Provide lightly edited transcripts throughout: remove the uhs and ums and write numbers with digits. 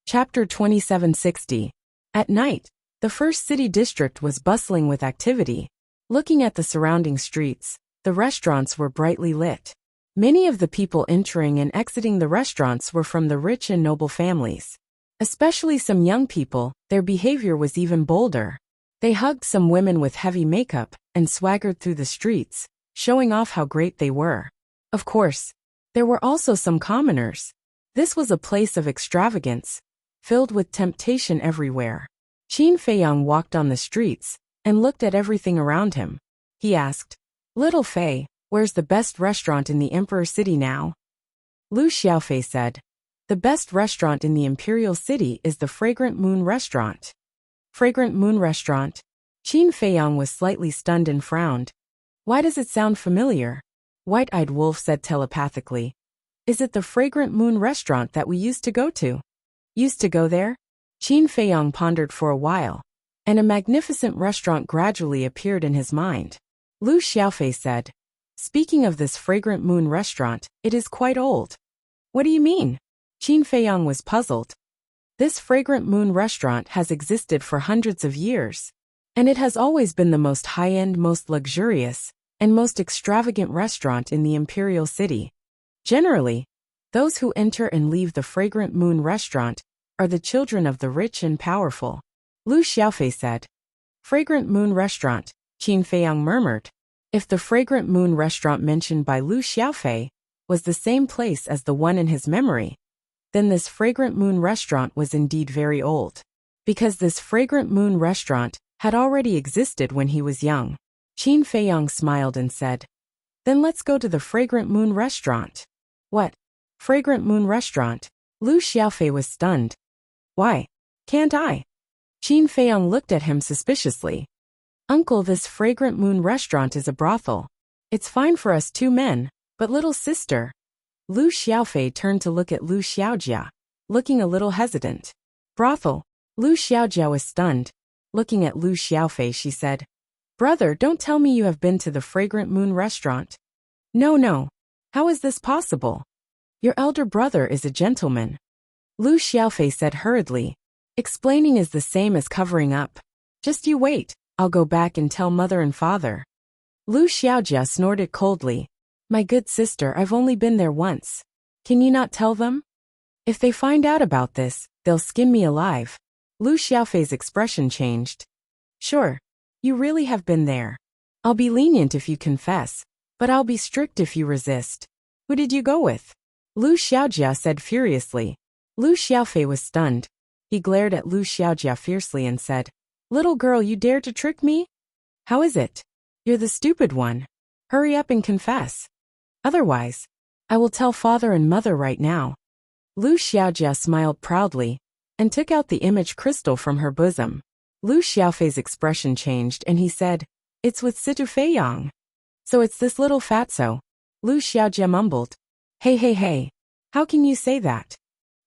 Chapter 2760. At night, the first city district was bustling with activity. Looking at the surrounding streets, the restaurants were brightly lit. Many of the people entering and exiting the restaurants were from the rich and noble families. Especially some young people, their behavior was even bolder. They hugged some women with heavy makeup and swaggered through the streets, showing off how great they were. Of course, there were also some commoners. This was a place of extravagance, filled with temptation everywhere. Qin Feiyang walked on the streets and looked at everything around him. He asked, "Little Fei, where's the best restaurant in the Emperor City now?" Lu Xiaofei said, "The best restaurant in the Imperial City is the Fragrant Moon Restaurant." Fragrant Moon Restaurant? Qin Feiyang was slightly stunned and frowned. "Why does it sound familiar?" White-Eyed Wolf said telepathically. "Is it the Fragrant Moon Restaurant that we used to go to?" Used to go there? Qin Feiyang pondered for a while, and a magnificent restaurant gradually appeared in his mind. Lu Xiaofei said, "Speaking of this Fragrant Moon Restaurant, it is quite old." "What do you mean?" Qin Feiyang was puzzled. "This Fragrant Moon Restaurant has existed for hundreds of years, and it has always been the most high-end, most luxurious, and most extravagant restaurant in the Imperial City. Generally, those who enter and leave the Fragrant Moon Restaurant are the children of the rich and powerful." Lu Xiaofei said. "Fragrant Moon Restaurant," Qin Feiyang murmured. If the Fragrant Moon Restaurant mentioned by Lu Xiaofei was the same place as the one in his memory, then this Fragrant Moon Restaurant was indeed very old. Because this Fragrant Moon Restaurant had already existed when he was young. Qin Feiyang smiled and said, "Then let's go to the Fragrant Moon Restaurant." "What? Fragrant Moon Restaurant?" Lu Xiaofei was stunned. "Why? Can't I?" Qin Feiyang looked at him suspiciously. "Uncle, this Fragrant Moon Restaurant is a brothel. It's fine for us two men, but little sister." Lu Xiaofei turned to look at Lu Xiaojia, looking a little hesitant. "Brothel?" Lu Xiaojia was stunned. Looking at Lu Xiaofei, she said, "Brother, don't tell me you have been to the Fragrant Moon Restaurant." No. How is this possible? Your elder brother is a gentleman." Lu Xiaofei said hurriedly. "Explaining is the same as covering up. Just you wait, I'll go back and tell mother and father." Lu Xiaojia snorted coldly. "My good sister, I've only been there once. Can you not tell them? If they find out about this, they'll skin me alive." Lu Xiaofei's expression changed. "Sure, you really have been there. I'll be lenient if you confess, but I'll be strict if you resist. Who did you go with?" Lu Xiaojia said furiously. Lu Xiaofei was stunned. He glared at Lu Xiaojia fiercely and said, "Little girl, you dare to trick me? How is it? You're the stupid one. Hurry up and confess. Otherwise, I will tell father and mother right now." Lu Xiaojia smiled proudly and took out the image crystal from her bosom. Lu Xiaofei's expression changed and he said, "It's with Situ Feiyang." "So it's this little fatso." Lu Xiaojia mumbled. Hey, how can you say that?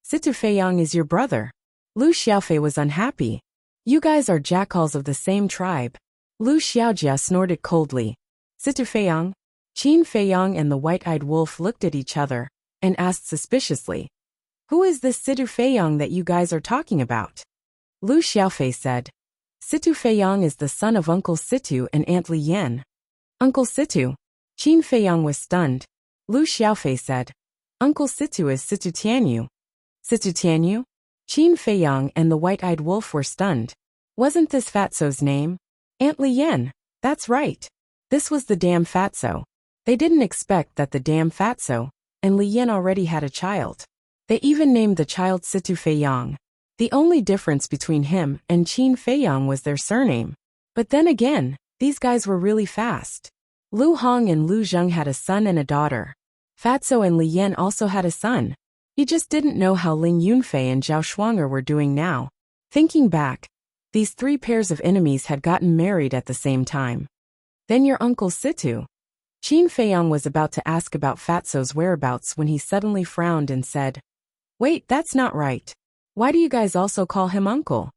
Situ Feiyang is your brother." Lu Xiaofei was unhappy. "You guys are jackals of the same tribe." Lu Xiaojia snorted coldly. "Situ Feiyang?" Qin Feiyang and the White-Eyed Wolf looked at each other and asked suspiciously, "Who is this Situ Feiyang that you guys are talking about?" Lu Xiaofei said, "Situ Feiyang is the son of Uncle Situ and Aunt Liyan." "Uncle Situ?" Qin Feiyang was stunned. Lu Xiaofei said, "Uncle Situ is Situ Tianyu." "Situ Tianyu?" Qin Feiyang and the White-Eyed Wolf were stunned. Wasn't this fatso's name? Aunt Liyan, that's right. This was the damn fatso. They didn't expect that the damn fatso and Liyan already had a child. They even named the child Situ Feiyang. The only difference between him and Qin Feiyang was their surname. But then again, these guys were really fast. Lu Hong and Lu Zheng had a son and a daughter. Fatso and Liyan also had a son. He just didn't know how Ling Yunfei and Zhao Shuang'er were doing now. Thinking back, these three pairs of enemies had gotten married at the same time. "Then your Uncle Situ?" Qin Feiyang was about to ask about Fatso's whereabouts when he suddenly frowned and said, "Wait, that's not right. Why do you guys also call him uncle?"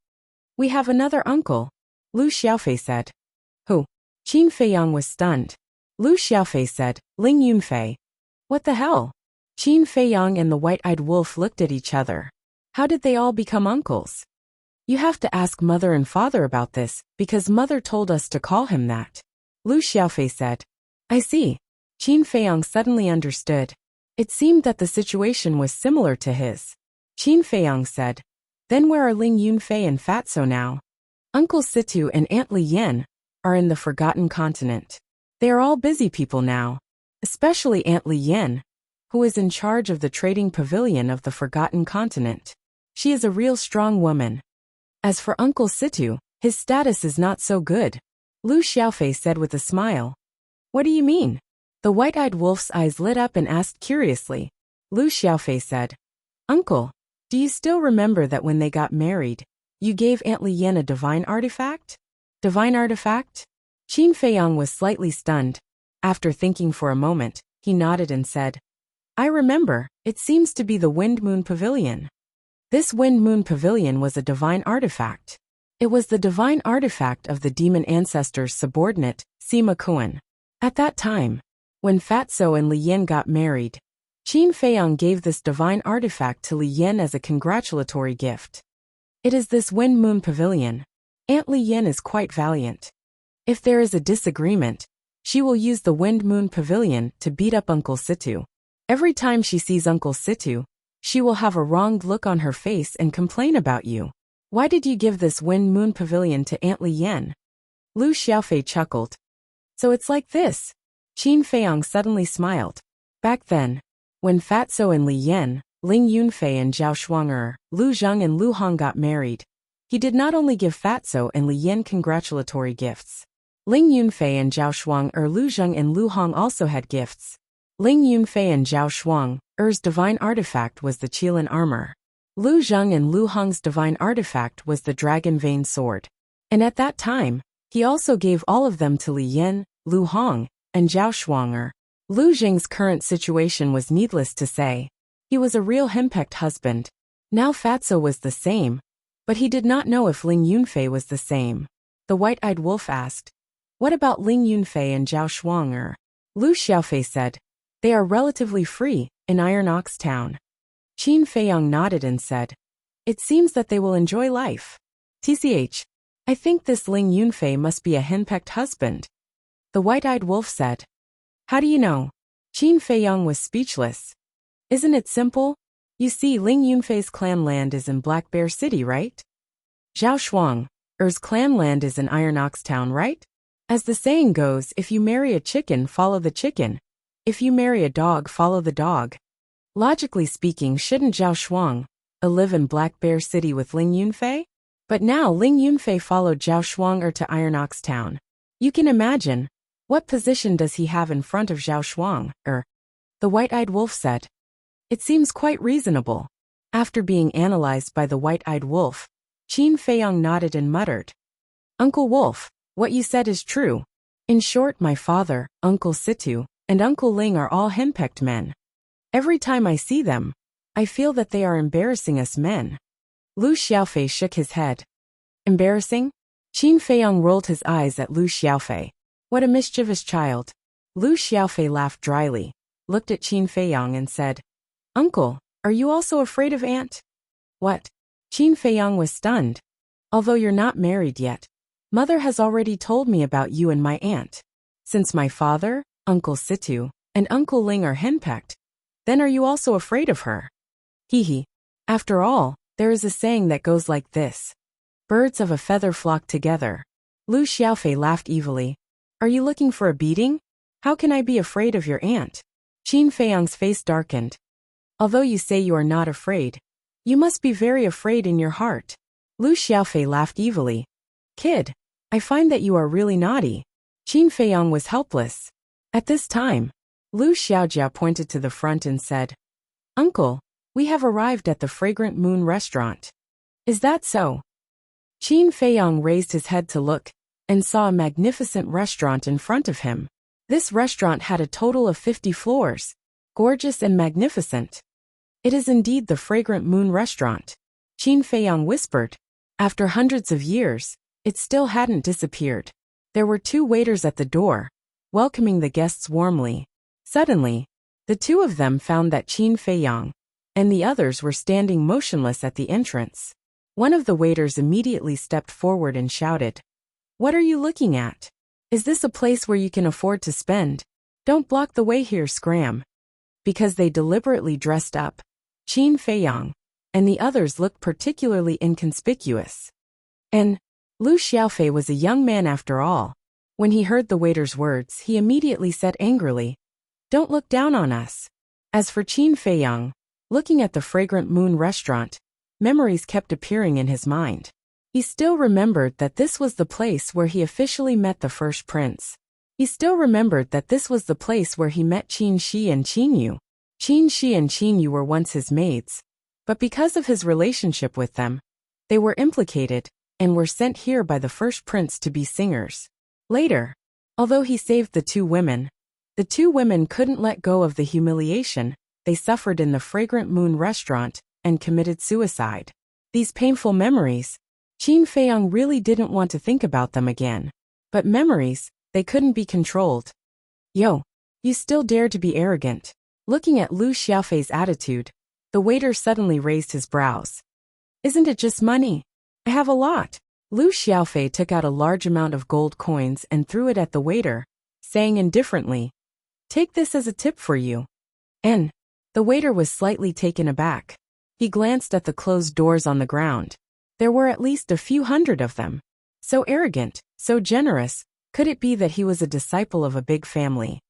"We have another uncle," Lu Xiaofei said. "Who?" Qin Feiyang was stunned. Lu Xiaofei said, "Ling Yunfei." "What the hell?" Qin Feiyang and the White-Eyed Wolf looked at each other. How did they all become uncles? You have to ask mother and father about this, because mother told us to call him that. Lu Xiaofei said. I see. Qin Feiyang suddenly understood. It seemed that the situation was similar to his. Qin Feiyang said. Then where are Ling Yunfei and Fatso now? Uncle Situ and Aunt Li Yan are in the Forgotten Continent. They are all busy people now, especially Aunt Li Yan, who is in charge of the trading pavilion of the Forgotten Continent. She is a real strong woman. As for Uncle Situ, his status is not so good, Lu Xiaofei said with a smile. What do you mean? The white-eyed wolf's eyes lit up and asked curiously. Lu Xiaofei said, Uncle, do you still remember that when they got married, you gave Aunt Li Yan a divine artifact? Divine artifact? Qin Feiyang was slightly stunned. After thinking for a moment, he nodded and said, I remember, it seems to be the Wind Moon Pavilion. This Wind Moon Pavilion was a divine artifact. It was the divine artifact of the demon ancestor's subordinate, Sima Kuan. At that time, when Fatso and Li Yan got married, Qin Feiyang gave this divine artifact to Li Yan as a congratulatory gift. It is this Wind Moon Pavilion. Aunt Li Yan is quite valiant. If there is a disagreement, she will use the Wind Moon Pavilion to beat up Uncle Situ. Every time she sees Uncle Situ, she will have a wronged look on her face and complain about you. Why did you give this Wind Moon Pavilion to Aunt Li Yan? Lu Xiaofei chuckled. So it's like this. Qin Feiyang suddenly smiled. Back then, when Fatso and Li Yan, Ling Yunfei and Zhao Shuang'er, Lu Zheng and Lu Hong got married, he did not only give Fatso and Li Yan congratulatory gifts. Ling Yunfei and Zhao Shuang'er, Lu Zheng and Lu Hong also had gifts. Ling Yunfei and Zhao Shuang'er's divine artifact was the Qilin armor. Lu Zheng and Lu Hong's divine artifact was the Dragon Vein sword. And at that time, he also gave all of them to Li Yan, Lu Hong, and Zhao Shuang'er. Lu Zheng's current situation was needless to say. He was a real henpecked husband. Now Fatso was the same, but he did not know if Ling Yunfei was the same. The white-eyed wolf asked, What about Ling Yunfei and Zhao Shuang'er? Lu Xiaofei said, They are relatively free, in Iron Ox Town. Qin Feiyang nodded and said, It seems that they will enjoy life. TCH, I think this Ling Yunfei must be a henpecked husband. The white-eyed wolf said, How do you know? Qin Feiyang was speechless. Isn't it simple? You see, Ling Yunfei's clan land is in Black Bear City, right? Zhao Shuang'er's clan land is in Iron Ox Town, right? As the saying goes, if you marry a chicken, follow the chicken. If you marry a dog, follow the dog. Logically speaking, shouldn't Zhao Shuang'er live in Black Bear City with Ling Yunfei? But now Ling Yunfei followed Zhao Shuang'er to Iron Ox Town. You can imagine, what position does he have in front of Zhao Shuang'er? The white-eyed wolf said. It seems quite reasonable. After being analyzed by the white-eyed wolf, Qin Feiyang nodded and muttered. Uncle Wolf, what you said is true. In short, my father, Uncle Situ, and Uncle Ling are all henpecked men. Every time I see them, I feel that they are embarrassing us men. Lu Xiaofei shook his head. Embarrassing? Qin Feiyang rolled his eyes at Lu Xiaofei. What a mischievous child. Lu Xiaofei laughed dryly, looked at Qin Feiyang and said, Uncle, are you also afraid of Aunt? What? Qin Feiyang was stunned. Although you're not married yet, Mother has already told me about you and my aunt. Since my father, Uncle Situ, and Uncle Ling are henpecked, then are you also afraid of her? Hee. After all, there is a saying that goes like this. Birds of a feather flock together. Lu Xiaofei laughed evilly. Are you looking for a beating? How can I be afraid of your aunt? Qin Feiyang's face darkened. Although you say you are not afraid, you must be very afraid in your heart. Lu Xiaofei laughed evilly. Kid, I find that you are really naughty. Qin Feiyang was helpless. At this time, Lu Xiaojia pointed to the front and said, Uncle, we have arrived at the Fragrant Moon restaurant. Is that so? Qin Feiyang raised his head to look, and saw a magnificent restaurant in front of him. This restaurant had a total of 50 floors, gorgeous and magnificent. It is indeed the Fragrant Moon restaurant, Qin Feiyang whispered. After hundreds of years, it still hadn't disappeared. There were 2 waiters at the door, welcoming the guests warmly. Suddenly, the 2 of them found that Qin Feiyang and the others were standing motionless at the entrance. One of the waiters immediately stepped forward and shouted, "What are you looking at? Is this a place where you can afford to spend? Don't block the way here, scram." Because they deliberately dressed up, Qin Feiyang and the others looked particularly inconspicuous. And Lu Xiaofei was a young man after all. When he heard the waiter's words, he immediately said angrily, "Don't look down on us." As for Qin Feiyang, looking at the fragrant moon restaurant, memories kept appearing in his mind. He still remembered that this was the place where he officially met the first prince. He still remembered that this was the place where he met Qin Shi and Qin Yu. Qin Shi and Qin Yu were once his maids, but because of his relationship with them, they were implicated and were sent here by the first prince to be singers. Later, although he saved the two women couldn't let go of the humiliation they suffered in the fragrant moon restaurant and committed suicide. These painful memories, Qin Feiyang really didn't want to think about them again. But memories, they couldn't be controlled. "Yo, you still dare to be arrogant." Looking at Lu Xiaofei's attitude, the waiter suddenly raised his brows. "Isn't it just money? I have a lot." Lu Xiaofei took out a large amount of gold coins and threw it at the waiter, saying indifferently, "Take this as a tip for you." And the waiter was slightly taken aback. He glanced at the closed doors on the ground. There were at least a few hundred of them. So arrogant, so generous, could it be that he was a disciple of a big family?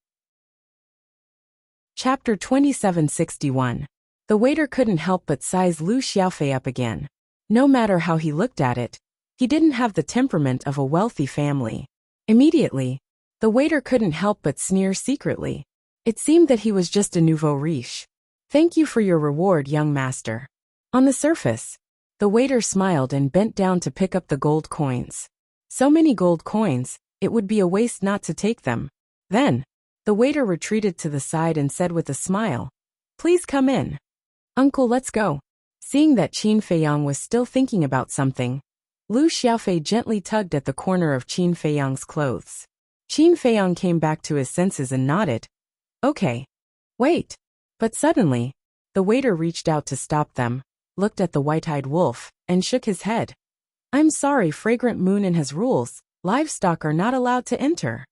Chapter 2761. The waiter couldn't help but size Lu Xiaofei up again. No matter how he looked at it, he didn't have the temperament of a wealthy family. Immediately, the waiter couldn't help but sneer secretly. It seemed that he was just a nouveau riche. "Thank you for your reward, young master." On the surface, the waiter smiled and bent down to pick up the gold coins. So many gold coins, it would be a waste not to take them. Then, the waiter retreated to the side and said with a smile, "Please come in. Uncle, let's go." Seeing that Qin Feiyang was still thinking about something, Lu Xiaofei gently tugged at the corner of Qin Feiyang's clothes. Qin Feiyang came back to his senses and nodded. "Okay. Wait." But suddenly, the waiter reached out to stop them, looked at the white-eyed wolf, and shook his head. "I'm sorry, Fragrant Moon and his rules, livestock are not allowed to enter."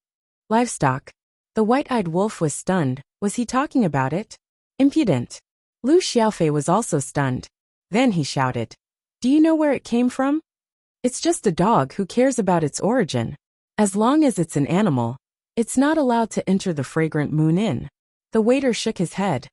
Livestock? The white-eyed wolf was stunned. Was he talking about it? Impudent. Lu Xiaofei was also stunned. Then he shouted, "Do you know where it came from?" "It's just a dog. Who cares about its origin? As long as it's an animal, it's not allowed to enter the Fragrant Moon Inn." The waiter shook his head.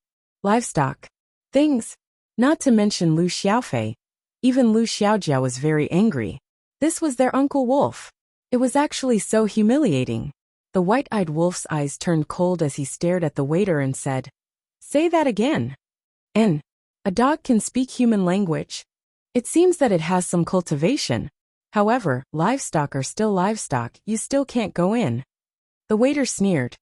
Livestock. Things. Not to mention Lu Xiaofei. Even Lu Xiaojia was very angry. This was their Uncle Wolf. It was actually so humiliating. The white-eyed wolf's eyes turned cold as he stared at the waiter and said, "Say that again." "And a dog can speak human language? It seems that it has some cultivation. However, livestock are still livestock. You still can't go in." The waiter sneered.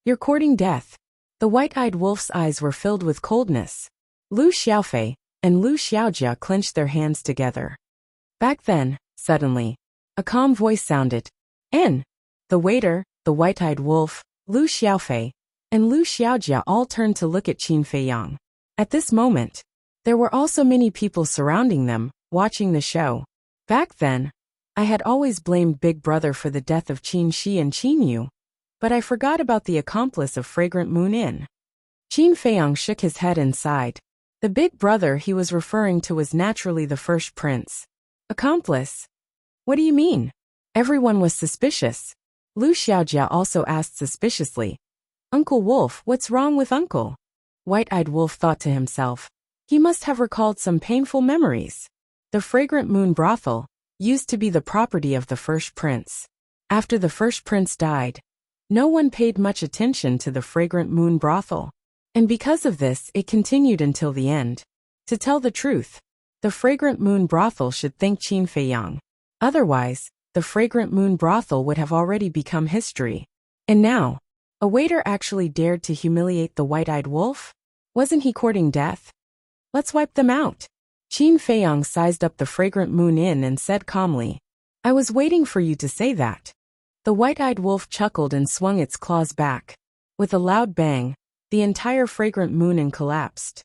"You're courting death." The white-eyed wolf's eyes were filled with coldness. Lu Xiaofei and Lu Xiaojia clenched their hands together. Back then, suddenly, a calm voice sounded. "En." The waiter, the white-eyed wolf, Lu Xiaofei, and Lu Xiaojia all turned to look at Qin Feiyang. At this moment, there were also many people surrounding them, watching the show. Back then, I had always blamed Big Brother for the death of Qin Shi and Qin Yu, but I forgot about the accomplice of Fragrant Moon Inn. Qin Feiyang shook his head and sighed. The Big Brother he was referring to was naturally the first prince. Accomplice? What do you mean? Everyone was suspicious. Lu Xiaojia also asked suspiciously, "Uncle Wolf, what's wrong with Uncle?" White-eyed Wolf thought to himself. He must have recalled some painful memories. The Fragrant Moon brothel used to be the property of the first prince. After the first prince died, no one paid much attention to the Fragrant Moon brothel. And because of this, it continued until the end. To tell the truth, the Fragrant Moon brothel should thank Qin Feiyang. Otherwise, the Fragrant Moon brothel would have already become history. And now, a waiter actually dared to humiliate the white-eyed wolf? Wasn't he courting death? "Let's wipe them out." Qin Feiyang sized up the Fragrant Moon Inn and said calmly, "I was waiting for you to say that." The white-eyed wolf chuckled and swung its claws back. With a loud bang, the entire Fragrant Moon Inn collapsed.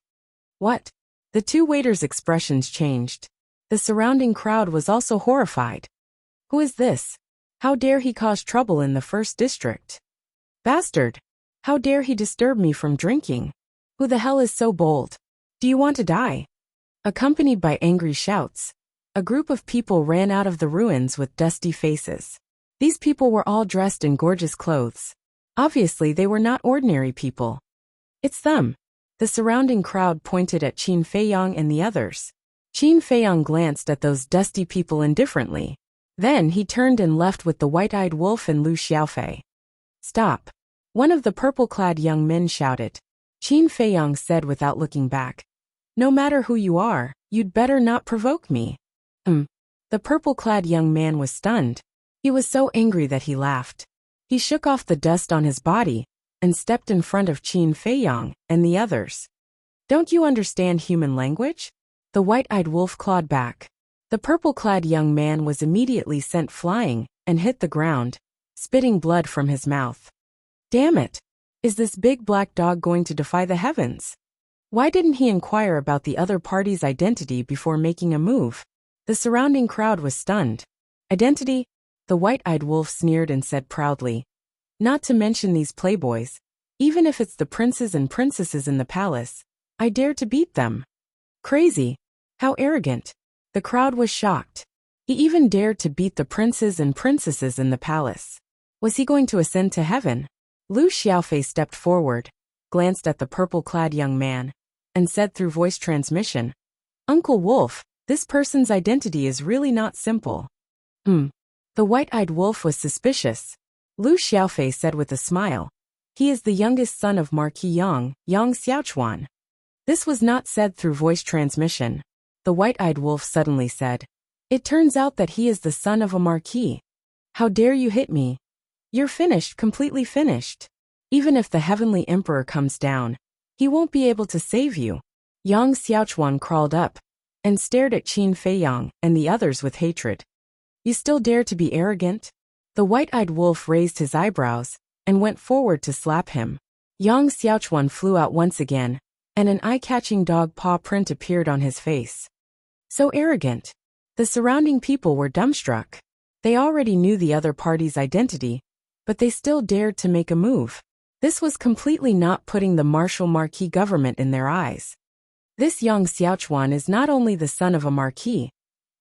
"What? The two waiters' expressions changed. The surrounding crowd was also horrified. Who is this? How dare he cause trouble in the first district? Bastard! How dare he disturb me from drinking? Who the hell is so bold? Do you want to die? Accompanied by angry shouts, a group of people ran out of the ruins with dusty faces. These people were all dressed in gorgeous clothes. Obviously, they were not ordinary people. It's them. The surrounding crowd pointed at Qin Feiyang and the others. Qin Feiyang glanced at those dusty people indifferently. Then he turned and left with the white-eyed wolf and Lu Xiaofei. Stop! One of the purple-clad young men shouted. Qin Feiyang said without looking back. No matter who you are, you'd better not provoke me. The purple-clad young man was stunned. He was so angry that he laughed. He shook off the dust on his body and stepped in front of Qin Feiyang and the others. Don't you understand human language? The white-eyed wolf clawed back. The purple-clad young man was immediately sent flying and hit the ground, spitting blood from his mouth. Damn it! Is this big black dog going to defy the heavens? Why didn't he inquire about the other party's identity before making a move? The surrounding crowd was stunned. Identity? The white-eyed wolf sneered and said proudly. Not to mention these playboys. Even if it's the princes and princesses in the palace, I dare to beat them. Crazy. How arrogant. The crowd was shocked. He even dared to beat the princes and princesses in the palace. Was he going to ascend to heaven? Lu Xiaofei stepped forward, glanced at the purple-clad young man, and said through voice transmission, Uncle Wolf, this person's identity is really not simple. The white-eyed wolf was suspicious. Lu Xiaofei said with a smile. He is the youngest son of Marquis Yang Xiaochuan. This was not said through voice transmission. The white-eyed wolf suddenly said, It turns out that he is the son of a marquis. How dare you hit me? You're finished, completely finished. Even if the heavenly emperor comes down, he won't be able to save you. Yang Xiaochuan crawled up and stared at Qin Feiyang and the others with hatred. You still dare to be arrogant? The white-eyed wolf raised his eyebrows and went forward to slap him. Yang Xiaochuan flew out once again, and an eye-catching dog paw print appeared on his face. So arrogant. The surrounding people were dumbstruck. They already knew the other party's identity, but they still dared to make a move. This was completely not putting the martial marquis government in their eyes. This Yang Xiaochuan is not only the son of a marquis.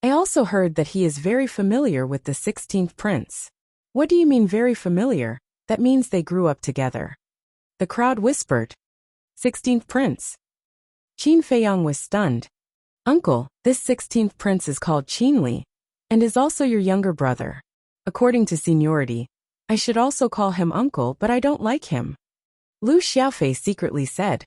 I also heard that he is very familiar with the 16th prince. What do you mean very familiar? That means they grew up together. The crowd whispered. 16th prince. Qin Feiyang was stunned. Uncle, this 16th prince is called Qin Li, and is also your younger brother. According to seniority, I should also call him uncle, but I don't like him. Lu Xiaofei secretly said.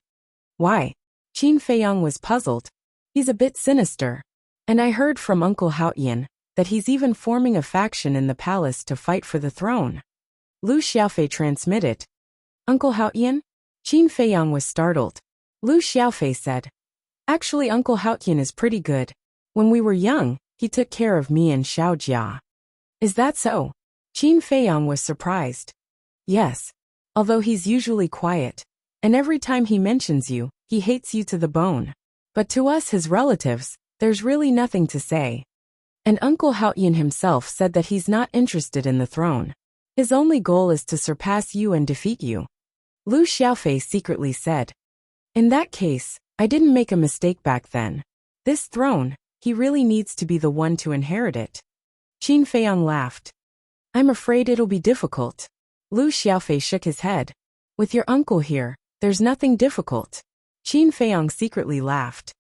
Why? Qin Feiyang was puzzled. He's a bit sinister. And I heard from Uncle Haoyan that he's even forming a faction in the palace to fight for the throne. Lu Xiaofei transmitted. Uncle Haoyan? Qin Feiyang was startled. Lu Xiaofei said. Actually, Uncle Haoyan is pretty good. When we were young, he took care of me and Xiao Jia. Is that so? Qin Feiyang was surprised. Yes. Although he's usually quiet, and every time he mentions you, he hates you to the bone. But to us, his relatives, there's really nothing to say. And Uncle Haoyan himself said that he's not interested in the throne. His only goal is to surpass you and defeat you. Lu Xiaofei secretly said. In that case, I didn't make a mistake back then. This throne, he really needs to be the one to inherit it. Qin Feiyang laughed. I'm afraid it'll be difficult. Lu Xiaofei shook his head. With your uncle here, there's nothing difficult. Qin Feiyang secretly laughed.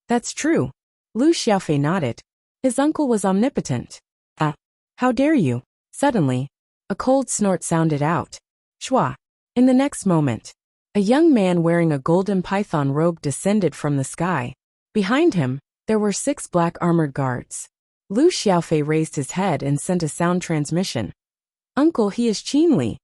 That's true. Lu Xiaofei nodded. His uncle was omnipotent. How dare you? Suddenly, a cold snort sounded out. Shua. In the next moment, a young man wearing a golden python robe descended from the sky. Behind him, there were 6 black armored guards. Lu Xiaofei raised his head and sent a sound transmission. Uncle, he is Qin Li.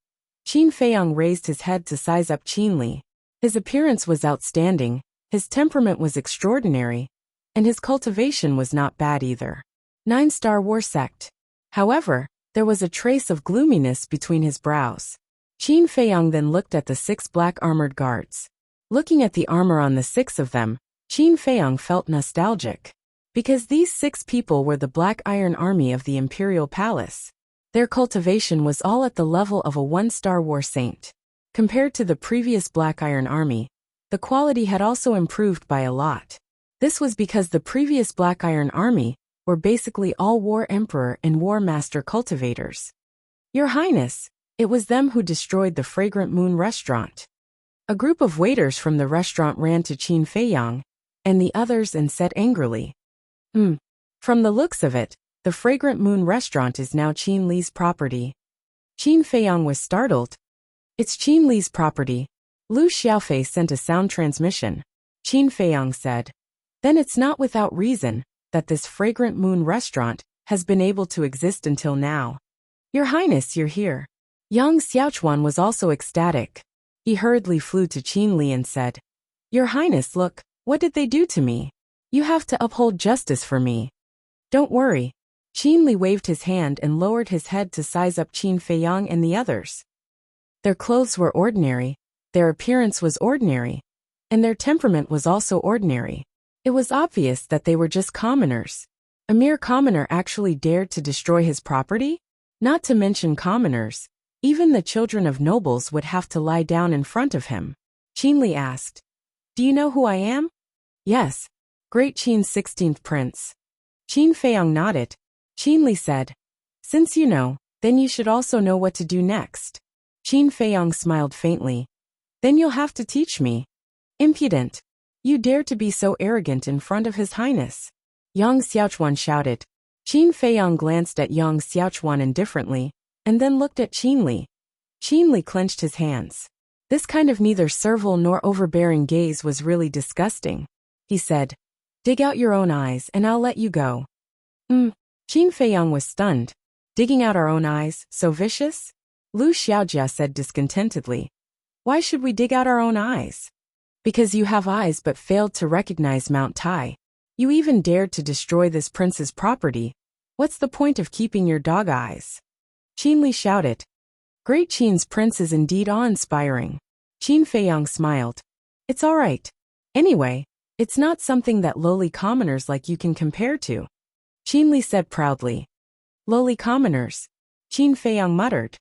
Qin Feiyang raised his head to size up Qin Li. His appearance was outstanding, his temperament was extraordinary, and his cultivation was not bad either. 9-star war sect. However, there was a trace of gloominess between his brows. Qin Feiyang then looked at the 6 black armored guards. Looking at the armor on the 6 of them, Qin Feiyang felt nostalgic. Because these 6 people were the Black Iron Army of the Imperial Palace. Their cultivation was all at the level of a 1-star war saint. Compared to the previous Black Iron Army, the quality had also improved by a lot. This was because the previous Black Iron Army were basically all War Emperor and War Master cultivators. Your Highness, it was them who destroyed the Fragrant Moon restaurant. A group of waiters from the restaurant ran to Qin Feiyang and the others and said angrily, From the looks of it, the Fragrant Moon restaurant is now Qin Li's property. Qin Feiyang was startled. It's Qin Li's property. Lu Xiaofei sent a sound transmission. Qin Feiyang said. Then it's not without reason that this Fragrant Moon restaurant has been able to exist until now. Your Highness, you're here. Yang Xiaochuan was also ecstatic. He hurriedly flew to Qin Li and said, Your Highness, look, what did they do to me? You have to uphold justice for me. Don't worry. Qin Li waved his hand and lowered his head to size up Qin Feiyang and the others. Their clothes were ordinary, their appearance was ordinary, and their temperament was also ordinary. It was obvious that they were just commoners. A mere commoner actually dared to destroy his property? Not to mention commoners, even the children of nobles would have to lie down in front of him. Qin Li asked, Do you know who I am? Yes. Great Qin's 16th prince. Qin Feiyang nodded. Qin Li said, Since you know, then you should also know what to do next. Qin Feiyang smiled faintly. Then you'll have to teach me. Impudent. You dare to be so arrogant in front of His Highness. Yang Xiaochuan shouted. Qin Feiyang glanced at Yang Xiaochuan indifferently, and then looked at Qin Li. Qin Li clenched his hands. This kind of neither servile nor overbearing gaze was really disgusting. He said, Dig out your own eyes and I'll let you go. Qin Feiyang was stunned. Digging out our own eyes, so vicious? Lu Xiaojia said discontentedly. Why should we dig out our own eyes? Because you have eyes but failed to recognize Mount Tai. You even dared to destroy this prince's property. What's the point of keeping your dog eyes? Qin Li shouted. Great Qin's prince is indeed awe-inspiring. Qin Feiyang smiled. It's all right. Anyway, it's not something that lowly commoners like you can compare to. Qin Li said proudly. Lowly commoners. Qin Feiyang muttered.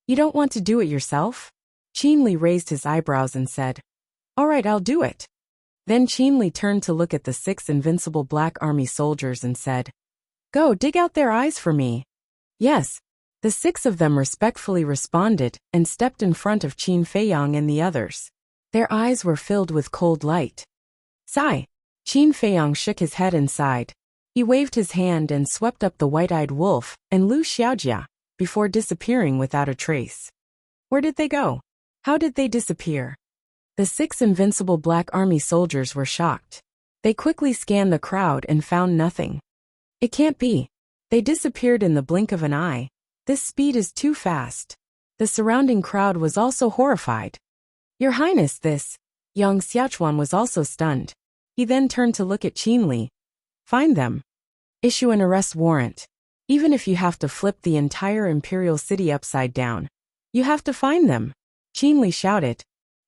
You don't want to do it yourself? Qin Li raised his eyebrows and said, All right, I'll do it. Then Qin Li turned to look at the 6 invincible Black Army soldiers and said, Go, dig out their eyes for me. Yes. The 6 of them respectfully responded and stepped in front of Qin Feiyang and the others. Their eyes were filled with cold light. Sigh. Qin Feiyang shook his head and sighed. He waved his hand and swept up the white-eyed wolf and Lu Xiaojia, before disappearing without a trace. Where did they go? How did they disappear? The 6 invincible Black Army soldiers were shocked. They quickly scanned the crowd and found nothing. It can't be. They disappeared in the blink of an eye. This speed is too fast. The surrounding crowd was also horrified. Your Highness, this. Yang Xiaochuan was also stunned. He then turned to look at Qin Li. Find them. Issue an arrest warrant. Even if you have to flip the entire imperial city upside down. You have to find them. Qin Li shouted.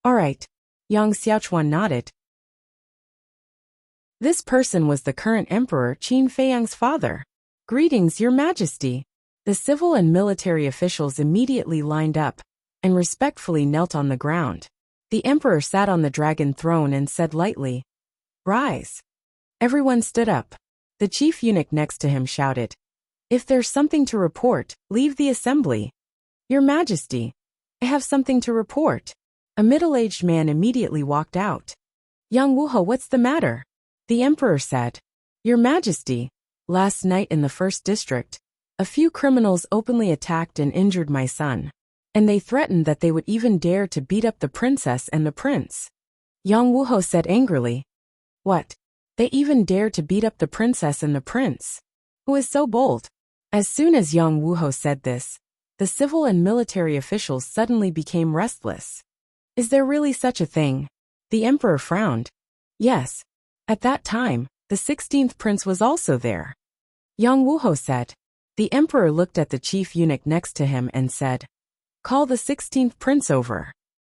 All right. Yang Xiaochuan nodded. This person was the current emperor Qin Feiyang's father. Greetings, Your Majesty. The civil and military officials immediately lined up and respectfully knelt on the ground. The emperor sat on the dragon throne and said lightly, Rise. Everyone stood up. The chief eunuch next to him shouted, If there's something to report, leave the assembly. Your Majesty, I have something to report. A middle-aged man immediately walked out. Young Wuho, what's the matter? The emperor said, Your Majesty, last night in the 1st district, a few criminals openly attacked and injured my son, and they threatened that they would even dare to beat up the princess and the prince. Yang Wuho said angrily, What? They even dare to beat up the princess and the prince? Who is so bold? As soon as Yang Wuho said this, the civil and military officials suddenly became restless. Is there really such a thing? The emperor frowned. Yes. At that time, the 16th prince was also there. Yang Wuho said. The emperor looked at the chief eunuch next to him and said, Call the 16th prince over.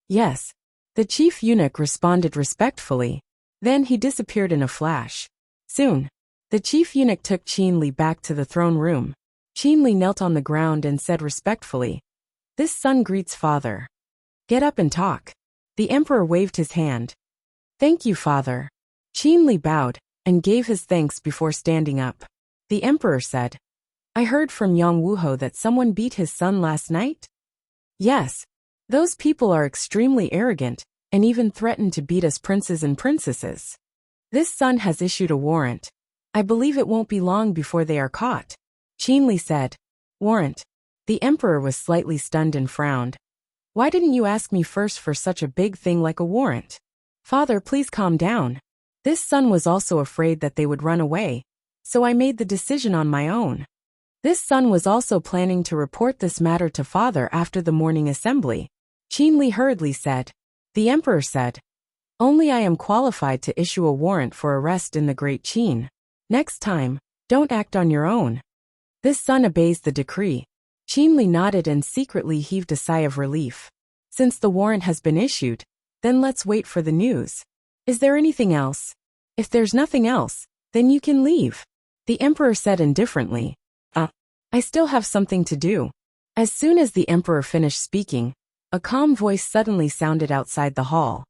Yes. The chief eunuch responded respectfully. Then he disappeared in a flash. Soon, the chief eunuch took Qin Li back to the throne room. Qin Li knelt on the ground and said respectfully, "This son greets father. Get up and talk." The emperor waved his hand. "Thank you, father." Qin Li bowed and gave his thanks before standing up. The emperor said, "I heard from Yang Wuho that someone beat his son last night?" "Yes. Those people are extremely arrogant and even threaten to beat us princes and princesses. This son has issued a warrant. I believe it won't be long before they are caught." Qin Li said, "Warrant?" The emperor was slightly stunned and frowned. "Why didn't you ask me first for such a big thing like a warrant?" "Father, please calm down. This son was also afraid that they would run away, so I made the decision on my own. This son was also planning to report this matter to father after the morning assembly." Qin Li hurriedly said. The emperor said, "Only I am qualified to issue a warrant for arrest in the Great Qin. Next time, don't act on your own." "This son obeys the decree." Qin Li nodded and secretly heaved a sigh of relief. "Since the warrant has been issued, then let's wait for the news. Is there anything else? If there's nothing else, then you can leave." The emperor said indifferently, I still have something to do." As soon as the emperor finished speaking, a calm voice suddenly sounded outside the hall.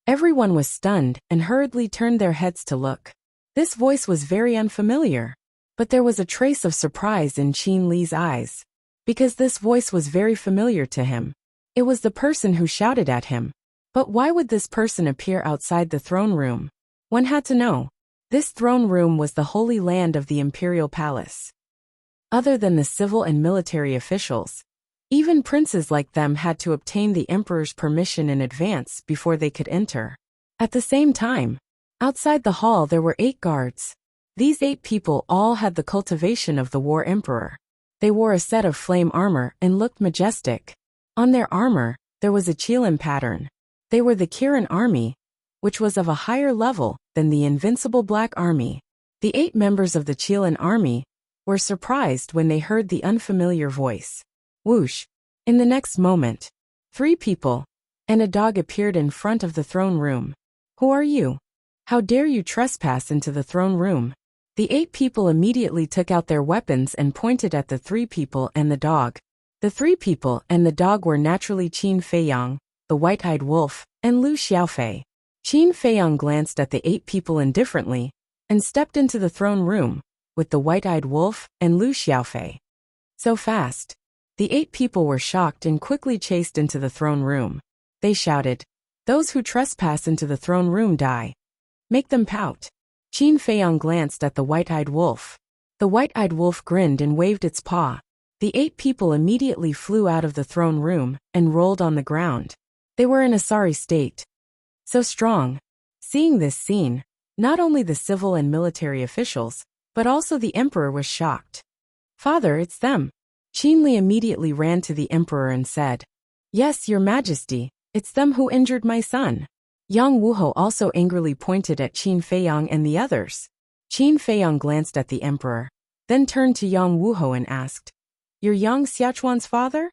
Everyone was stunned and hurriedly turned their heads to look. This voice was very unfamiliar, but there was a trace of surprise in Qin Li's eyes, because this voice was very familiar to him. It was the person who shouted at him. But why would this person appear outside the throne room? One had to know. This throne room was the holy land of the imperial palace. Other than the civil and military officials, even princes like them had to obtain the emperor's permission in advance before they could enter. At the same time, outside the hall there were 8 guards. These 8 people all had the cultivation of the war emperor. They wore a set of flame armor and looked majestic. On their armor, there was a Qilin pattern. They were the Kirin army, which was of a higher level than the Invincible Black Army. The 8 members of the Qilin army were surprised when they heard the unfamiliar voice. Whoosh! In the next moment, 3 people and a dog appeared in front of the throne room. "Who are you? How dare you trespass into the throne room?" The 8 people immediately took out their weapons and pointed at the 3 people and the dog. The 3 people and the dog were naturally Qin Feiyang, the white-eyed wolf, and Lu Xiaofei. Qin Feiyang glanced at the 8 people indifferently and stepped into the throne room with the white-eyed wolf and Lu Xiaofei. So fast. The 8 people were shocked and quickly chased into the throne room. They shouted, "Those who trespass into the throne room die. Make them pout." Qin Feiyang glanced at the white-eyed wolf. The white-eyed wolf grinned and waved its paw. The 8 people immediately flew out of the throne room and rolled on the ground. They were in a sorry state. So strong. Seeing this scene, not only the civil and military officials, but also the emperor was shocked. "Father, it's them." Qin Li immediately ran to the emperor and said, "Yes, your majesty, it's them who injured my son." Yang Wuho also angrily pointed at Qin Feiyang and the others. Qin Feiyang glanced at the emperor, then turned to Yang Wuho and asked, "You're Yang Xiachuan's father?"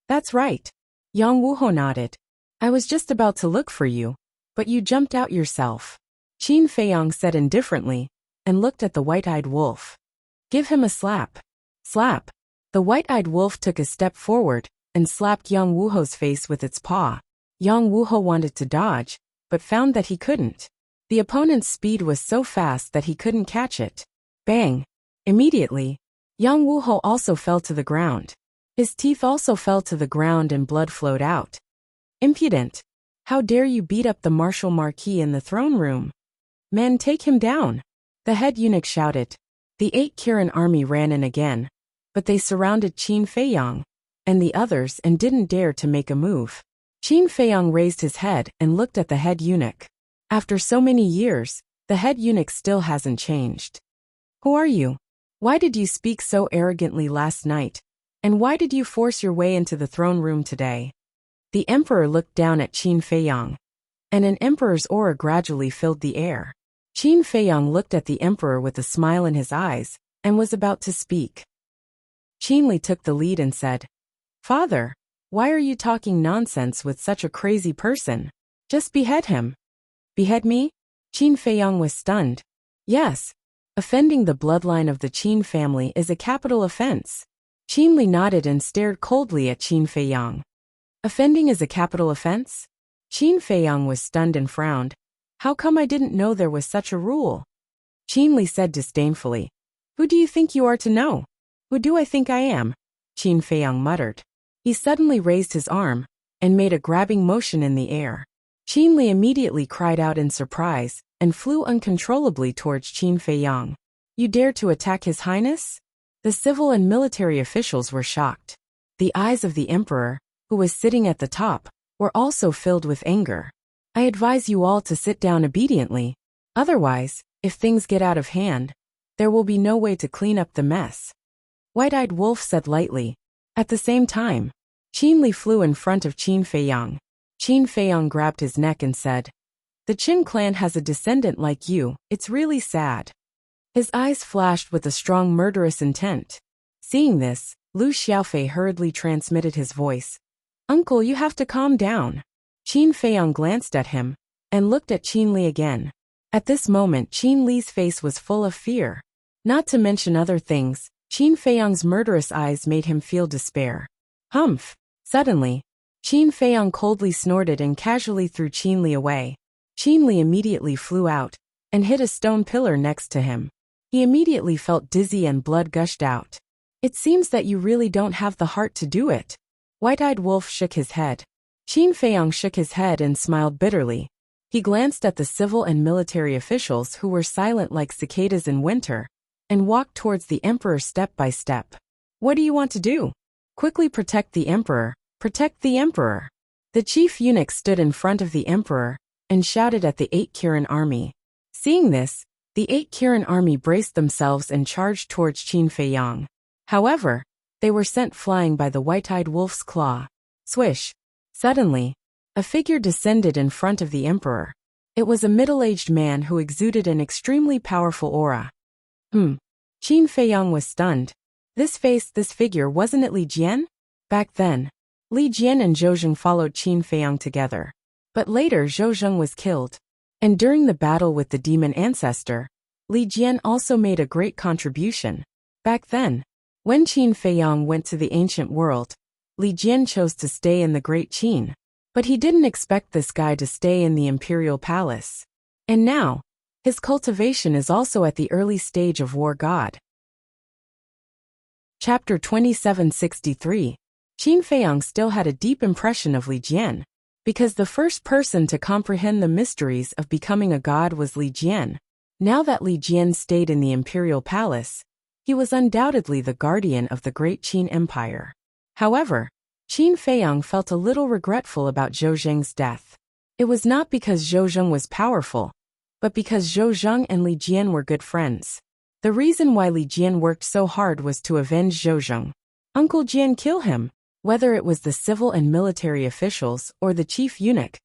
"That's right." Yang Wuho nodded. "I was just about to look for you, but you jumped out yourself." Qin Feiyang said indifferently, and looked at the white-eyed wolf. "Give him a slap." Slap. The white-eyed wolf took a step forward and slapped Yang Wuho's face with its paw. Yang Wuho wanted to dodge, but found that he couldn't. The opponent's speed was so fast that he couldn't catch it. Bang! Immediately, Yang Wuho also fell to the ground. His teeth also fell to the ground and blood flowed out. "Impudent! How dare you beat up the Marshal Marquis in the throne room? Men, take him down!" The head eunuch shouted. The 8 Kirin army ran in again, but they surrounded Qin Feiyang and the others and didn't dare to make a move. Qin Feiyang raised his head and looked at the head eunuch. After so many years, the head eunuch still hasn't changed. "Who are you? Why did you speak so arrogantly last night? And why did you force your way into the throne room today?" The emperor looked down at Qin Feiyang, and an emperor's aura gradually filled the air. Qin Feiyang looked at the emperor with a smile in his eyes and was about to speak. Qin Li took the lead and said, "Father, why are you talking nonsense with such a crazy person? Just behead him." Behead me? Qin Feiyang was stunned. Yes. Offending the bloodline of the Qin family is a capital offense. Qin Li nodded and stared coldly at Qin Feiyang. Offending is a capital offense? Qin Feiyang was stunned and frowned. How come I didn't know there was such a rule? Qin Li said disdainfully. Who do you think you are to know? Who do I think I am? Qin Feiyang muttered. He suddenly raised his arm and made a grabbing motion in the air. Qin Li immediately cried out in surprise and flew uncontrollably towards Qin Feiyang. You dare to attack His Highness? The civil and military officials were shocked. The eyes of the emperor, who was sitting at the top, were also filled with anger. I advise you all to sit down obediently. Otherwise, if things get out of hand, there will be no way to clean up the mess. White-Eyed Wolf said lightly. At the same time, Qin Li flew in front of Qin Feiyang. Qin Feiyang grabbed his neck and said, The Qin clan has a descendant like you, it's really sad. His eyes flashed with a strong murderous intent. Seeing this, Lu Xiaofei hurriedly transmitted his voice. Uncle, you have to calm down. Qin Feiyang glanced at him and looked at Qin Li again. At this moment Qin Li's face was full of fear. Not to mention other things, Qin Feiyang's murderous eyes made him feel despair. Humph! Suddenly, Qin Feiyang coldly snorted and casually threw Qin Li away. Qin Li immediately flew out and hit a stone pillar next to him. He immediately felt dizzy and blood gushed out. It seems that you really don't have the heart to do it. White-Eyed Wolf shook his head. Qin Feiyang shook his head and smiled bitterly. He glanced at the civil and military officials who were silent like cicadas in winter, and walked towards the emperor step by step. What do you want to do? Quickly protect the emperor, protect the emperor. The chief eunuch stood in front of the emperor and shouted at the 8 Kirin army. Seeing this, the 8 Kirin army braced themselves and charged towards Qin Feiyang. However, they were sent flying by the White-Eyed Wolf's claw. Swish! Suddenly, a figure descended in front of the emperor. It was a middle-aged man who exuded an extremely powerful aura. Qin Feiyang was stunned. This figure, wasn't it Li Jian? Back then, Li Jian and Zhou Zheng followed Qin Feiyang together. But later Zhou Zheng was killed. And during the battle with the demon ancestor, Li Jian also made a great contribution. Back then, when Qin Feiyang went to the ancient world, Li Jian chose to stay in the Great Qin. But he didn't expect this guy to stay in the imperial palace. And now, his cultivation is also at the early stage of War God. Chapter 2763. Qin Feiyang still had a deep impression of Li Jian, because the first person to comprehend the mysteries of becoming a god was Li Jian. Now that Li Jian stayed in the imperial palace, he was undoubtedly the guardian of the Great Qin Empire. However, Qin Feiyang felt a little regretful about Zhou Zheng's death. It was not because Zhou Zheng was powerful, but because Zhou Zheng and Li Jian were good friends. The reason why Li Jian worked so hard was to avenge Zhou Zheng. Uncle Jian kill him. Whether it was the civil and military officials or the chief eunuch,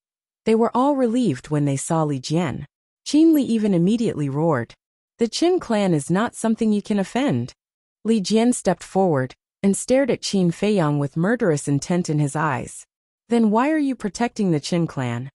they were all relieved when they saw Li Jian. Qin Li even immediately roared. The Qin clan is not something you can offend. Li Jian stepped forward and stared at Qin Feiyang with murderous intent in his eyes. Then why are you protecting the Qin clan?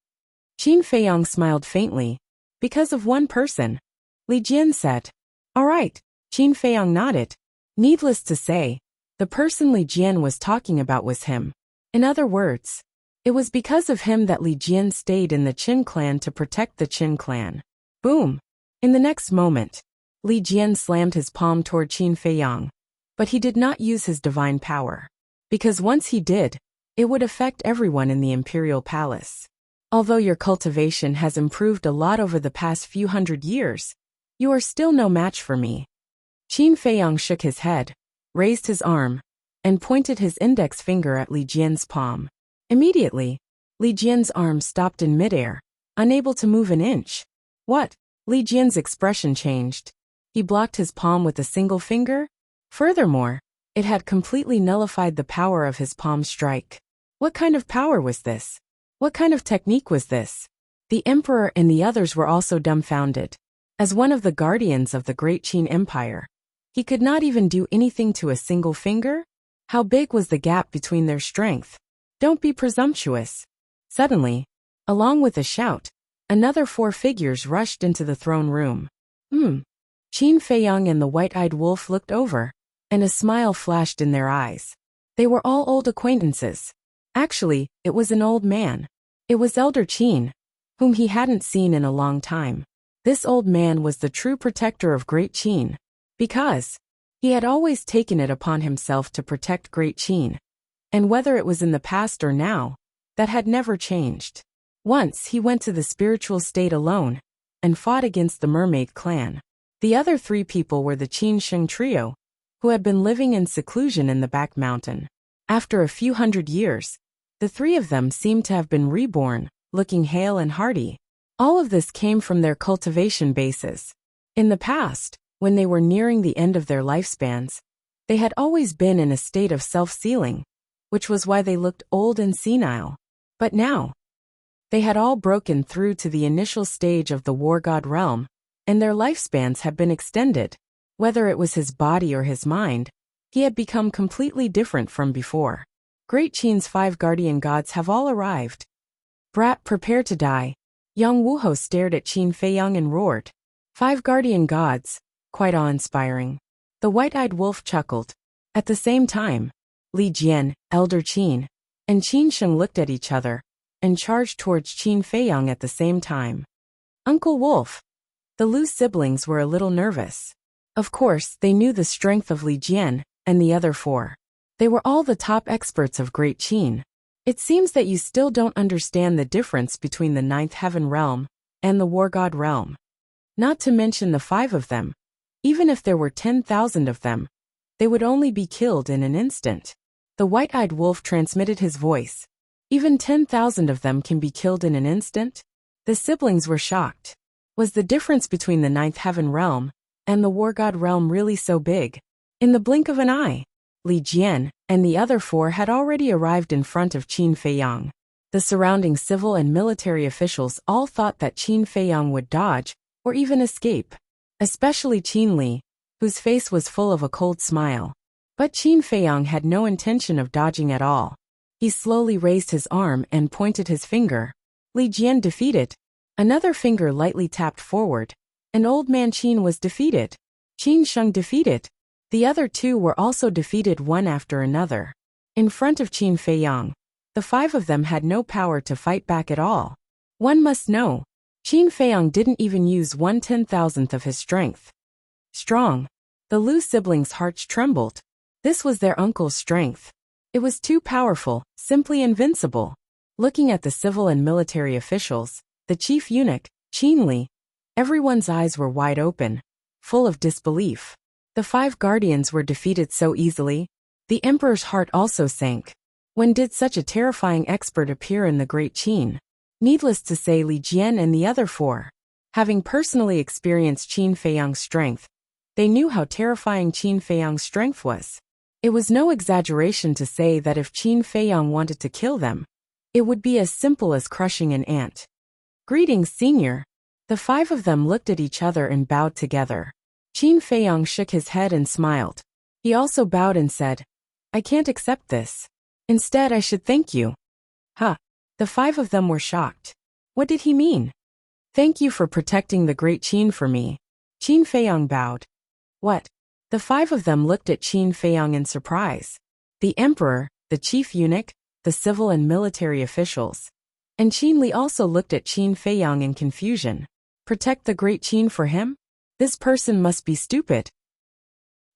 Qin Feiyang smiled faintly. Because of one person. Li Jian said. All right. Qin Feiyang nodded. Needless to say, the person Li Jian was talking about was him. In other words, it was because of him that Li Jian stayed in the Qin clan to protect the Qin clan. Boom! In the next moment, Li Jian slammed his palm toward Qin Feiyang. But he did not use his divine power. Because once he did, it would affect everyone in the imperial palace. Although your cultivation has improved a lot over the past few hundred years, you are still no match for me. Qin Feiyang shook his head, raised his arm, and pointed his index finger at Li Jian's palm. Immediately, Li Jian's arm stopped in midair, unable to move an inch. What? Li Jian's expression changed. He blocked his palm with a single finger? Furthermore, it had completely nullified the power of his palm strike. What kind of power was this? What kind of technique was this? The emperor and the others were also dumbfounded. As one of the guardians of the Great Qin Empire, he could not even do anything to a single finger? How big was the gap between their strength? Don't be presumptuous. Suddenly, along with a shout, Another 4 figures rushed into the throne room. Qin Feiyang and the white-eyed wolf looked over, and a smile flashed in their eyes. They were all old acquaintances. Actually, it was an old man. It was Elder Qin, whom he hadn't seen in a long time. This old man was the true protector of Great Qin, because he had always taken it upon himself to protect Great Qin. And whether it was in the past or now, that had never changed. Once he went to the spiritual state alone, and fought against the mermaid clan. The other 3 people were the Qin Sheng trio, who had been living in seclusion in the back mountain. After a few hundred years, the 3 of them seemed to have been reborn, looking hale and hearty. All of this came from their cultivation bases. In the past, when they were nearing the end of their lifespans, they had always been in a state of self-sealing, which was why they looked old and senile. But now, they had all broken through to the initial stage of the war god realm, and their lifespans had been extended. Whether it was his body or his mind, he had become completely different from before. Great Qin's 5 guardian gods have all arrived. Brat, prepare to die. Young Wuho stared at Qin Feiyang and roared. 5 guardian gods, quite awe-inspiring. The white-eyed wolf chuckled. At the same time, Li Jian, Elder Qin, and Qin Sheng looked at each other, and charged towards Qin Feiyang at the same time. Uncle Wolf. The Lu siblings were a little nervous. Of course, they knew the strength of Li Jian and the other 4. They were all the top experts of Great Qin. It seems that you still don't understand the difference between the 9th heaven realm and the war god realm. Not to mention the 5 of them. Even if there were 10,000 of them, they would only be killed in an instant. The white-eyed wolf transmitted his voice. Even 10,000 of them can be killed in an instant? The siblings were shocked. Was the difference between the 9th heaven realm and the war god realm really so big? In the blink of an eye, Li Jian and the other 4 had already arrived in front of Qin Feiyang. The surrounding civil and military officials all thought that Qin Feiyang would dodge or even escape, especially Qin Li, whose face was full of a cold smile. But Qin Feiyang had no intention of dodging at all. He slowly raised his arm and pointed his finger. Li Jian defeated. Another finger lightly tapped forward, and Old Man Qin was defeated. Qin Sheng defeated. The other 2 were also defeated one after another. In front of Qin Feiyang, the 5 of them had no power to fight back at all. One must know, Qin Feiyang didn't even use 1/10,000th of his strength. Strong. The Lu siblings' hearts trembled. This was their uncle's strength. It was too powerful, simply invincible. Looking at the civil and military officials, the chief eunuch, Qin Li, everyone's eyes were wide open, full of disbelief. The 5 guardians were defeated so easily. The emperor's heart also sank. When did such a terrifying expert appear in the Great Qin? Needless to say, Li Jian and the other 4, having personally experienced Qin Feiyang's strength, they knew how terrifying Qin Feiyang's strength was. It was no exaggeration to say that if Qin Feiyang wanted to kill them, it would be as simple as crushing an ant. Greetings, senior. The 5 of them looked at each other and bowed together. Qin Feiyang shook his head and smiled. He also bowed and said, I can't accept this. Instead, I should thank you. Huh. The 5 of them were shocked. What did he mean? Thank you for protecting the Great Qin for me. Qin Feiyang bowed. What? The 5 of them looked at Qin Feiyang in surprise. The emperor, the chief eunuch, the civil and military officials, and Qin Li also looked at Qin Feiyang in confusion. Protect the Great Qin for him? This person must be stupid.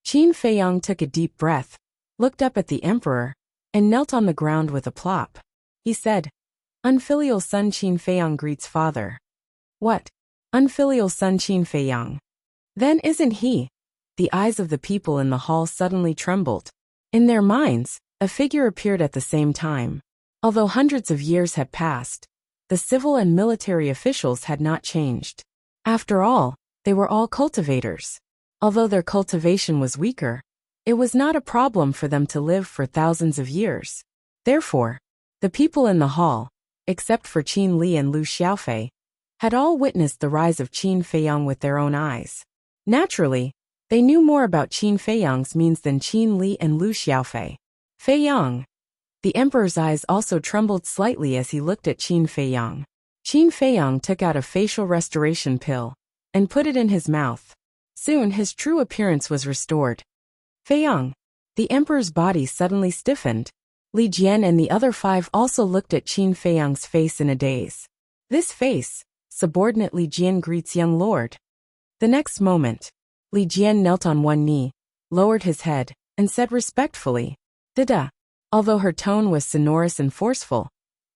Qin Feiyang took a deep breath, looked up at the emperor, and knelt on the ground with a plop. He said, Unfilial son Qin Feiyang greets father. What? Unfilial son Qin Feiyang. Then isn't he? The eyes of the people in the hall suddenly trembled. In their minds, a figure appeared at the same time. Although hundreds of years had passed, the civil and military officials had not changed. After all, they were all cultivators. Although their cultivation was weaker, it was not a problem for them to live for thousands of years. Therefore, the people in the hall, except for Qin Li and Lu Xiaofei, had all witnessed the rise of Qin Feiyang with their own eyes. Naturally, they knew more about Qin Feiyang's means than Qin Li and Lu Xiaofei. Feiyang. The emperor's eyes also trembled slightly as he looked at Qin Feiyang. Qin Feiyang took out a facial restoration pill and put it in his mouth. Soon his true appearance was restored. Feiyang. The emperor's body suddenly stiffened. Li Jian and the other 5 also looked at Qin Feiyang's face in a daze. This face, subordinate Li Jian greets young lord. The next moment, Li Jian knelt on one knee, lowered his head, and said respectfully, "Dada." Although her tone was sonorous and forceful,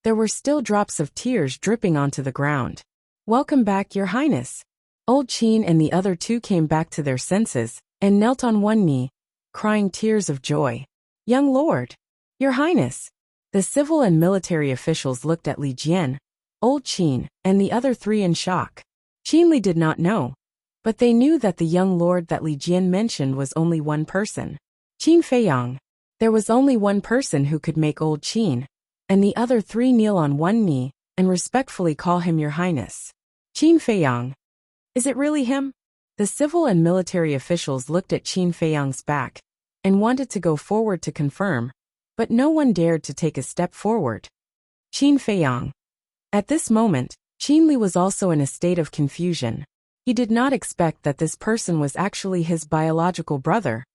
there were still drops of tears dripping onto the ground. "Welcome back, Your Highness." Old Qin and the other 2 came back to their senses and knelt on one knee, crying tears of joy. "Young lord, Your Highness." The civil and military officials looked at Li Jian, Old Qin, and the other 3 in shock. Qin Li did not know, but they knew that the young lord that Li Jian mentioned was only one person. Qin Feiyang. There was only one person who could make Old Qin and the other 3 kneel on one knee and respectfully call him Your Highness. Qin Feiyang. Is it really him? The civil and military officials looked at Qin Feiyang's back and wanted to go forward to confirm, but no one dared to take a step forward. Qin Feiyang. At this moment, Qin Li was also in a state of confusion. He did not expect that this person was actually his biological brother.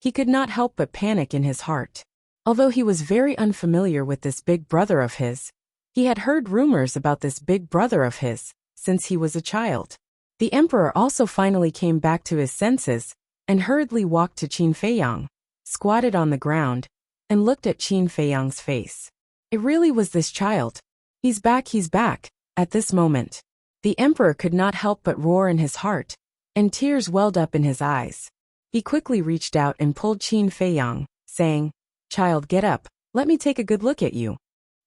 He could not help but panic in his heart. Although he was very unfamiliar with this big brother of his, he had heard rumors about this big brother of his since he was a child. The emperor also finally came back to his senses and hurriedly walked to Qin Feiyang, squatted on the ground, and looked at Qin Feiyang's face. It really was this child. He's back, he's back. At this moment, the emperor could not help but roar in his heart, and tears welled up in his eyes. He quickly reached out and pulled Qin Feiyang, saying, "Child, get up, let me take a good look at you."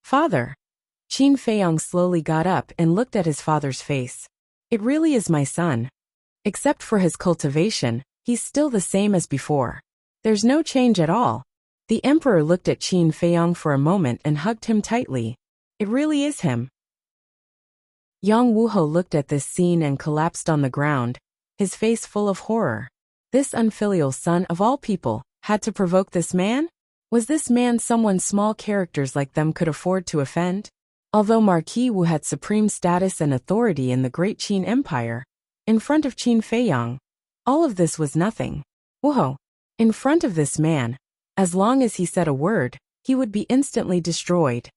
"Father." Qin Feiyang slowly got up and looked at his father's face. "It really is my son. Except for his cultivation, he's still the same as before. There's no change at all." The emperor looked at Qin Feiyang for a moment and hugged him tightly. "It really is him." Yang Wuho looked at this scene and collapsed on the ground, his face full of horror. This unfilial son of all people had to provoke this man? Was this man someone small characters like them could afford to offend? Although Marquis Wu had supreme status and authority in the Great Qin Empire, in front of Qin Feiyang, all of this was nothing. Wuho, in front of this man, as long as he said a word, he would be instantly destroyed.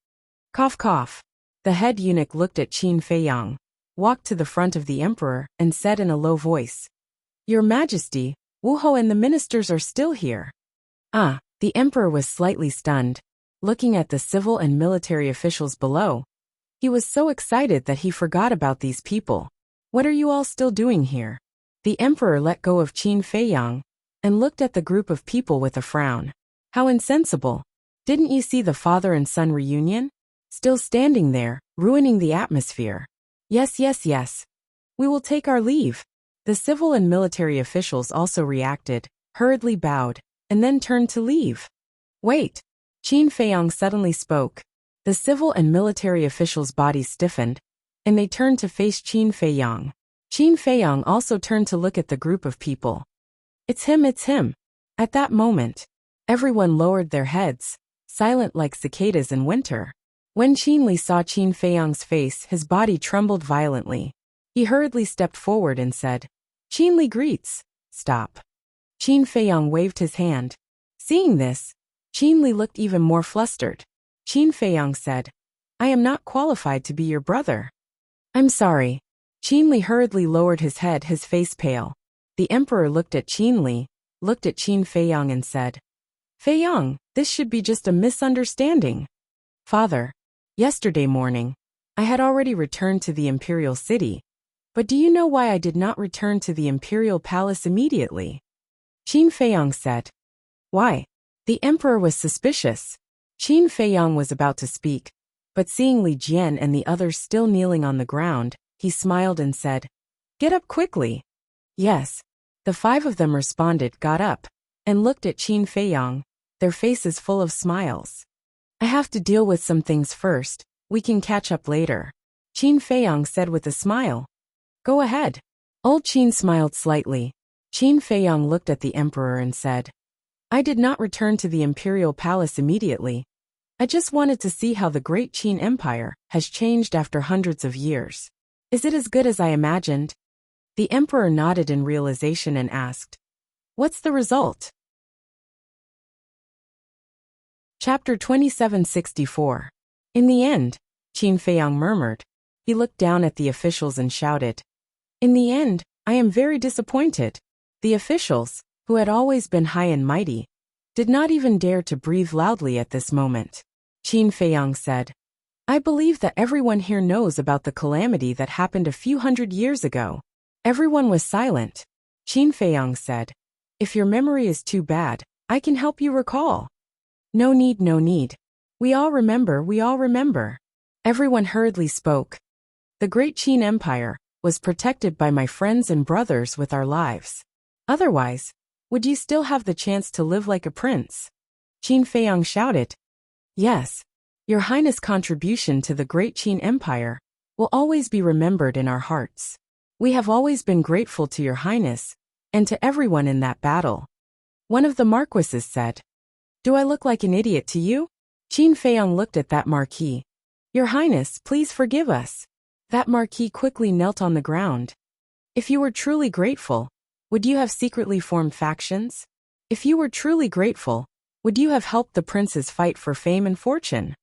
Cough cough. The head eunuch looked at Qin Feiyang, walked to the front of the emperor, and said in a low voice, "Your Majesty, Wuho and the ministers are still here." The emperor was slightly stunned, looking at the civil and military officials below. He was so excited that he forgot about these people. "What are you all still doing here?" The emperor let go of Qin Feiyang and looked at the group of people with a frown. "How insensible. Didn't you see the father and son reunion? Still standing there, ruining the atmosphere." Yes, yes, yes. We will take our leave." The civil and military officials also reacted, hurriedly bowed, and then turned to leave. "Wait." Qin Feiyang suddenly spoke. The civil and military officials' bodies stiffened, and they turned to face Qin Feiyang. Qin Feiyang also turned to look at the group of people. It's him, it's him." At that moment, everyone lowered their heads, silent like cicadas in winter. When Qin Li saw Qin Feiyang's face, his body trembled violently. He hurriedly stepped forward and said, "Qin Li greets." "Stop." Qin Feiyang waved his hand. Seeing this, Qin Li looked even more flustered. Qin Feiyang said, "I am not qualified to be your brother." "I'm sorry." Qin Li hurriedly lowered his head, his face pale. The emperor looked at Qin Li, looked at Qin Feiyang and said, "Feiyang, this should be just a misunderstanding." "Father, yesterday morning, I had already returned to the imperial city, but do you know why I did not return to the imperial palace immediately?" Qin Feiyang said. "Why?" The emperor was suspicious. Qin Feiyang was about to speak, but seeing Li Jian and the others still kneeling on the ground, he smiled and said, "Get up quickly." "Yes." The 5 of them responded, got up, and looked at Qin Feiyang, their faces full of smiles. "I have to deal with some things first, we can catch up later," Qin Feiyang said with a smile. "Go ahead." Old Qin smiled slightly. Qin Feiyang looked at the emperor and said, "I did not return to the imperial palace immediately. I just wanted to see how the Great Qin Empire has changed after hundreds of years. Is it as good as I imagined? The emperor nodded in realization and asked, "What's the result?" Chapter 2764. In the end, Qin Feiyang murmured. He looked down at the officials and shouted, "In the end, I am very disappointed." The officials, who had always been high and mighty, did not even dare to breathe loudly at this moment. Qin Feiyang said, "I believe that everyone here knows about the calamity that happened a few hundred years ago." Everyone was silent. Qin Feiyang said, "If your memory is too bad, I can help you recall." "No need, no need. We all remember. Everyone hurriedly spoke. "The Great Qin Empire was protected by my friends and brothers with our lives. Otherwise, would you still have the chance to live like a prince?" Qin Feiyang shouted, "Yes. Your Highness' contribution to the Great Qin Empire will always be remembered in our hearts. We have always been grateful to your Highness and to everyone in that battle." One of the marquises said, "Do I look like an idiot to you?" Qin Feiyang looked at that marquis. "Your Highness, please forgive us." That marquis quickly knelt on the ground. "If you were truly grateful, would you have secretly formed factions? If you were truly grateful, would you have helped the princes fight for fame and fortune?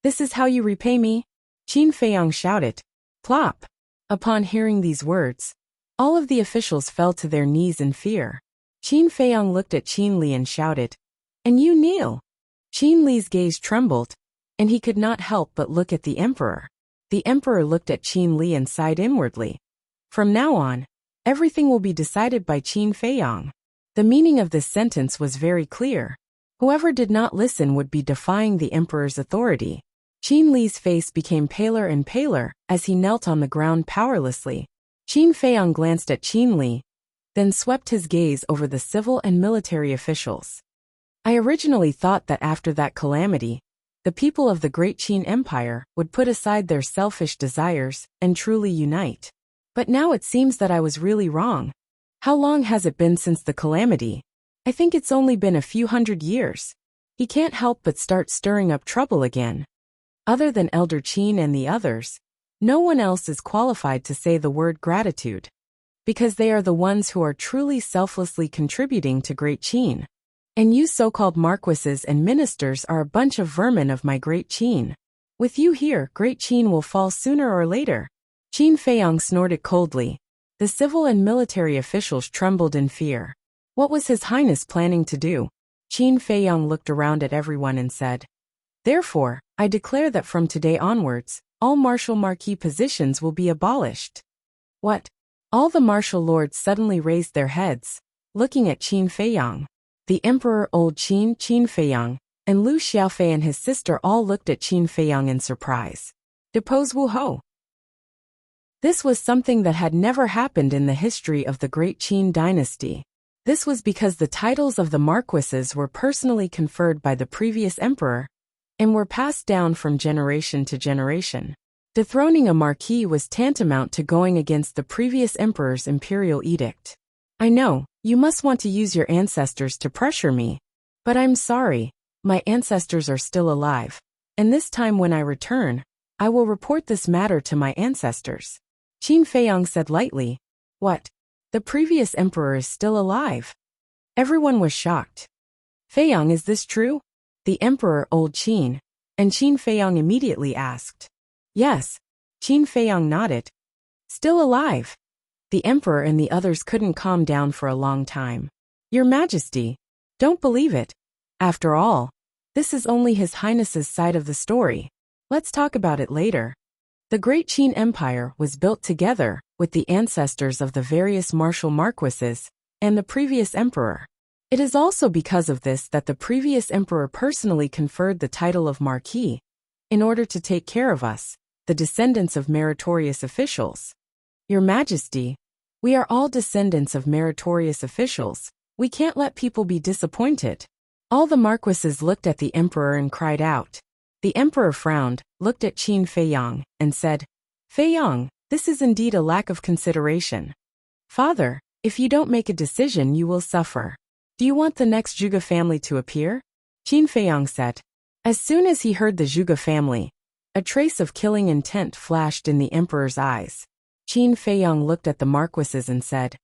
This is how you repay me?" Qin Feiyang shouted. Plop! Upon hearing these words, all of the officials fell to their knees in fear. Qin Feiyang looked at Qin Li and shouted, "And you kneel?" Qin Li's gaze trembled, and he could not help but look at the emperor. The emperor looked at Qin Li and sighed inwardly. From now on, everything will be decided by Qin Feiyang. The meaning of this sentence was very clear. Whoever did not listen would be defying the emperor's authority. Qin Li's face became paler and paler as he knelt on the ground powerlessly. Qin Feiyang glanced at Qin Li, then swept his gaze over the civil and military officials. "I originally thought that after that calamity, the people of the Great Qin Empire would put aside their selfish desires and truly unite. But now it seems that I was really wrong. How long has it been since the calamity? I think it's only been a few hundred years." He can't help but start stirring up trouble again. Other than Elder Qin and the others, no one else is qualified to say the word gratitude, because they are the ones who are truly selflessly contributing to Great Qin. And you so-called marquises and ministers are a bunch of vermin of my Great Qin. With you here, Great Qin will fall sooner or later." Qin Feiyang snorted coldly. The civil and military officials trembled in fear. What was His Highness planning to do? Qin Feiyang looked around at everyone and said, "Therefore, I declare that from today onwards, all martial marquis positions will be abolished." What? All the martial lords suddenly raised their heads, looking at Qin Feiyang. The Emperor Old Qin, Qin Feiyang, and Lu Xiaofei and his sister all looked at Qin Feiyang in surprise. Depose Wu Hou. This was something that had never happened in the history of the Great Qin dynasty. This was because the titles of the marquises were personally conferred by the previous emperor and were passed down from generation to generation. Dethroning a marquis was tantamount to going against the previous emperor's imperial edict. "I know, you must want to use your ancestors to pressure me. But I'm sorry, my ancestors are still alive, and this time when I return, I will report this matter to my ancestors." Qin Feiyang said lightly, "What? The previous emperor is still alive?" Everyone was shocked. "Feiyang, is this true?" The Emperor Old Qin and Qin Feiyang immediately asked. "Yes." Qin Feiyang nodded. "Still alive?" The emperor and the others couldn't calm down for a long time. "Your Majesty, don't believe it. After all, this is only His Highness's side of the story. Let's talk about it later." The Great Qin Empire was built together with the ancestors of the various martial marquises and the previous emperor. It is also because of this that the previous emperor personally conferred the title of marquis, in order to take care of us, the descendants of meritorious officials. "Your Majesty, we are all descendants of meritorious officials. We can't let people be disappointed." All the marquises looked at the emperor and cried out. The emperor frowned, looked at Qin Feiyang, and said, "Feiyang, this is indeed a lack of consideration. Father, if you don't make a decision, you will suffer. Do you want the next Zhuge family to appear?" Qin Feiyang said. As soon as he heard the Zhuge family, a trace of killing intent flashed in the emperor's eyes. Qin Feiyang looked at the marquises and said,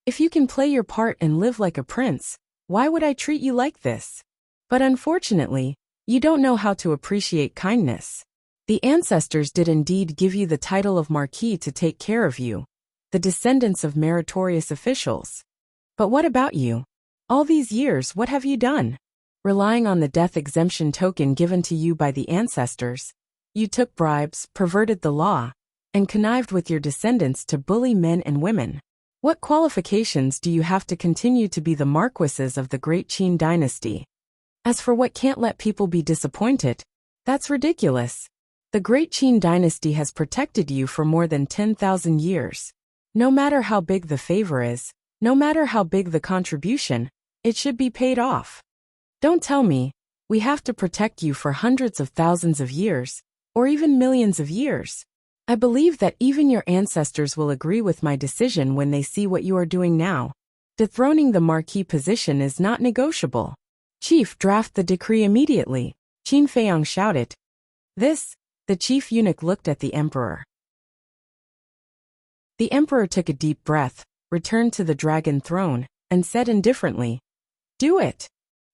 "If you can play your part and live like a prince, why would I treat you like this? But unfortunately, you don't know how to appreciate kindness. The ancestors did indeed give you the title of Marquis to take care of you, the descendants of meritorious officials. But what about you? All these years, what have you done? Relying on the death exemption token given to you by the ancestors, you took bribes, perverted the law, and connived with your descendants to bully men and women. What qualifications do you have to continue to be the marquises of the great Qin dynasty? As for what can't let people be disappointed, that's ridiculous. The great Qin dynasty has protected you for more than 10,000 years. No matter how big the favor is, no matter how big the contribution, it should be paid off. Don't tell me, we have to protect you for hundreds of thousands of years, or even millions of years. I believe that even your ancestors will agree with my decision when they see what you are doing now. Dethroning the marquis position is not negotiable. Chief, draft the decree immediately, Qin Feiyang shouted. The chief eunuch looked at the emperor. The emperor took a deep breath, returned to the dragon throne, and said indifferently, "Do it."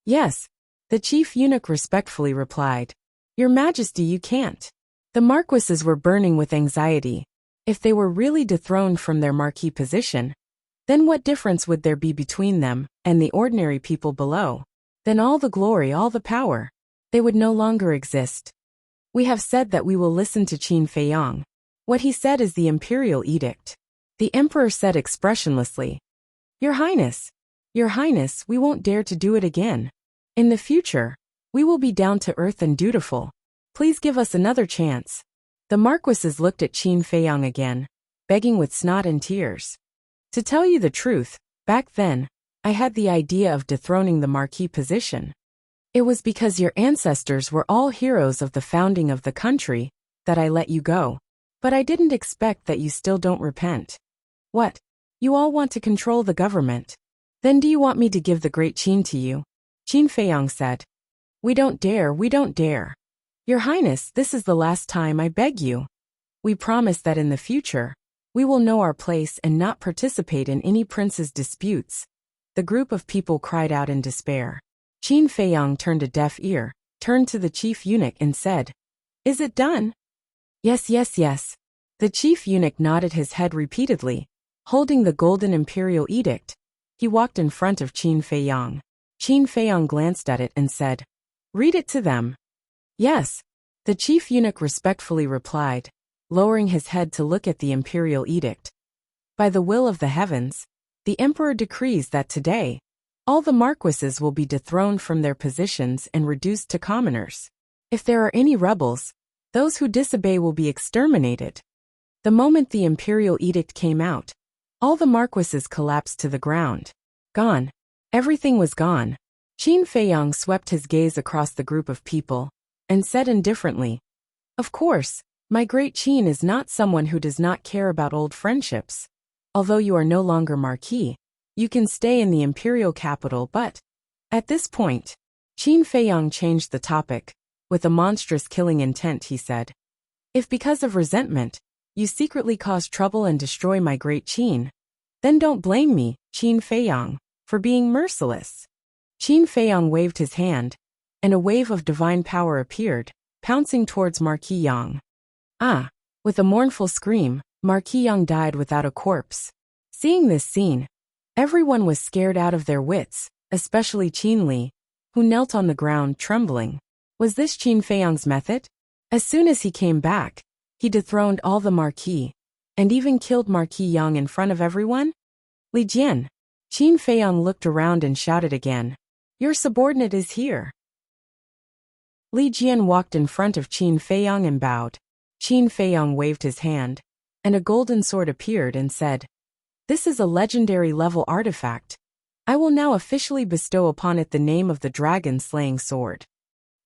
"Yes," the chief eunuch respectfully replied. "Your Majesty, you can't." The marquises were burning with anxiety. If they were really dethroned from their marquis position, then what difference would there be between them and the ordinary people below? Then all the glory, all the power, they would no longer exist. "We have said that we will listen to Qin Feiyang. What he said is the imperial edict." The emperor said expressionlessly, Your Highness, we won't dare to do it again. In the future, we will be down to earth and dutiful. Please give us another chance." The marquises looked at Qin Feiyang again, begging with snot and tears. "To tell you the truth, back then, I had the idea of dethroning the marquis position. It was because your ancestors were all heroes of the founding of the country that I let you go. But I didn't expect that you still don't repent. What? You all want to control the government? Then do you want me to give the great Qin to you?" Qin Feiyang said. We don't dare. Your Highness, this is the last time, I beg you. We promise that in the future, we will know our place and not participate in any prince's disputes. The group of people cried out in despair. Qin Feiyang turned a deaf ear, turned to the chief eunuch and said, "Is it done?" Yes. The chief eunuch nodded his head repeatedly, holding the golden imperial edict. He walked in front of Qin Feiyang. Qin Feiyang glanced at it and said, "Read it to them." "Yes," the chief eunuch respectfully replied, lowering his head to look at the imperial edict. "By the will of the heavens, the emperor decrees that today, all the marquises will be dethroned from their positions and reduced to commoners. If there are any rebels, those who disobey will be exterminated." The moment the imperial edict came out, all the marquises collapsed to the ground. Gone. Everything was gone. Qin Feiyang swept his gaze across the group of people and said indifferently, "Of course, my great Qin is not someone who does not care about old friendships. Although you are no longer marquis, you can stay in the imperial capital, but..." At this point, Qin Feiyang changed the topic. With a monstrous killing intent, he said, "If because of resentment, you secretly cause trouble and destroy my great Qin, then don't blame me, Qin Feiyang, for being merciless." Qin Feiyang waved his hand, and a wave of divine power appeared, pouncing towards Marquis Yang. Ah! With a mournful scream, Marquis Yang died without a corpse. Seeing this scene, everyone was scared out of their wits, especially Qin Li, who knelt on the ground trembling. Was this Qin Feiyang's method? As soon as he came back, he dethroned all the marquis, and even killed Marquis Yang in front of everyone? Li Jian. Qin Feiyang looked around and shouted again, "Your subordinate is here." Li Jian walked in front of Qin Feiyang and bowed. Qin Feiyang waved his hand, and a golden sword appeared and said, "This is a legendary level artifact. I will now officially bestow upon it the name of the dragon-slaying sword."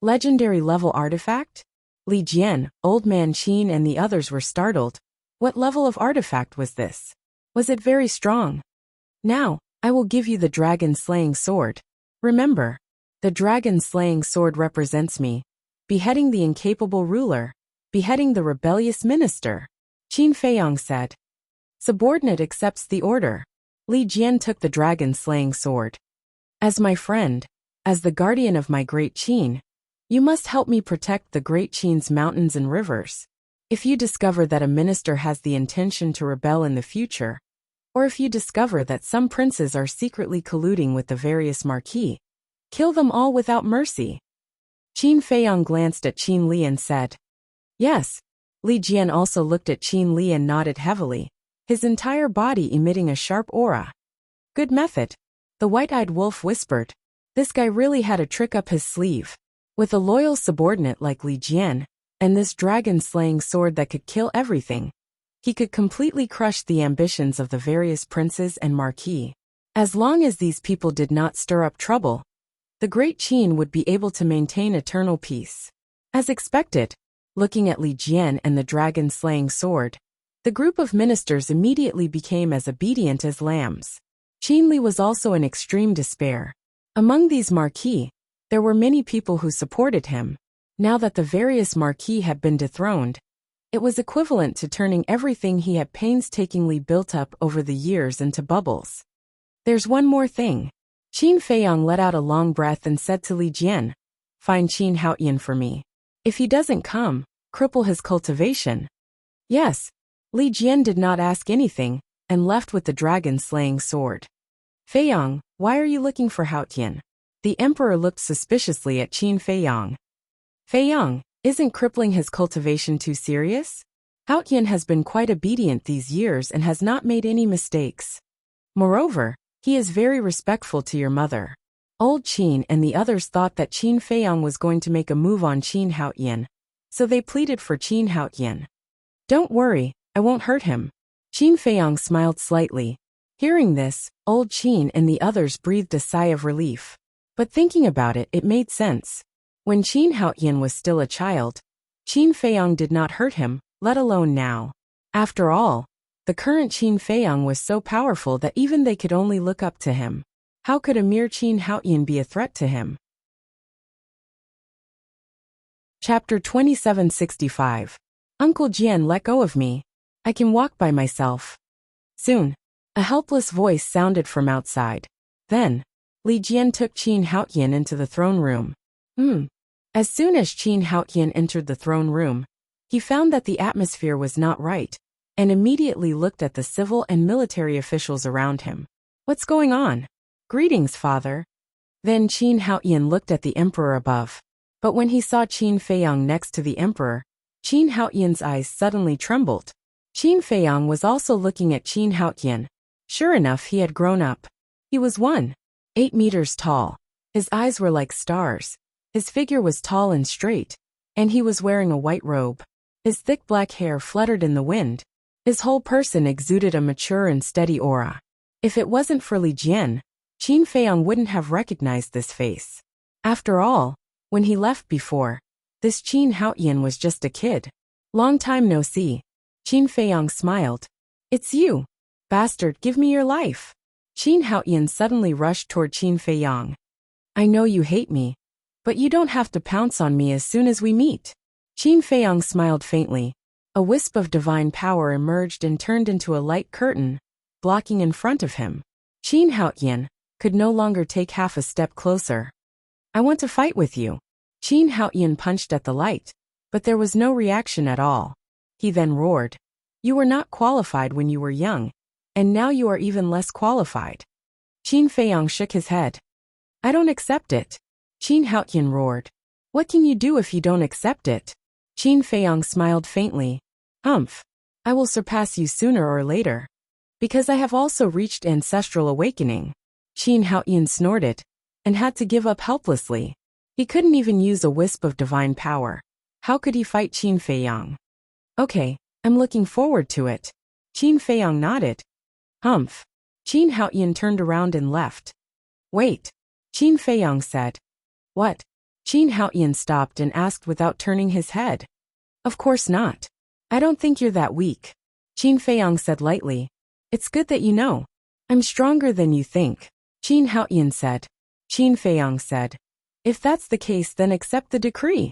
Legendary level artifact? Li Jian, Old Man Qin and the others were startled. What level of artifact was this? Was it very strong? "Now, I will give you the dragon-slaying sword. Remember, the dragon-slaying sword represents me, beheading the incapable ruler, beheading the rebellious minister. Qin Feiyang said. Subordinate accepts the order. Li Jian took the dragon-slaying sword. As my friend, as the guardian of my great Qin, you must help me protect the great Qin's mountains and rivers. If you discover that a minister has the intention to rebel in the future, or if you discover that some princes are secretly colluding with the various marquis, kill them all without mercy. Qin Feiyang glanced at Qin Li and said, Yes. Li Jian also looked at Qin Li and nodded heavily, his entire body emitting a sharp aura. Good method. The white-eyed wolf whispered. This guy really had a trick up his sleeve. With a loyal subordinate like Li Jian, and this dragon-slaying sword that could kill everything, he could completely crush the ambitions of the various princes and marquis. As long as these people did not stir up trouble, the great Qin would be able to maintain eternal peace. As expected, looking at Li Jian and the dragon-slaying sword, the group of ministers immediately became as obedient as lambs. Qin Li was also in extreme despair. Among these marquis, there were many people who supported him. Now that the various marquis had been dethroned, it was equivalent to turning everything he had painstakingly built up over the years into bubbles. There's one more thing. Qin Feiyang let out a long breath and said to Li Jian, Find Qin Haotian for me. If he doesn't come, cripple his cultivation. Yes. Li Jian did not ask anything, and left with the dragon-slaying sword. Feiyang, why are you looking for Haotian? The emperor looked suspiciously at Qin Feiyang. Feiyang, isn't crippling his cultivation too serious? Haotian has been quite obedient these years and has not made any mistakes. Moreover, he is very respectful to your mother. Old Qin and the others thought that Qin Feiyang was going to make a move on Qin Haotian, so they pleaded for Qin Haotian. Don't worry, I won't hurt him. Qin Feiyang smiled slightly. Hearing this, old Qin and the others breathed a sigh of relief. But thinking about it, it made sense. When Qin Haotian was still a child, Qin Feiyang did not hurt him, let alone now. After all, the current Qin Feiyang was so powerful that even they could only look up to him. How could a mere Qin Haotian be a threat to him? Chapter 2765. Uncle Jian, let go of me. I can walk by myself. Soon, a helpless voice sounded from outside. Then, Li Jian took Qin Haotian into the throne room. As soon as Qin Haotian entered the throne room, he found that the atmosphere was not right, and immediately looked at the civil and military officials around him. What's going on? Greetings, father. Then Qin Haotian looked at the emperor above. But when he saw Qin Feiyang next to the emperor, Qin Haotian's eyes suddenly trembled. Qin Feiyang was also looking at Qin Haotian. Sure enough, he had grown up. He was 1.8 meters tall. His eyes were like stars. His figure was tall and straight, and he was wearing a white robe. His thick black hair fluttered in the wind. His whole person exuded a mature and steady aura. If it wasn't for Li Jian, Qin Feiyang wouldn't have recognized this face. After all, when he left before, this Qin Haotian was just a kid. Long time no see. Qin Feiyang smiled. It's you. Bastard, give me your life. Qin Haotian suddenly rushed toward Qin Feiyang. I know you hate me, but you don't have to pounce on me as soon as we meet. Qin Feiyang smiled faintly. A wisp of divine power emerged and turned into a light curtain, blocking in front of him. Qin Haotian could no longer take half a step closer. I want to fight with you. Qin Haotian punched at the light, but there was no reaction at all. He then roared. You were not qualified when you were young, and now you are even less qualified. Qin Feiyang shook his head. I don't accept it. Qin Haotian roared. What can you do if you don't accept it? Qin Feiyang smiled faintly. Humph. I will surpass you sooner or later. Because I have also reached ancestral awakening. Qin Haotian snorted, and had to give up helplessly. He couldn't even use a wisp of divine power. How could he fight Qin Feiyang? Okay, I'm looking forward to it. Qin Feiyang nodded. Humph. Qin Haotian turned around and left. Wait. Qin Feiyang said. What? Qin Haotian stopped and asked without turning his head. Of course not. I don't think you're that weak. Qin Feiyang said lightly. It's good that you know. I'm stronger than you think. Qin Haotian said. Qin Feiyang said. If that's the case, then accept the decree.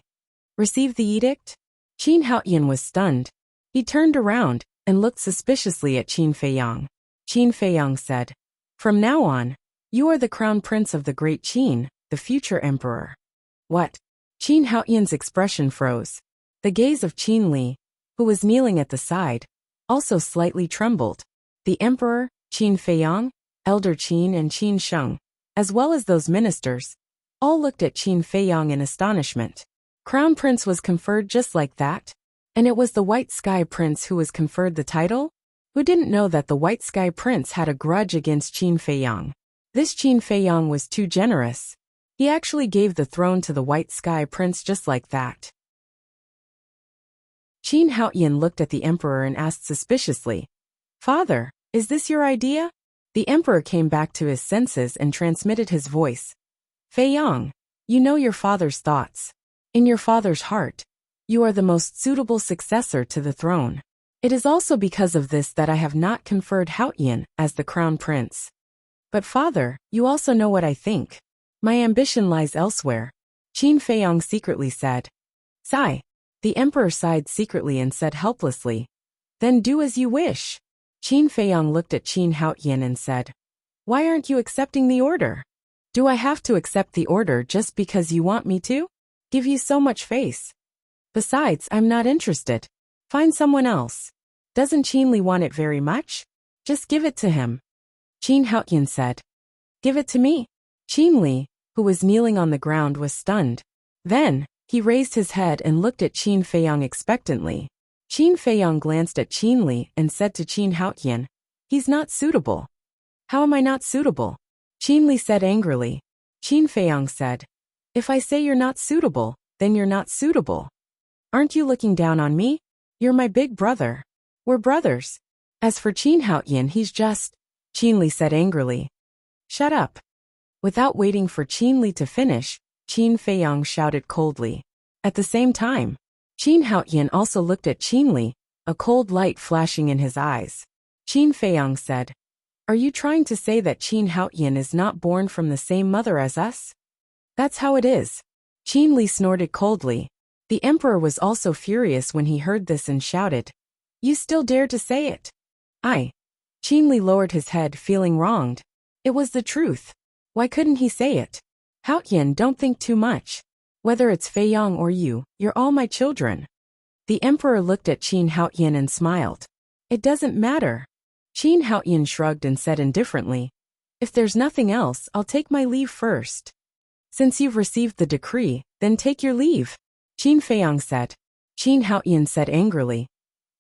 Receive the edict? Qin Haoyan was stunned. He turned around and looked suspiciously at Qin Feiyang. Qin Feiyang said, "From now on, you are the crown prince of the great Qin, the future emperor." What? Qin Haoyan's expression froze. The gaze of Qin Li, who was kneeling at the side, also slightly trembled. The emperor, Qin Feiyang, Elder Qin and Qin Sheng, as well as those ministers, all looked at Qin Feiyang in astonishment. Crown prince was conferred just like that? And it was the White Sky Prince who was conferred the title? Who didn't know that the White Sky Prince had a grudge against Qin Feiyang? This Qin Feiyang was too generous. He actually gave the throne to the White Sky Prince just like that. Qin Haoyan looked at the emperor and asked suspiciously, "Father, is this your idea?" The emperor came back to his senses and transmitted his voice. "Feiyang, you know your father's thoughts. In your father's heart, you are the most suitable successor to the throne. It is also because of this that I have not conferred Haoyan as the crown prince. But father, you also know what I think. My ambition lies elsewhere," Qin Feiyang secretly said. "Sigh." The emperor sighed secretly and said helplessly, "Then do as you wish." Qin Feiyang looked at Qin Haoyan and said, "Why aren't you accepting the order? Do I have to accept the order just because you want me to? Give you so much face. Besides, I'm not interested. Find someone else. Doesn't Qin Li want it very much? Just give it to him." Qin Haoyan said, "Give it to me." Qin Li, who was kneeling on the ground, was stunned. Then, he raised his head and looked at Qin Feiyang expectantly. Qin Feiyang glanced at Qin Li and said to Qin Haoyan, "He's not suitable." "How am I not suitable?" Qin Li said angrily. Qin Feiyang said, "If I say you're not suitable, then you're not suitable. Aren't you looking down on me? You're my big brother. We're brothers. As for Qin Haoyan, he's just..." Qin Li said angrily, "Shut up." Without waiting for Qin Li to finish, Qin Feiyang shouted coldly. At the same time, Qin Haoyan also looked at Qin Li, a cold light flashing in his eyes. Qin Feiyang said, "Are you trying to say that Qin Haoyan is not born from the same mother as us?" "That's how it is." Qin Li snorted coldly. The emperor was also furious when he heard this and shouted, "You still dare to say it?" Qin Li lowered his head, feeling wronged. It was the truth. Why couldn't he say it? "Haoyan, don't think too much. Whether it's Feiyang or you, you're all my children." The emperor looked at Qin Haoyan and smiled. "It doesn't matter." Qin Haoyan shrugged and said indifferently, "If there's nothing else, I'll take my leave first." "Since you've received the decree, then take your leave," Qin Feiyang said. Qin Haoyan said angrily,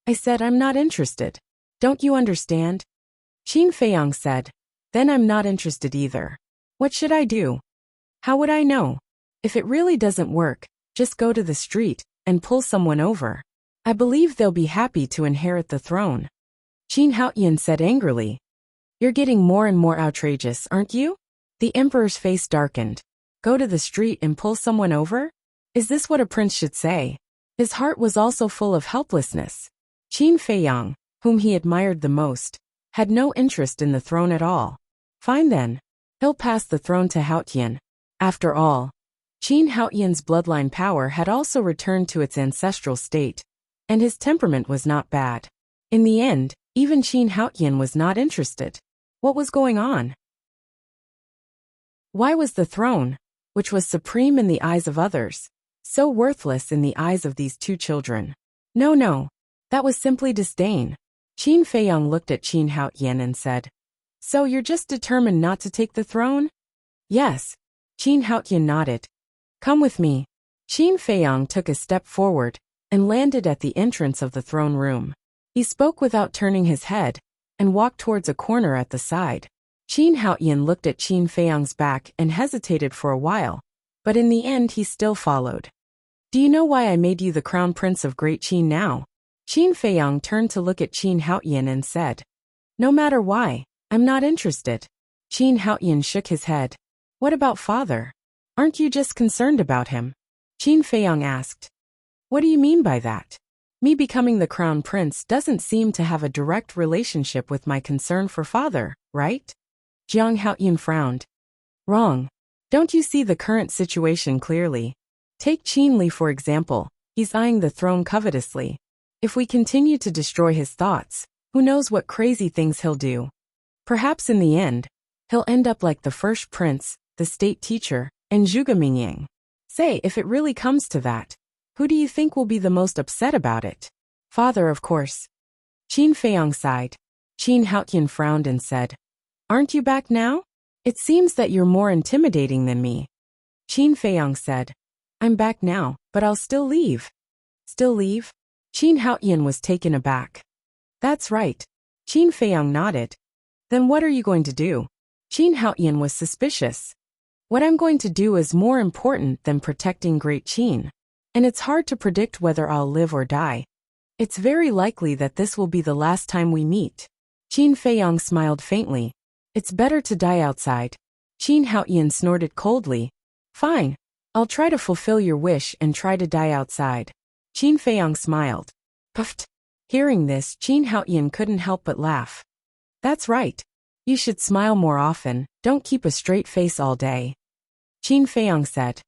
"I said I'm not interested. Don't you understand?" Qin Feiyang said, "Then I'm not interested either. What should I do?" "How would I know? If it really doesn't work, just go to the street and pull someone over. I believe they'll be happy to inherit the throne." Qin Haoyan said angrily, "You're getting more and more outrageous, aren't you?" The emperor's face darkened. Go to the street and pull someone over? Is this what a prince should say? His heart was also full of helplessness. Qin Feiyang, whom he admired the most, had no interest in the throne at all. Fine then. He'll pass the throne to Haoyan. After all, Qin Haoyan's bloodline power had also returned to its ancestral state, and his temperament was not bad. In the end, even Qin Haoyan was not interested. What was going on? Why was the throne, which was supreme in the eyes of others, so worthless in the eyes of these two children? No, that was simply disdain. Qin Feiyang looked at Qin Haoyan and said, "So you're just determined not to take the throne?" "Yes." Qin Haoyan nodded. "Come with me." Qin Feiyang took a step forward and landed at the entrance of the throne room. He spoke without turning his head and walked towards a corner at the side. Qin Haoyan looked at Qin Feiyang's back and hesitated for a while, but in the end he still followed. "Do you know why I made you the crown prince of Great Qin now?" Qin Feiyang turned to look at Qin Haoyan and said, "No matter why, I'm not interested." Qin Haoyan shook his head. "What about father? Aren't you just concerned about him?" Qin Feiyang asked. "What do you mean by that? Me becoming the crown prince doesn't seem to have a direct relationship with my concern for father, right?" Jiang Haoyan frowned. "Wrong. Don't you see the current situation clearly? Take Qin Li for example, he's eyeing the throne covetously. If we continue to destroy his thoughts, who knows what crazy things he'll do. Perhaps in the end, he'll end up like the first prince, the state teacher, and Zhuge Mingying. Say, if it really comes to that, who do you think will be the most upset about it? Father, of course. Qin Feiyang sighed. Qin Haotian frowned and said, Aren't you back now? It seems that you're more intimidating than me. Qin Feiyang said, I'm back now, but I'll still leave. Still leave? Qin Haotian was taken aback. That's right. Qin Feiyang nodded. Then what are you going to do? Qin Haotian was suspicious. What I'm going to do is more important than protecting Great Qin. And it's hard to predict whether I'll live or die. It's very likely that this will be the last time we meet. Qin Feiyang smiled faintly. It's better to die outside. Qin Haotian snorted coldly. Fine. I'll try to fulfill your wish and try to die outside. Qin Feiyang smiled. Puffed. Hearing this, Qin Haotian couldn't help but laugh. That's right. You should smile more often, don't keep a straight face all day. Qin Feiyang said.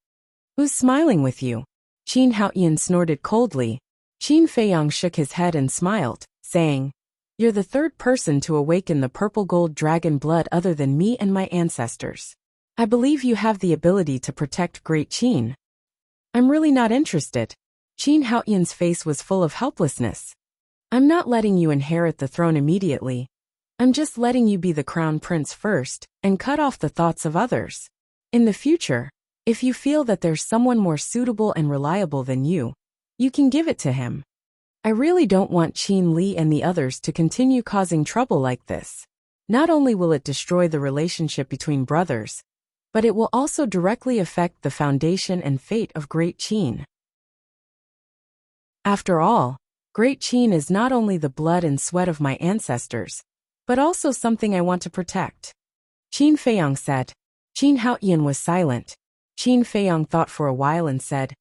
Who's smiling with you? Qin Haotian snorted coldly. Qin Feiyang shook his head and smiled, saying, You're the third person to awaken the purple gold dragon blood other than me and my ancestors. I believe you have the ability to protect Great Qin. I'm really not interested. Qin Haotian's face was full of helplessness. I'm not letting you inherit the throne immediately. I'm just letting you be the crown prince first, and cut off the thoughts of others. In the future, if you feel that there's someone more suitable and reliable than you can give it to him. I really don't want Qin Li and the others to continue causing trouble like this. Not only will it destroy the relationship between brothers, but it will also directly affect the foundation and fate of Great Qin. After all, Great Qin is not only the blood and sweat of my ancestors, but also something I want to protect. Qin Feiyang said. Qin Haotian was silent. Qin Feiyang thought for a while and said,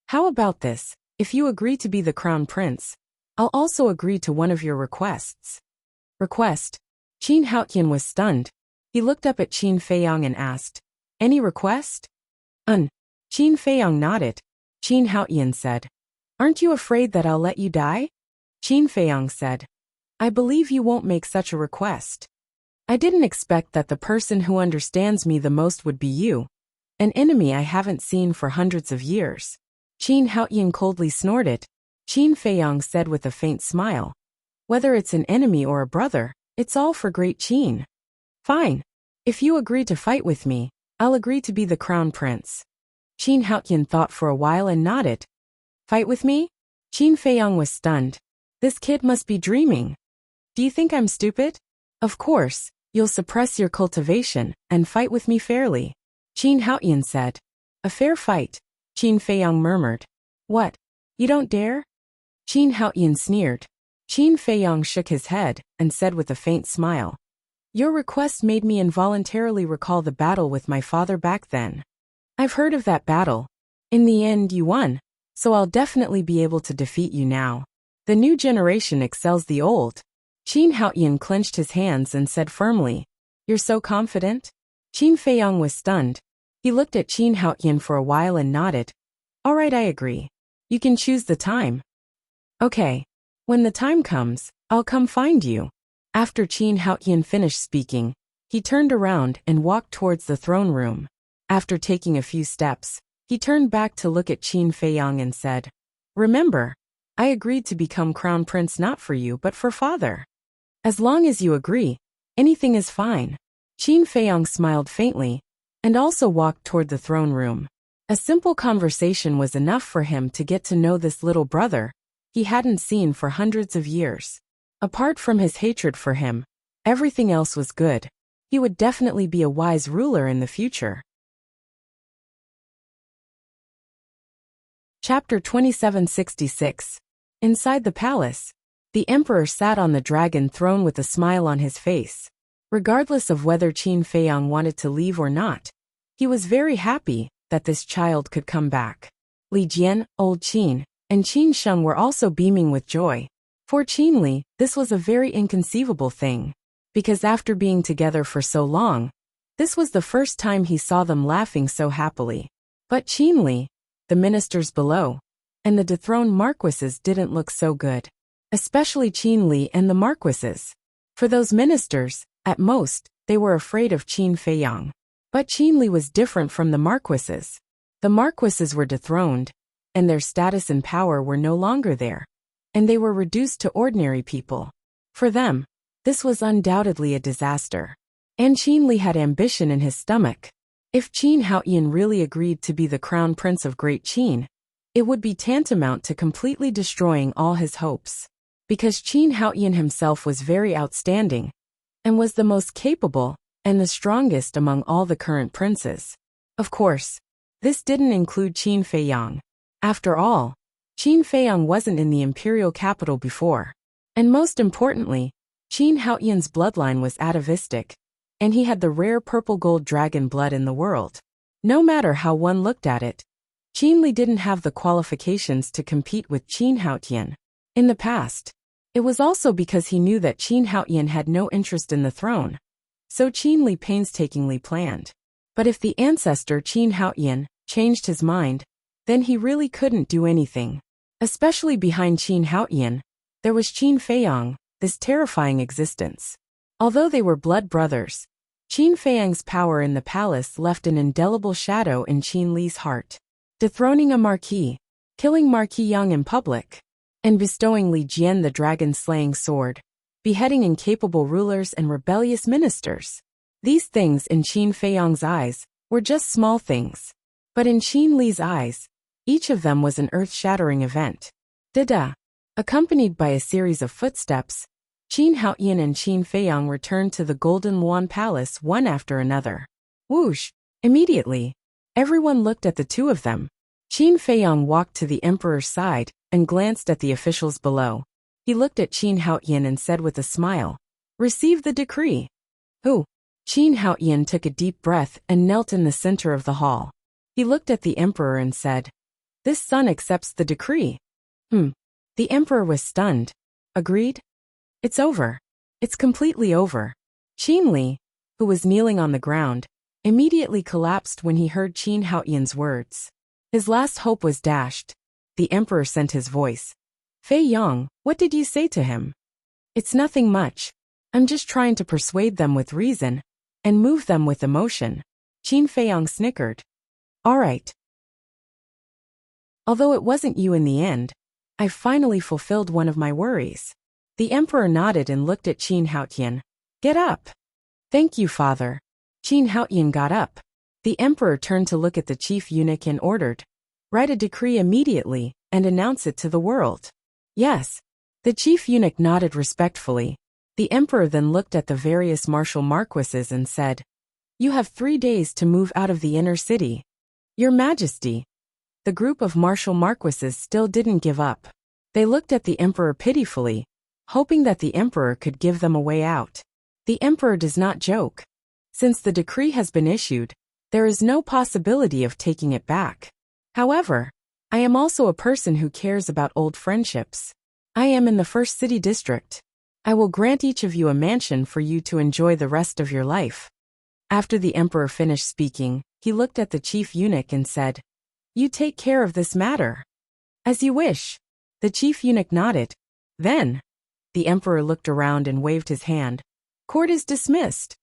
How about this? If you agree to be the crown prince, I'll also agree to one of your requests. Request? Qin Haotian was stunned. He looked up at Qin Feiyang and asked, Any request? Qin Feiyang nodded. Qin Haotian said, Aren't you afraid that I'll let you die? Qin Feiyang said, I believe you won't make such a request. I didn't expect that the person who understands me the most would be you, an enemy I haven't seen for hundreds of years. Qin Haotian coldly snorted. Qin Feiyang said with a faint smile, Whether it's an enemy or a brother, it's all for Great Qin. Fine. If you agree to fight with me, I'll agree to be the crown prince. Qin Haotian thought for a while and nodded. Fight with me? Qin Feiyang was stunned. This kid must be dreaming. Do you think I'm stupid? Of course, you'll suppress your cultivation and fight with me fairly. Qin Haotian said. A fair fight, Qin Feiyang murmured. What? You don't dare? Qin Haotian sneered. Qin Feiyang shook his head and said with a faint smile. Your request made me involuntarily recall the battle with my father back then. I've heard of that battle. In the end you won, so I'll definitely be able to defeat you now. The new generation excels the old. Qin Haotian clenched his hands and said firmly, You're so confident? Qin Feiyang was stunned. He looked at Qin Haotian for a while and nodded. All right, I agree. You can choose the time. Okay. When the time comes, I'll come find you. After Qin Haotian finished speaking, he turned around and walked towards the throne room. After taking a few steps, he turned back to look at Qin Feiyang and said, Remember, I agreed to become crown prince not for you but for father. As long as you agree, anything is fine. Qin Feiyang smiled faintly, and also walked toward the throne room. A simple conversation was enough for him to get to know this little brother he hadn't seen for hundreds of years. Apart from his hatred for him, everything else was good. He would definitely be a wise ruler in the future. Chapter 2766. Inside the palace, the emperor sat on the dragon throne with a smile on his face. Regardless of whether Qin Feiyang wanted to leave or not, he was very happy that this child could come back. Li Jian, old Qin, and Qin Sheng were also beaming with joy. For Qin Li, this was a very inconceivable thing, because after being together for so long, this was the first time he saw them laughing so happily. But Qin Li, the the ministers below, and the dethroned marquises didn't look so good. Especially Qin Li and the marquises. For those ministers, at most, they were afraid of Qin Feiyang. But Qin Li was different from the marquises. The marquises were dethroned, and their status and power were no longer there, and they were reduced to ordinary people. For them, this was undoubtedly a disaster. And Qin Li had ambition in his stomach. If Qin Haoyan really agreed to be the crown prince of Great Qin, it would be tantamount to completely destroying all his hopes. Because Qin Haoyan himself was very outstanding, and was the most capable and the strongest among all the current princes. Of course, this didn't include Qin Feiyang. After all, Qin Feiyang wasn't in the imperial capital before. And most importantly, Qin Haoyan's bloodline was atavistic, and he had the rare purple gold dragon blood in the world. No matter how one looked at it, Qin Li didn't have the qualifications to compete with Qin Haoyan. In the past, it was also because he knew that Qin Haoyan had no interest in the throne, so Qin Li painstakingly planned. But if the ancestor Qin Haoyan changed his mind, then he really couldn't do anything. Especially behind Qin Haoyan, there was Qin Feiyang, this terrifying existence. Although they were blood brothers, Qin Feiyang's power in the palace left an indelible shadow in Qin Li's heart. Dethroning a marquis, killing Marquis Yang in public, and bestowing Li Jian the dragon-slaying sword, beheading incapable rulers and rebellious ministers. These things in Qin Feiyang's eyes were just small things. But in Qin Li's eyes, each of them was an earth-shattering event. Da-da. Accompanied by a series of footsteps, Qin Haoyan and Qin Feiyang returned to the Golden Luan Palace one after another. Whoosh! Immediately, everyone looked at the two of them. Qin Feiyang walked to the emperor's side and glanced at the officials below. He looked at Qin Haoyan and said with a smile, "Receive the decree." Who? Qin Haoyan took a deep breath and knelt in the center of the hall. He looked at the emperor and said, "This son accepts the decree." The emperor was stunned. Agreed? It's over. It's completely over. Qin Li, who was kneeling on the ground, immediately collapsed when he heard Qin Haoyan's words. His last hope was dashed. The emperor sent his voice. "Feiyang, what did you say to him?" "It's nothing much. I'm just trying to persuade them with reason and move them with emotion." Qin Feiyang snickered. "All right. Although it wasn't you in the end, I finally fulfilled one of my worries." The emperor nodded and looked at Qin Haoyan. "Get up." "Thank you, father." Qin Haoyan got up. The emperor turned to look at the chief eunuch and ordered, "Write a decree immediately and announce it to the world." "Yes." The chief eunuch nodded respectfully. The emperor then looked at the various martial marquises and said, "You have 3 days to move out of the inner city." "Your Majesty." The group of martial marquises still didn't give up. They looked at the emperor pitifully, hoping that the emperor could give them a way out. The emperor does not joke. Since the decree has been issued, there is no possibility of taking it back. However, I am also a person who cares about old friendships. I am in the first city district. I will grant each of you a mansion for you to enjoy the rest of your life. After the emperor finished speaking, he looked at the chief eunuch and said, "You take care of this matter." "As you wish." The chief eunuch nodded. Then, the emperor looked around and waved his hand. "Court is dismissed."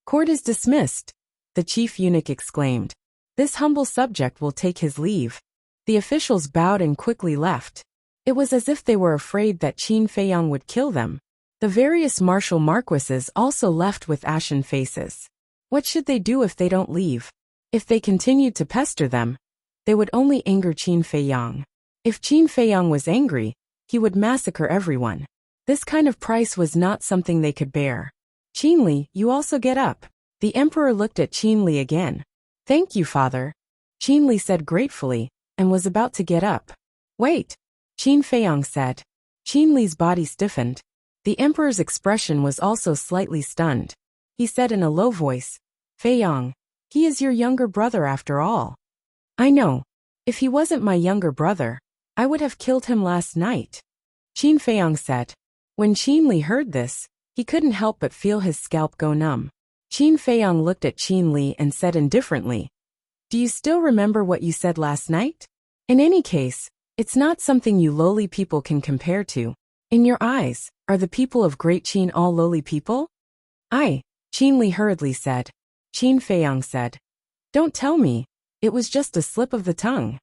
"Court is dismissed," the chief eunuch exclaimed. "This humble subject will take his leave." The officials bowed and quickly left. It was as if they were afraid that Qin Feiyang would kill them. The various martial marquises also left with ashen faces. What should they do if they don't leave? If they continued to pester them, they would only anger Qin Feiyang. If Qin Feiyang was angry, he would massacre everyone. This kind of price was not something they could bear. "Qin Li, you also get up." The emperor looked at Qin Li again. "Thank you, father." Qin Li said gratefully, and was about to get up. "Wait," Qin Feiyang said. Qin Li's body stiffened. The emperor's expression was also slightly stunned. He said in a low voice, "Feiyang, he is your younger brother after all." "I know. If he wasn't my younger brother, I would have killed him last night," Qin Feiyang said. When Qin Li heard this, he couldn't help but feel his scalp go numb. Qin Feiyang looked at Qin Li and said indifferently, "Do you still remember what you said last night?" In any case, it's not something you lowly people can compare to. In your eyes, are the people of Great Qin all lowly people? Aye, Qin Li hurriedly said. Qin Feiyang said. Don't tell me. It was just a slip of the tongue.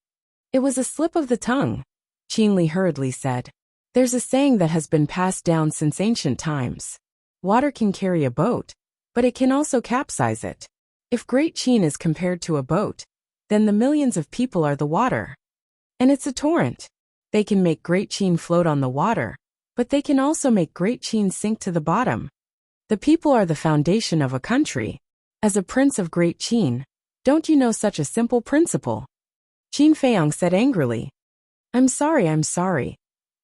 It was a slip of the tongue, Qin Li hurriedly said. There's a saying that has been passed down since ancient times. Water can carry a boat, but it can also capsize it. If Great Qin is compared to a boat, then the millions of people are the water. And it's a torrent. They can make Great Qin float on the water, but they can also make Great Qin sink to the bottom. The people are the foundation of a country. As a prince of Great Qin, don't you know such a simple principle? Qin Feiyang said angrily. I'm sorry.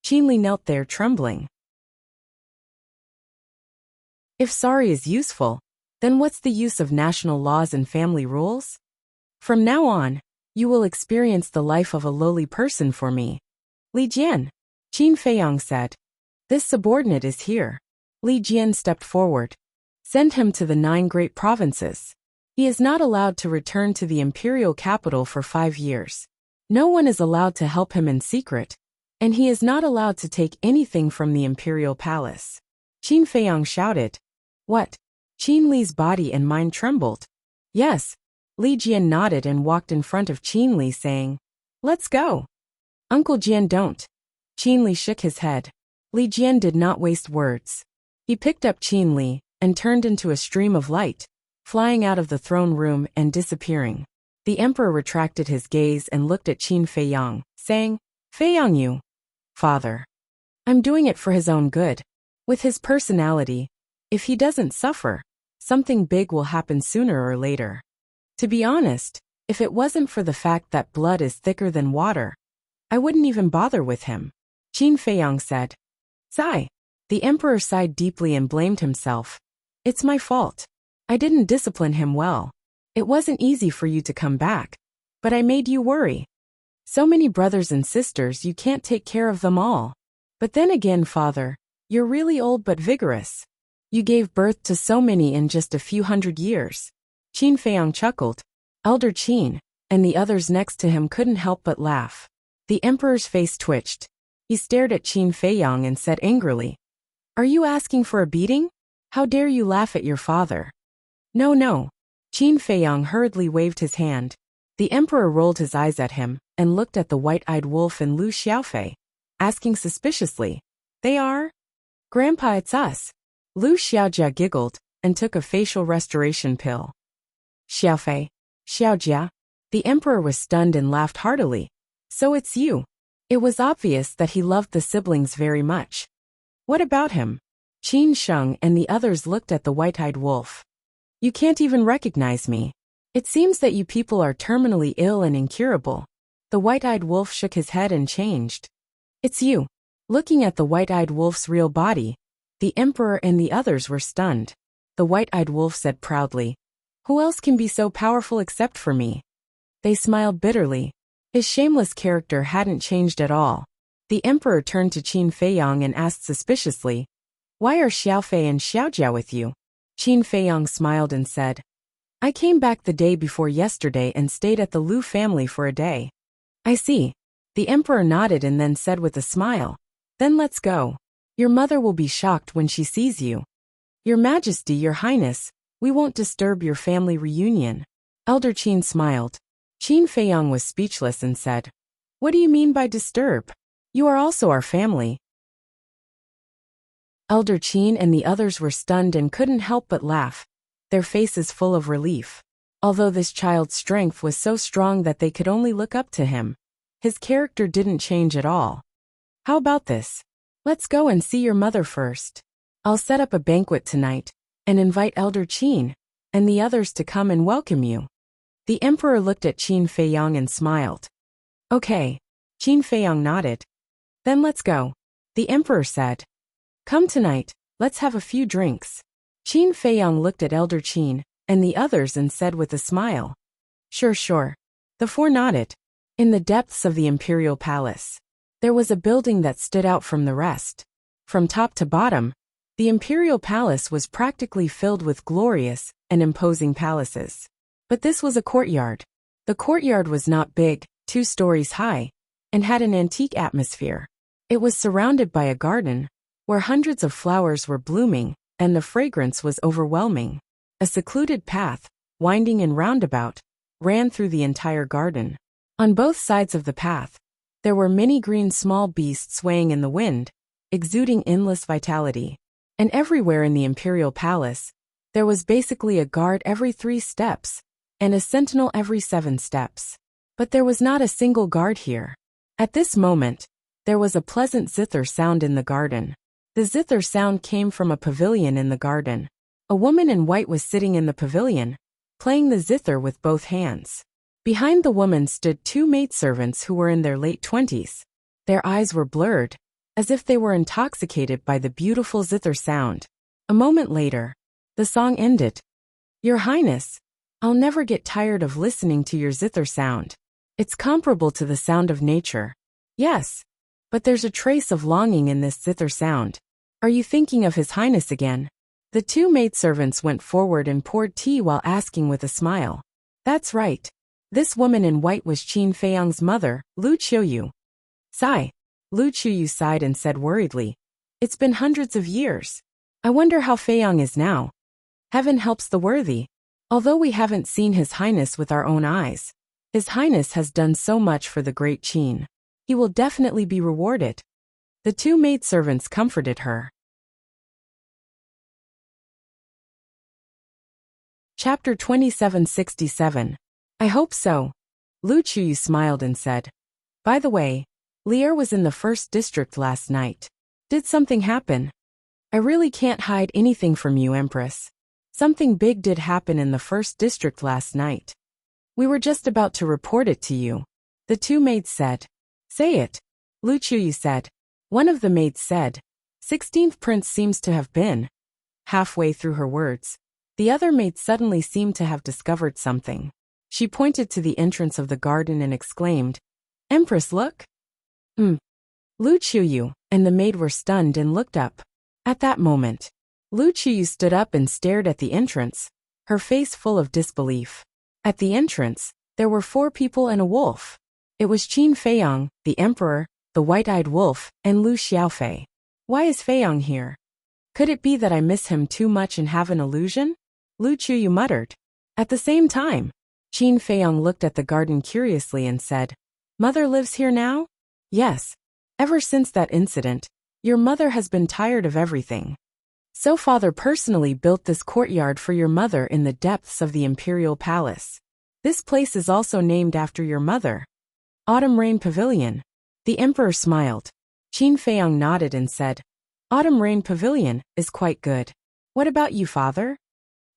Qin Li knelt there trembling. If sorry is useful, then what's the use of national laws and family rules? From now on, you will experience the life of a lowly person for me. Li Jian, Qin Feiyang said. This subordinate is here. Li Jian stepped forward. Send him to the 9 great provinces. He is not allowed to return to the imperial capital for 5 years. No one is allowed to help him in secret, and he is not allowed to take anything from the imperial palace. Qin Feiyang shouted. What? Qin Li's body and mind trembled. Yes. Li Jian nodded and walked in front of Qin Li saying, Let's go. Uncle Jian, don't. Qin Li shook his head. Li Jian did not waste words. He picked up Qin Li and turned into a stream of light, flying out of the throne room and disappearing. The emperor retracted his gaze and looked at Qin Feiyang, saying, Feiyang you. Father. I'm doing it for his own good. With his personality, if he doesn't suffer, something big will happen sooner or later. To be honest, if it wasn't for the fact that blood is thicker than water, I wouldn't even bother with him. Qin Feiyang said. Sigh. The emperor sighed deeply and blamed himself. It's my fault. I didn't discipline him well. It wasn't easy for you to come back, but I made you worry. So many brothers and sisters, you can't take care of them all. But then again, father, you're really old but vigorous. You gave birth to so many in just a few hundred years. Qin Feiyang chuckled. Elder Qin, and the others next to him couldn't help but laugh. The emperor's face twitched. He stared at Qin Feiyang and said angrily, Are you asking for a beating? How dare you laugh at your father? No. Qin Feiyang hurriedly waved his hand. The emperor rolled his eyes at him and looked at the white-eyed wolf and Lu Xiaofei, asking suspiciously, They are? Grandpa, it's us. Lu Xiaojia giggled and took a facial restoration pill. Xiaofei, Xiaojia. The emperor was stunned and laughed heartily. So it's you. It was obvious that he loved the siblings very much. What about him? Qin Sheng and the others looked at the white-eyed wolf. You can't even recognize me. It seems that you people are terminally ill and incurable. The white-eyed wolf shook his head and changed. It's you. Looking at the white-eyed wolf's real body, the emperor and the others were stunned. The white-eyed wolf said proudly, Who else can be so powerful except for me? They smiled bitterly. His shameless character hadn't changed at all. The emperor turned to Qin Feiyang and asked suspiciously, Why are Xiaofei and Xiaojia with you? Qin Feiyang smiled and said, I came back the day before yesterday and stayed at the Lu family for a day. I see. The emperor nodded and then said with a smile, Then let's go. Your mother will be shocked when she sees you. Your Majesty, Your Highness, we won't disturb your family reunion. Elder Qin smiled. Qin Feiyang was speechless and said, What do you mean by disturb? You are also our family. Elder Qin and the others were stunned and couldn't help but laugh, their faces full of relief. Although this child's strength was so strong that they could only look up to him, his character didn't change at all. How about this? Let's go and see your mother first. I'll set up a banquet tonight and invite Elder Qin and the others to come and welcome you. The emperor looked at Qin Feiyang and smiled. Okay. Qin Feiyang nodded. Then let's go. The emperor said. Come tonight, let's have a few drinks. Qin Feiyang looked at Elder Qin and the others and said with a smile. Sure. The four nodded. In the depths of the imperial palace, there was a building that stood out from the rest. From top to bottom, the imperial palace was practically filled with glorious and imposing palaces. But this was a courtyard. The courtyard was not big, 2 stories high, and had an antique atmosphere. It was surrounded by a garden, where hundreds of flowers were blooming, and the fragrance was overwhelming. A secluded path, winding and roundabout, ran through the entire garden. On both sides of the path, there were many green small beasts swaying in the wind, exuding endless vitality. And everywhere in the imperial palace, there was basically a guard every 3 steps, and a sentinel every 7 steps. But there was not a single guard here. At this moment, there was a pleasant zither sound in the garden. The zither sound came from a pavilion in the garden. A woman in white was sitting in the pavilion, playing the zither with both hands. Behind the woman stood 2 maidservants who were in their late 20s. Their eyes were blurred, as if they were intoxicated by the beautiful zither sound. A moment later, the song ended. Your Highness, I'll never get tired of listening to your zither sound. It's comparable to the sound of nature. Yes, but there's a trace of longing in this zither sound. Are you thinking of His Highness again? The 2 maidservants went forward and poured tea while asking with a smile. That's right. This woman in white was Qin Feiyang's mother, Lu Qiuyu. Sigh. Lu Qiuyu sighed and said worriedly, it's been hundreds of years. I wonder how Feiyang is now. Heaven helps the worthy. Although we haven't seen His Highness with our own eyes, His Highness has done so much for the great Qin. He will definitely be rewarded. The 2 maidservants comforted her. Chapter 2767. I hope so. Lu Qiuyu smiled and said, by the way, Lier was in the 1st district last night. Did something happen? I really can't hide anything from you, Empress. Something big did happen in the 1st district last night. We were just about to report it to you. The 2 maids said. Say it. Lu Qiuyu said. One of the maids said, 16th prince seems to have been. Halfway through her words, the other maid suddenly seemed to have discovered something. She pointed to the entrance of the garden and exclaimed, Empress, look. Lu Qiuyu and the maid were stunned and looked up. At that moment, Lu Qiuyu stood up and stared at the entrance, her face full of disbelief. At the entrance, there were 4 people and a wolf. It was Qin Feiyang, the emperor, the white-eyed wolf, and Lu Xiaofei. Why is Feiyang here? Could it be that I miss him too much and have an illusion? Lu Qiuyu muttered. At the same time, Qin Feiyang looked at the garden curiously and said, Mother lives here now? Yes. Ever since that incident, your mother has been tired of everything. So father personally built this courtyard for your mother in the depths of the imperial palace. This place is also named after your mother. Autumn Rain Pavilion. The emperor smiled. Qin Feiyang nodded and said, Autumn Rain Pavilion is quite good. What about you, father?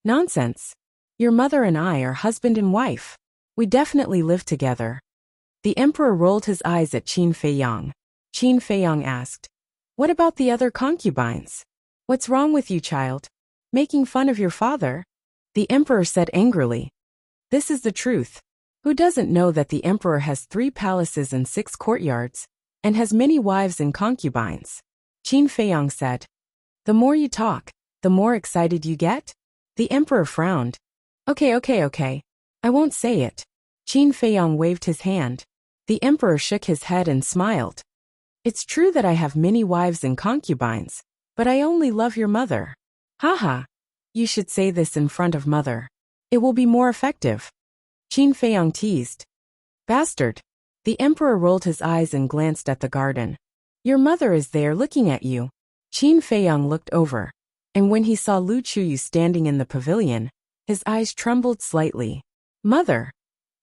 Nonsense. Your mother and I are husband and wife. We definitely live together. The emperor rolled his eyes at Qin Feiyang. Qin Feiyang asked, What about the other concubines? What's wrong with you, child? Making fun of your father? The emperor said angrily. This is the truth. Who doesn't know that the emperor has 3 palaces and 6 courtyards, and has many wives and concubines? Qin Feiyang said. The more you talk, the more excited you get? The emperor frowned. Okay. I won't say it. Qin Feiyang waved his hand. The emperor shook his head and smiled. It's true that I have many wives and concubines, but I only love your mother. Haha. You should say this in front of mother. It will be more effective. Qin Feiyang teased. Bastard. The emperor rolled his eyes and glanced at the garden. Your mother is there looking at you. Qin Feiyang looked over, and when he saw Lu Qiuyu standing in the pavilion, his eyes trembled slightly. Mother.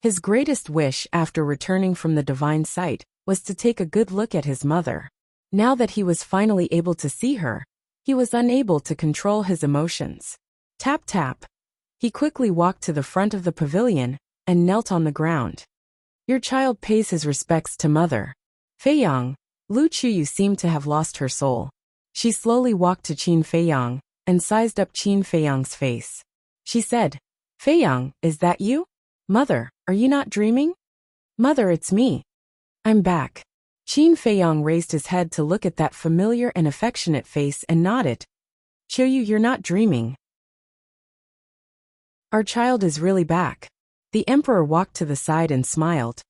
His greatest wish after returning from the divine sight was to take a good look at his mother. Now that he was finally able to see her, he was unable to control his emotions. Tap tap. He quickly walked to the front of the pavilion and knelt on the ground. Your child pays his respects to mother. Feiyang. Lu Qiuyu seemed to have lost her soul. She slowly walked to Qin Feiyang and sized up Qin Feiyang's face. She said, Feiyang, is that you? Mother, are you not dreaming? Mother, it's me. I'm back. Qin Feiyang raised his head to look at that familiar and affectionate face and nodded. Qiuyu, you're not dreaming. Our child is really back. The emperor walked to the side and smiled.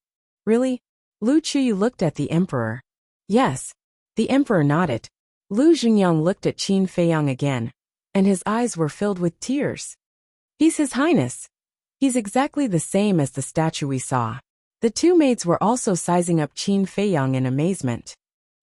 Really? Lu Chuyu looked at the emperor. Yes. The emperor nodded. Lu Xingyang looked at Qin Feiyang again, and his eyes were filled with tears. He's His Highness. He's exactly the same as the statue we saw. The two maids were also sizing up Qin Feiyang in amazement.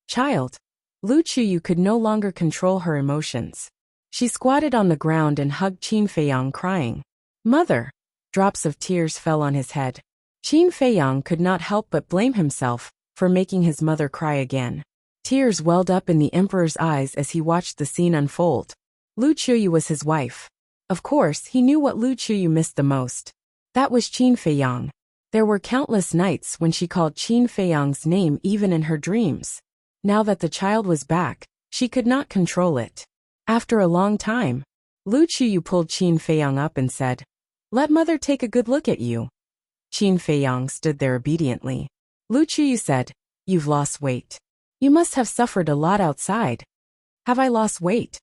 Child. Lu Chuyu could no longer control her emotions. She squatted on the ground and hugged Qin Feiyang, crying. Mother! Drops of tears fell on his head. Qin Feiyang could not help but blame himself for making his mother cry again. Tears welled up in the emperor's eyes as he watched the scene unfold. Lu Chuyu was his wife. Of course, he knew what Lu Chuyu missed the most. That was Qin Feiyang. There were countless nights when she called Qin Feiyang's name even in her dreams. Now that the child was back, she could not control it. After a long time, Lu Chuyu pulled Qin Feiyang up and said, "Let mother take a good look at you." Qin Feiyang stood there obediently. Lu Chuyu said, "You've lost weight. You must have suffered a lot outside." "Have I lost weight?"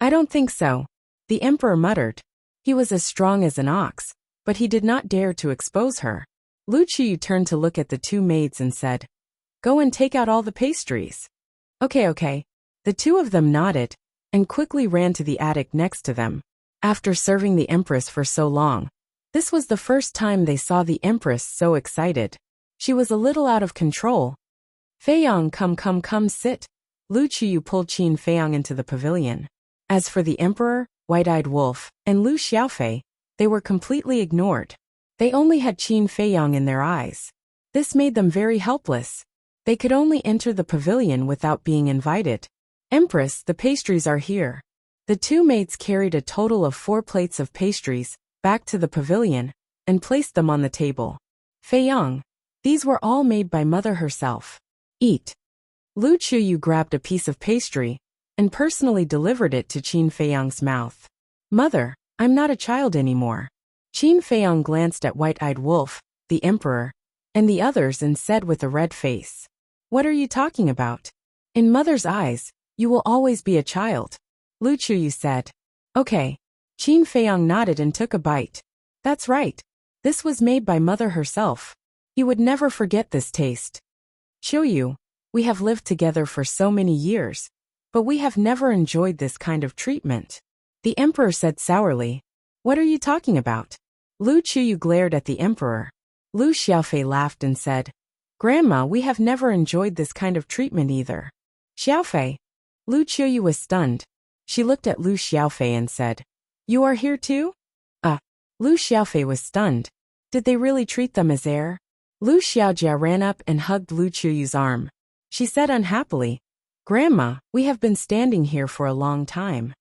"I don't think so," the emperor muttered. He was as strong as an ox, but he did not dare to expose her. Lu Chuyu turned to look at the two maids and said, "Go and take out all the pastries." Okay. The two of them nodded, and quickly ran to the attic next to them. After serving the empress for so long, this was the first time they saw the empress so excited. She was a little out of control. "Feiyang, come, sit." Lu Chuyu pulled Qin Feiyang into the pavilion. As for the emperor, White-Eyed Wolf, and Lu Xiaofei, they were completely ignored. They only had Qin Feiyang in their eyes. This made them very helpless. They could only enter the pavilion without being invited. "Empress, the pastries are here." The two maids carried a total of 4 plates of pastries back to the pavilion and placed them on the table. "Feiyang, these were all made by mother herself. Eat." Lu Chuyu grabbed a piece of pastry and personally delivered it to Qin Feiyang's mouth. "Mother, I'm not a child anymore." Qin Feiyang glanced at White-Eyed Wolf, the emperor, and the others and said with a red face, "What are you talking about? In mother's eyes, you will always be a child." Lu Chuyu said. "Okay." Qin Feiyang nodded and took a bite. "That's right. This was made by mother herself. He would never forget this taste." "Chuyu, we have lived together for so many years, but we have never enjoyed this kind of treatment," the emperor said sourly. "What are you talking about?" Lu Chuyu glared at the emperor. Lu Xiaofei laughed and said, "Grandma, we have never enjoyed this kind of treatment either." "Xiaofei?" Lu Chuyu was stunned. She looked at Lu Xiaofei and said, "You are here too?" Lu Xiaofei was stunned. Did they really treat them as air? Lu Xiaojia ran up and hugged Lu Chuyu's arm. She said unhappily, "Grandma, we have been standing here for a long time.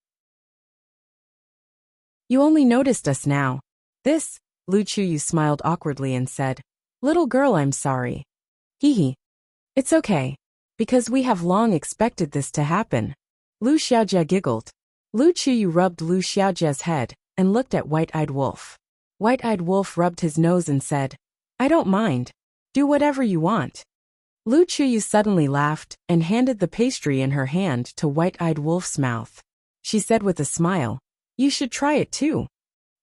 You only noticed us now." "This," Lu Chuyu smiled awkwardly and said, "Little girl, I'm sorry." "Hee. It's okay. Because we have long expected this to happen." Lu Xiaojia giggled. Lu Chuyu rubbed Lu Xiaojia's head and looked at White-Eyed Wolf. White-Eyed Wolf rubbed his nose and said, "I don't mind. Do whatever you want." Lu Chuyu suddenly laughed and handed the pastry in her hand to White-Eyed Wolf's mouth. She said with a smile, "You should try it too."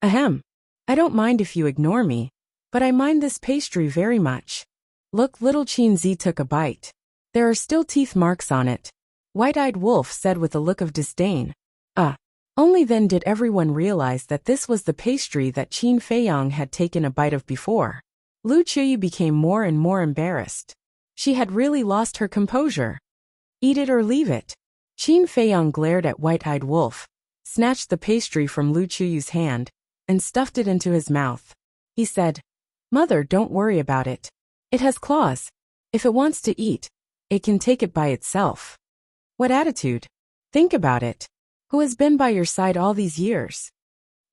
"Ahem. I don't mind if you ignore me, but I mind this pastry very much." Look, little Qin Zi took a bite. There are still teeth marks on it. White-Eyed Wolf said with a look of disdain. Only then did everyone realize that this was the pastry that Qin Feiyang had taken a bite of before. Lu Chuyu became more and more embarrassed. She had really lost her composure. "Eat it or leave it." Qin Feiyang glared at White-Eyed Wolf, snatched the pastry from Lu Chuyu's hand, and stuffed it into his mouth. He said, "Mother, don't worry about it. It has claws. If it wants to eat, it can take it by itself." "What attitude? Think about it. Who has been by your side all these years?"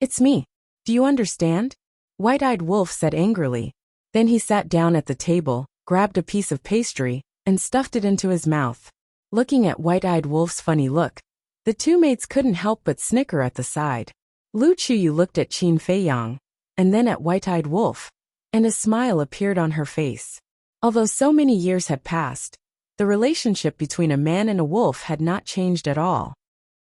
"It's me. Do you understand?" White-Eyed Wolf said angrily. Then he sat down at the table, grabbed a piece of pastry, and stuffed it into his mouth. Looking at White-Eyed Wolf's funny look, the two mates couldn't help but snicker at the side. Lu Chuyu looked at Qin Feiyang, and then at White-Eyed Wolf, and a smile appeared on her face. Although so many years had passed, the relationship between a man and a wolf had not changed at all.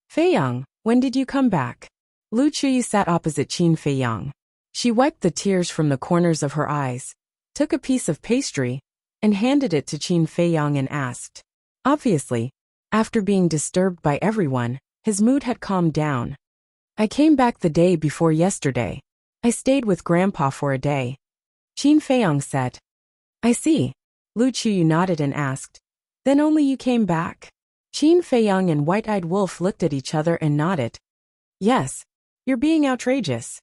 "Feiyang, when did you come back?" Lu Chuyu sat opposite Qin Feiyang. She wiped the tears from the corners of her eyes, took a piece of pastry, and handed it to Qin Feiyang and asked. Obviously, after being disturbed by everyone, his mood had calmed down. I came back the day before yesterday. I stayed with Grandpa for a day. Qin Feiyang said. I see. Lu Qiyu nodded and asked. Then only you came back? Qin Feiyang and White-Eyed Wolf looked at each other and nodded. Yes. You're being outrageous.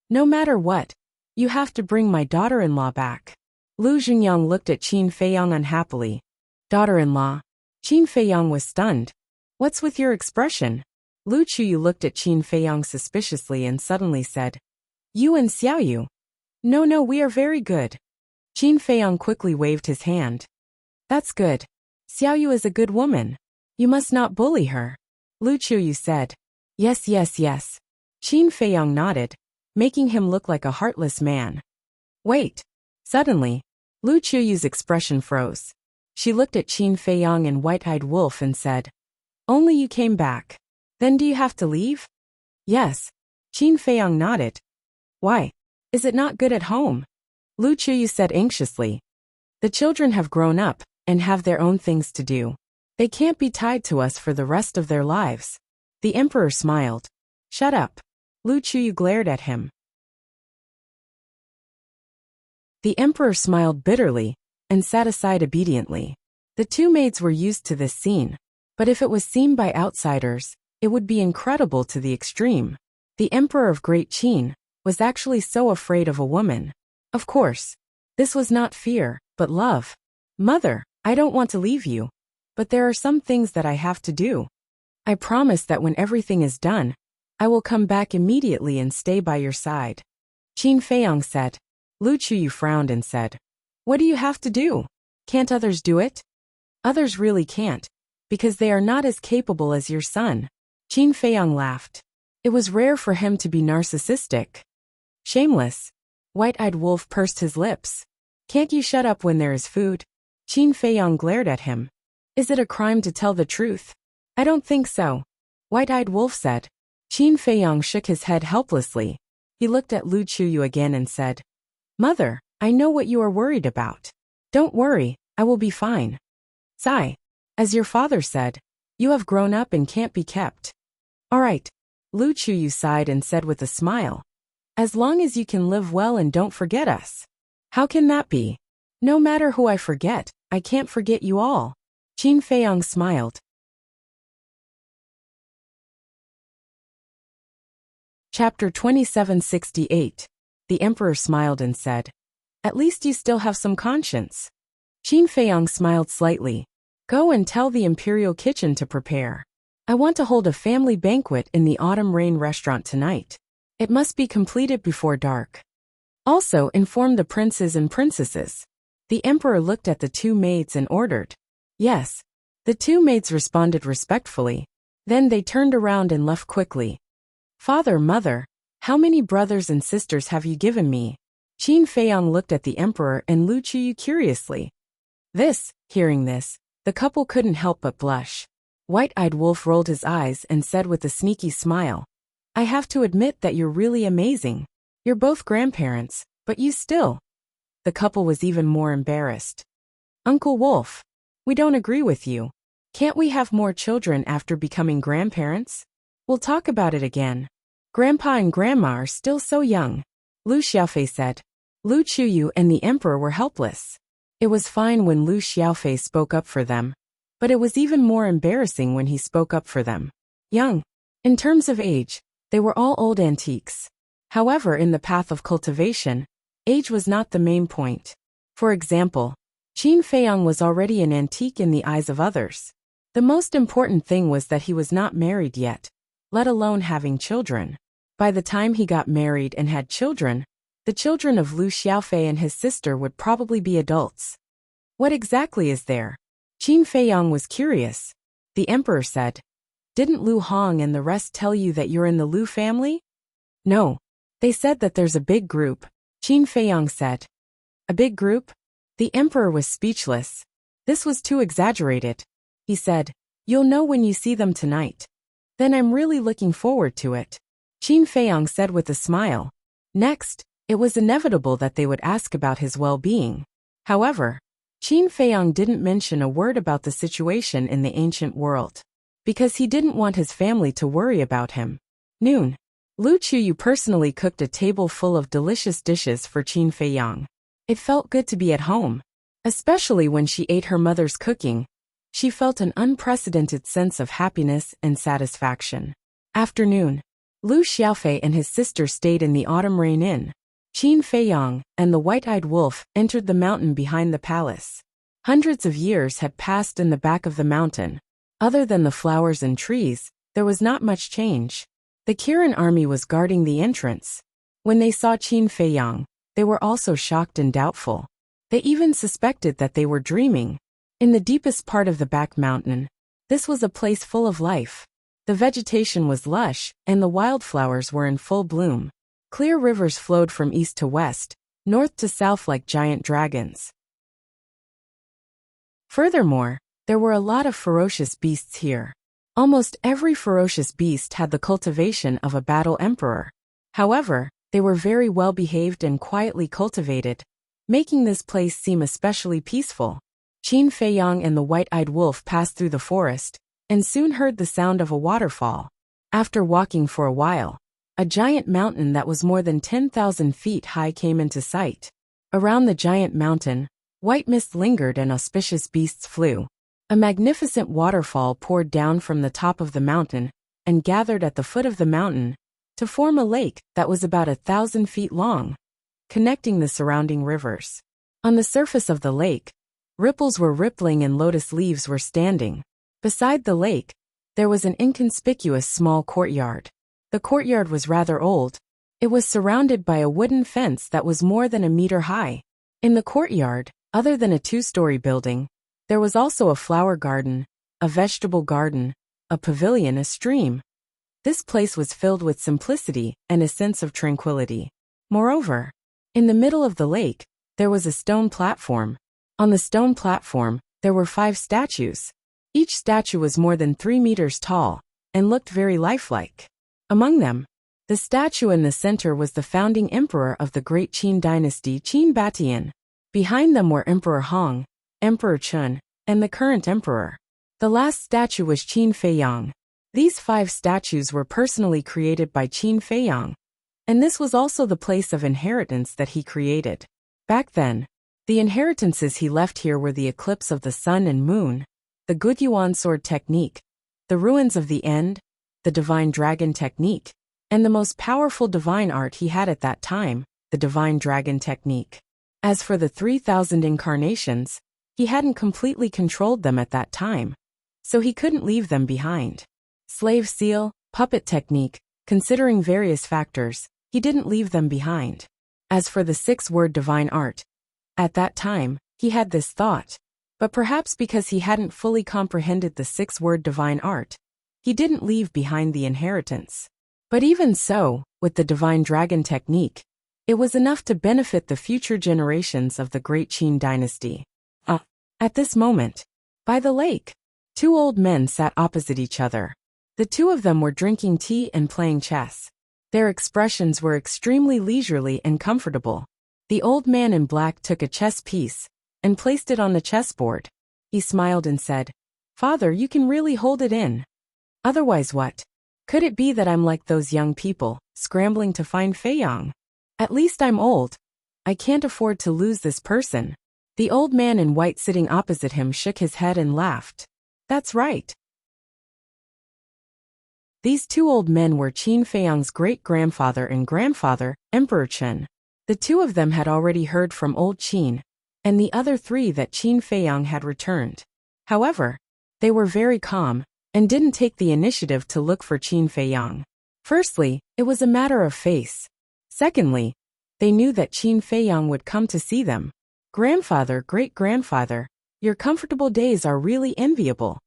No matter what, you have to bring my daughter-in-law back. Lu Xingyang looked at Qin Feiyang unhappily. Daughter-in-law? Qin Feiyang was stunned. What's with your expression? Lu Qiyu looked at Qin Feiyang suspiciously and suddenly said. You and Xiaoyu? No, we are very good. Qin Feiyang quickly waved his hand. That's good. Xiaoyu is a good woman. You must not bully her. Lu Qiyu said. Yes. Qin Feiyang nodded, making him look like a heartless man. Wait. Suddenly, Lu Qiyu's expression froze. She looked at Qin Feiyang and White-Eyed Wolf and said. Only you came back. Then do you have to leave? Yes. Qin Feiyang nodded. Why? Is it not good at home? Lu Qiyu said anxiously. The children have grown up and have their own things to do. They can't be tied to us for the rest of their lives. The emperor smiled. Shut up. Lu Qiyu glared at him. The emperor smiled bitterly and sat aside obediently. The two maids were used to this scene, but if it was seen by outsiders, it would be incredible to the extreme. The emperor of Great Qin was actually so afraid of a woman. Of course, this was not fear, but love. Mother, I don't want to leave you, but there are some things that I have to do. I promise that when everything is done, I will come back immediately and stay by your side. Qin Feiyang said. Lu Qiyu frowned and said. What do you have to do? Can't others do it? Others really can't, because they are not as capable as your son. Qin Feiyang laughed. It was rare for him to be narcissistic. Shameless. White-Eyed Wolf pursed his lips. Can't you shut up when there is food? Qin Feiyang glared at him. Is it a crime to tell the truth? I don't think so. White-Eyed Wolf said. Qin Feiyang shook his head helplessly. He looked at Lu Qiyu again and said. Mother, I know what you are worried about. Don't worry, I will be fine. Sigh. As your father said, you have grown up and can't be kept. All right. Lu Qiyu sighed and said with a smile. As long as you can live well and don't forget us. How can that be? No matter who I forget, I can't forget you all. Qin Feiyang smiled. Chapter 2768. The emperor smiled and said. At least you still have some conscience. Qin Feiyang smiled slightly. Go and tell the imperial kitchen to prepare. I want to hold a family banquet in the Autumn Rain restaurant tonight. It must be completed before dark. Also inform the princes and princesses. The emperor looked at the two maids and ordered. Yes. The two maids responded respectfully. Then they turned around and left quickly. Father, mother, how many brothers and sisters have you given me? Qin Feiyang looked at the emperor and Lu Qiyu curiously. Hearing this, the couple couldn't help but blush. White-Eyed Wolf rolled his eyes and said with a sneaky smile. I have to admit that you're really amazing. You're both grandparents, but you still. The couple was even more embarrassed. Uncle Wolf, we don't agree with you. Can't we have more children after becoming grandparents? We'll talk about it again. Grandpa and Grandma are still so young. Lu Xiaofei said. Lu Qiyu and the emperor were helpless. It was fine when Lu Xiaofei spoke up for them, but it was even more embarrassing when he spoke up for them. Young. In terms of age, they were all old antiques. However, in the path of cultivation, age was not the main point. For example, Qin Feiyang was already an antique in the eyes of others. The most important thing was that he was not married yet, let alone having children. By the time he got married and had children, the children of Lu Xiaofei and his sister would probably be adults. What exactly is there? Qin Feiyang was curious. The emperor said. Didn't Lu Hong and the rest tell you that you're in the Lu family? No. They said that there's a big group, Qin Feiyang said. A big group? The emperor was speechless. This was too exaggerated. He said, you'll know when you see them tonight. Then I'm really looking forward to it. Qin Feiyang said with a smile. Next, it was inevitable that they would ask about his well-being. However, Qin Feiyang didn't mention a word about the situation in the ancient world, because he didn't want his family to worry about him. Noon. Lu Chuyu personally cooked a table full of delicious dishes for Qin Feiyang. It felt good to be at home. Especially when she ate her mother's cooking, she felt an unprecedented sense of happiness and satisfaction. Afternoon. Lu Xiaofei and his sister stayed in the Autumn Rain Inn. Qin Feiyang and the white-eyed wolf entered the mountain behind the palace. Hundreds of years had passed in the back of the mountain. Other than the flowers and trees, there was not much change. The Kirin army was guarding the entrance. When they saw Qin Feiyang, they were also shocked and doubtful. They even suspected that they were dreaming. In the deepest part of the back mountain, this was a place full of life. The vegetation was lush, and the wildflowers were in full bloom. Clear rivers flowed from east to west, north to south like giant dragons. Furthermore, there were a lot of ferocious beasts here. Almost every ferocious beast had the cultivation of a battle emperor. However, they were very well behaved and quietly cultivated, making this place seem especially peaceful. Qin Feiyang and the white-eyed wolf passed through the forest, and soon heard the sound of a waterfall. After walking for a while, a giant mountain that was more than 10,000 feet high came into sight. Around the giant mountain, white mist lingered and auspicious beasts flew. A magnificent waterfall poured down from the top of the mountain and gathered at the foot of the mountain to form a lake that was about 1,000 feet long, connecting the surrounding rivers. On the surface of the lake, ripples were rippling and lotus leaves were standing. Beside the lake, there was an inconspicuous small courtyard. The courtyard was rather old. It was surrounded by a wooden fence that was more than a meter high. In the courtyard, other than a two-story building, there was also a flower garden, a vegetable garden, a pavilion, a stream. This place was filled with simplicity and a sense of tranquility. Moreover, in the middle of the lake, there was a stone platform. On the stone platform, there were 5 statues. Each statue was more than 3 meters tall and looked very lifelike. Among them, the statue in the center was the founding emperor of the great Qin dynasty, Qin Batian. Behind them were Emperor Hong, Emperor Chun, and the current emperor. The last statue was Qin Feiyang. These 5 statues were personally created by Qin Feiyang, and this was also the place of inheritance that he created. Back then, the inheritances he left here were the eclipse of the sun and moon, the Gudyuan sword technique, the ruins of the end, the divine dragon technique, and the most powerful divine art he had at that time, the divine dragon technique. As for the 3,000 incarnations, he hadn't completely controlled them at that time, so he couldn't leave them behind. Slave seal, puppet technique, considering various factors, he didn't leave them behind. As for the 6-word divine art, at that time, he had this thought, but perhaps because he hadn't fully comprehended the 6-word divine art, he didn't leave behind the inheritance. But even so, with the divine dragon technique, it was enough to benefit the future generations of the great Qin dynasty. At this moment, by the lake, 2 old men sat opposite each other. The 2 of them were drinking tea and playing chess. Their expressions were extremely leisurely and comfortable. The old man in black took a chess piece and placed it on the chessboard. He smiled and said, "Father, you can really hold it in. Otherwise what? Could it be that I'm like those young people, scrambling to find Feiyang? At least I'm old. I can't afford to lose this person." The old man in white sitting opposite him shook his head and laughed. "That's right." These 2 old men were Qin Feiyang's great-grandfather and grandfather, Emperor Chen. The 2 of them had already heard from old Qin, and the other 3 that Qin Feiyang had returned. However, they were very calm, and didn't take the initiative to look for Qin Feiyang. Firstly, it was a matter of face. Secondly, they knew that Qin Feiyang would come to see them. "Grandfather, great-grandfather, your comfortable days are really enviable."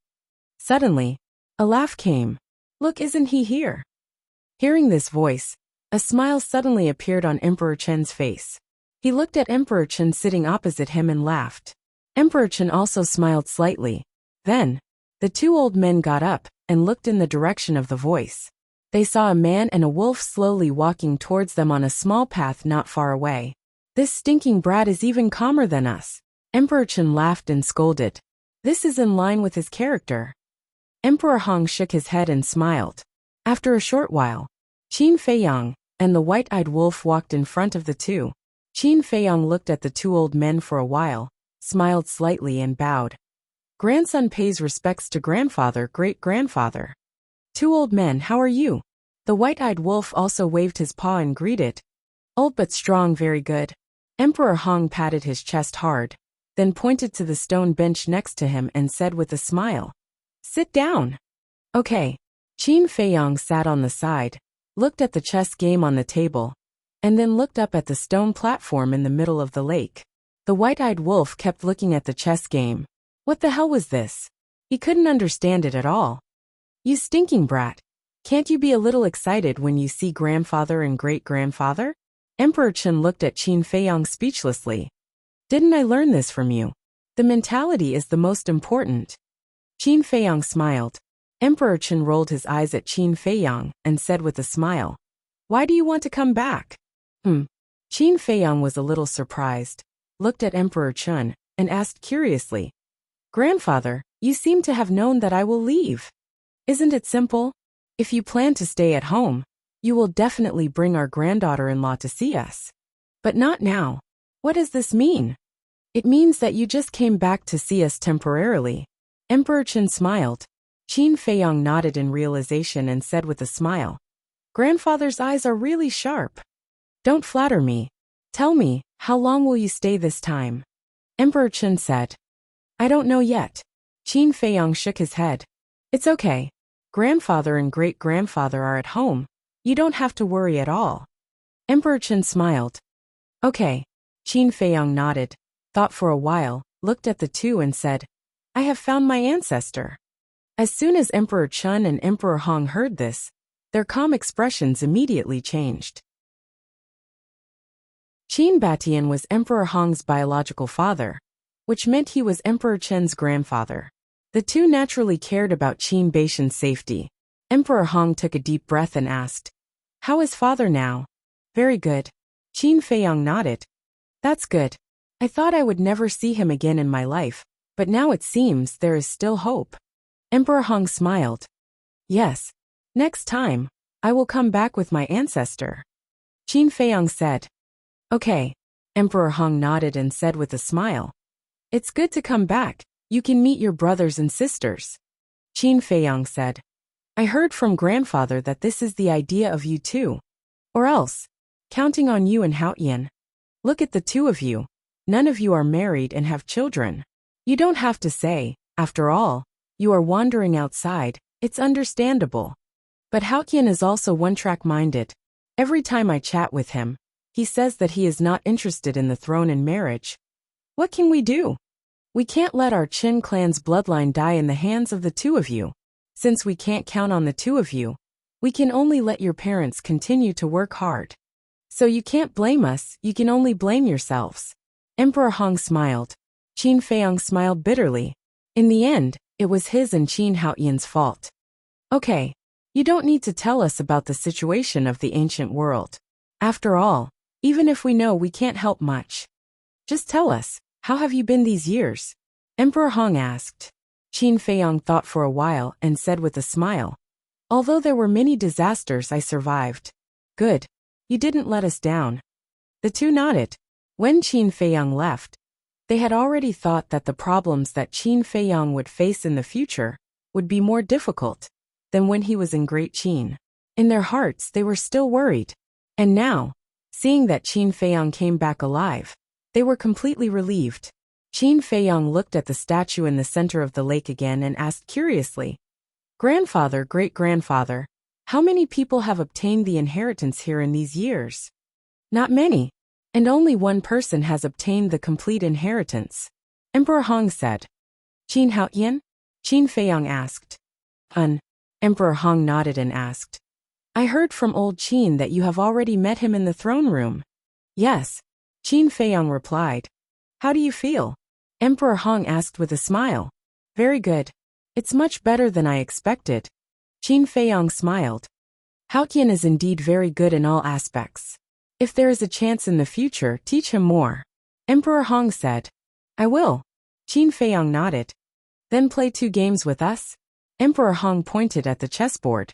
Suddenly, a laugh came. "Look, isn't he here?" Hearing this voice, a smile suddenly appeared on Emperor Chen's face. He looked at Emperor Chen sitting opposite him and laughed. Emperor Chen also smiled slightly. Then, the 2 old men got up and looked in the direction of the voice. They saw a man and a wolf slowly walking towards them on a small path not far away. "This stinking brat is even calmer than us," Emperor Chen laughed and scolded. This is in line with his character. Emperor Hong shook his head and smiled. After a short while, Qin Feiyang and the white-eyed wolf walked in front of the two. Qin Feiyang looked at the two old men for a while, smiled slightly and bowed. Grandson pays respects to grandfather, great-grandfather. Two old men, how are you? The white-eyed wolf also waved his paw and greeted. Old but strong, very good. Emperor Hong patted his chest hard, then pointed to the stone bench next to him and said with a smile, "Sit down." Okay. Qin Feiyang sat on the side, looked at the chess game on the table, and then looked up at the stone platform in the middle of the lake. The white-eyed wolf kept looking at the chess game. What the hell was this? He couldn't understand it at all. You stinking brat. Can't you be a little excited when you see grandfather and great-grandfather? Emperor Chen looked at Qin Feiyang speechlessly. Didn't I learn this from you? The mentality is the most important. Qin Feiyang smiled. Emperor Chen rolled his eyes at Qin Feiyang and said with a smile, "Why do you want to come back?" Qin Feiyang was a little surprised, looked at Emperor Chen, and asked curiously, "Grandfather, you seem to have known that I will leave. Isn't it simple? If you plan to stay at home, you will definitely bring our granddaughter-in-law to see us. But not now. What does this mean?" "It means that you just came back to see us temporarily." Emperor Chen smiled. Qin Feiyang nodded in realization and said with a smile, "Grandfather's eyes are really sharp. Don't flatter me. Tell me, how long will you stay this time?" Emperor Chen said, "I don't know yet." Qin Feiyang shook his head. "It's okay. Grandfather and great-grandfather are at home. You don't have to worry at all." Emperor Chen smiled. "Okay." Qin Feiyang nodded, thought for a while, looked at the two and said, "I have found my ancestor." As soon as Emperor Chen and Emperor Hong heard this, their calm expressions immediately changed. Qin Batian was Emperor Hong's biological father, which meant he was Emperor Chen's grandfather. The two naturally cared about Qin Batian's safety. Emperor Hong took a deep breath and asked, "How is father now?" "Very good." Qin Feiyang nodded. "That's good. I thought I would never see him again in my life, but now it seems there is still hope." Emperor Hong smiled. "Yes. Next time, I will come back with my ancestor." Qin Feiyang said. "Okay." Emperor Hong nodded and said with a smile, "It's good to come back. You can meet your brothers and sisters." Qin Feiyang said, "I heard from grandfather that this is the idea of you too. Or else, counting on you and Haotian. Look at the two of you. None of you are married and have children. You don't have to say, after all, you are wandering outside, it's understandable. But Haotian is also one-track-minded. Every time I chat with him, he says that he is not interested in the throne and marriage. What can we do? We can't let our Qin clan's bloodline die in the hands of the two of you. Since we can't count on the two of you, we can only let your parents continue to work hard. So you can't blame us, you can only blame yourselves." Emperor Hong smiled. Qin Feiyang smiled bitterly. In the end, it was his and Qin Haotian's fault. "Okay, you don't need to tell us about the situation of the ancient world. After all, even if we know, we can't help much. Just tell us, how have you been these years?" Emperor Hong asked. Qin Feiyang thought for a while and said with a smile, "Although there were many disasters, I survived." "Good. You didn't let us down." The two nodded. When Qin Feiyang left, they had already thought that the problems that Qin Feiyang would face in the future would be more difficult than when he was in Great Qin. In their hearts, they were still worried. And now, seeing that Qin Feiyang came back alive, they were completely relieved. Qin Feiyang looked at the statue in the center of the lake again and asked curiously, "Grandfather, great-grandfather, how many people have obtained the inheritance here in these years?" "Not many. And only one person has obtained the complete inheritance," Emperor Hong said. "Qin Haotian?" Qin Feiyang asked. Emperor Hong nodded and asked, "I heard from old Qin that you have already met him in the throne room." "Yes," Qin Feiyang replied. "How do you feel?" Emperor Hong asked with a smile. "Very good. It's much better than I expected." Qin Feiyang smiled. "Haotian is indeed very good in all aspects. If there is a chance in the future, teach him more," Emperor Hong said. I will. Qin Feiyang nodded. Then play 2 games with us? Emperor Hong pointed at the chessboard.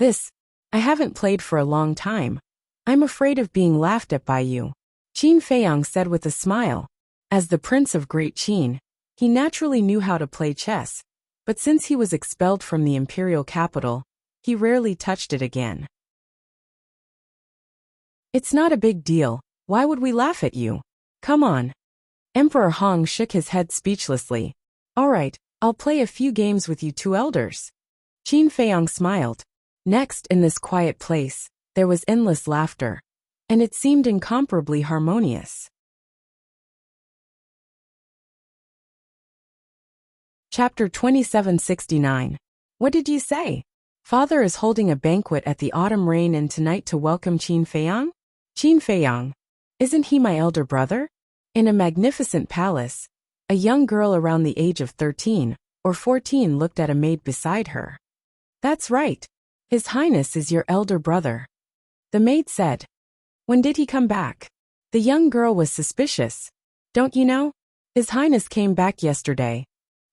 I haven't played for a long time. I'm afraid of being laughed at by you. Qin Feiyang said with a smile. As the Prince of Great Qin, he naturally knew how to play chess, but since he was expelled from the imperial capital, he rarely touched it again. It's not a big deal. Why would we laugh at you? Come on. Emperor Hong shook his head speechlessly. All right, I'll play a few games with you 2 elders. Qin Feiyang smiled. Next, in this quiet place, there was endless laughter, and it seemed incomparably harmonious. Chapter 2769. What did you say? Father is holding a banquet at the Autumn Rain Inn tonight to welcome Qin Feiyang? Qin Feiyang. Isn't he my elder brother? In a magnificent palace, a young girl around the age of 13 or 14 looked at a maid beside her. That's right. His Highness is your elder brother. The maid said. When did he come back? The young girl was suspicious. Don't you know? His Highness came back yesterday.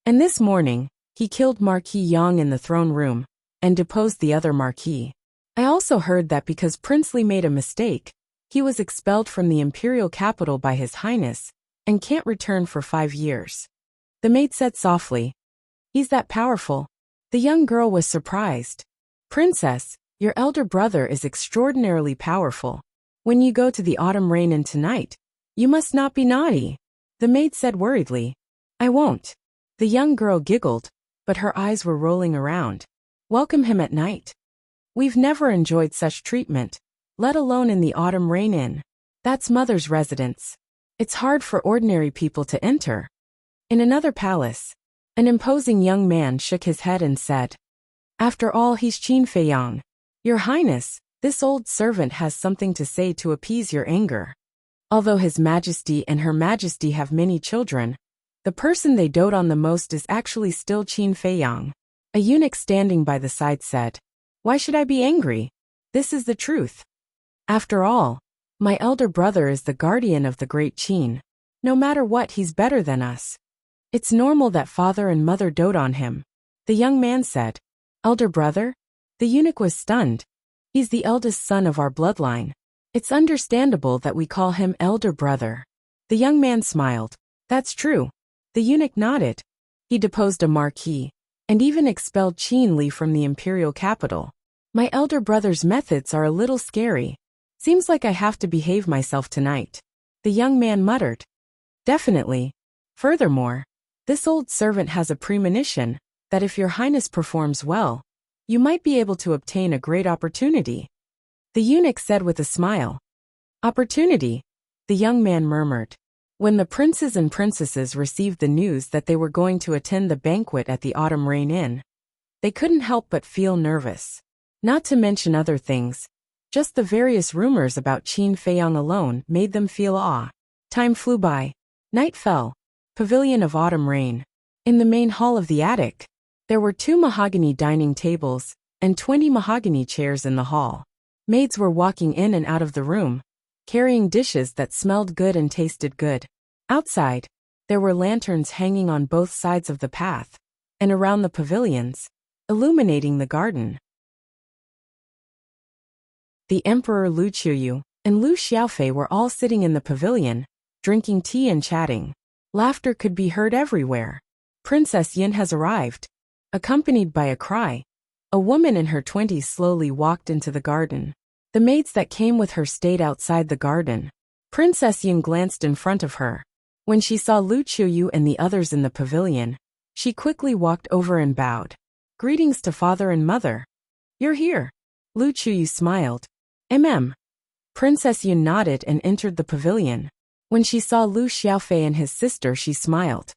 And this morning, he killed Marquis Yang in the throne room and deposed the other Marquis. I also heard that because Prince Li made a mistake, he was expelled from the imperial capital by His Highness and can't return for 5 years. The maid said softly. He's that powerful. The young girl was surprised. Princess, your elder brother is extraordinarily powerful. When you go to the Autumn Rain Inn tonight, you must not be naughty. The maid said worriedly. I won't. The young girl giggled, but her eyes were rolling around. Welcome him at night. We've never enjoyed such treatment, let alone in the Autumn Rain Inn. That's Mother's residence. It's hard for ordinary people to enter. In another palace, an imposing young man shook his head and said, After all, he's Qin Feiyang. Your Highness, this old servant has something to say to appease your anger. Although His Majesty and Her Majesty have many children, the person they dote on the most is actually still Qin Feiyang. A eunuch standing by the side said, Why should I be angry? This is the truth. After all, my elder brother is the guardian of the great Qin. No matter what, he's better than us. It's normal that father and mother dote on him. The young man said. Elder brother? The eunuch was stunned. He's the eldest son of our bloodline. It's understandable that we call him elder brother. The young man smiled. That's true. The eunuch nodded. He deposed a marquis, and even expelled Qin Li from the imperial capital. My elder brother's methods are a little scary. Seems like I have to behave myself tonight. The young man muttered. Definitely. Furthermore, this old servant has a premonition that if your Highness performs well, you might be able to obtain a great opportunity. The eunuch said with a smile. Opportunity? The young man murmured. When the princes and princesses received the news that they were going to attend the banquet at the Autumn Rain Inn, they couldn't help but feel nervous. Not to mention other things, just the various rumors about Qin Feiyang alone made them feel awe. Time flew by. Night fell. Pavilion of Autumn Rain. In the main hall of the attic, there were 2 mahogany dining tables and 20 mahogany chairs in the hall. Maids were walking in and out of the room, carrying dishes that smelled good and tasted good. Outside, there were lanterns hanging on both sides of the path, and around the pavilions, illuminating the garden. The Emperor Lu Qiuyu and Lu Xiaofei were all sitting in the pavilion, drinking tea and chatting. Laughter could be heard everywhere. Princess Yin has arrived. Accompanied by a cry, a woman in her 20s slowly walked into the garden. The maids that came with her stayed outside the garden. Princess Yin glanced in front of her. When she saw Lu Qiuyu and the others in the pavilion, she quickly walked over and bowed. Greetings to father and mother. You're here. Lu Qiuyu smiled. Princess Yin nodded and entered the pavilion. When she saw Lu Xiaofei and his sister, she smiled.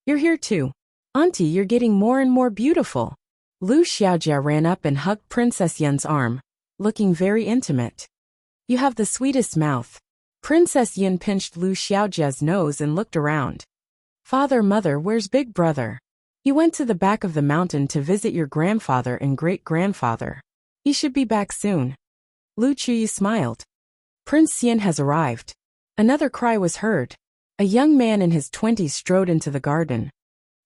You're here too. Auntie, you're getting more and more beautiful. Lu Xiaojia ran up and hugged Princess Yin's arm, looking very intimate. You have the sweetest mouth. Princess Yin pinched Lu Xiaojia's nose and looked around. Father, mother, where's big brother? He went to the back of the mountain to visit your grandfather and great-grandfather. He should be back soon. Lu Qiuyu smiled. Prince Yin has arrived. Another cry was heard. A young man in his 20s strode into the garden.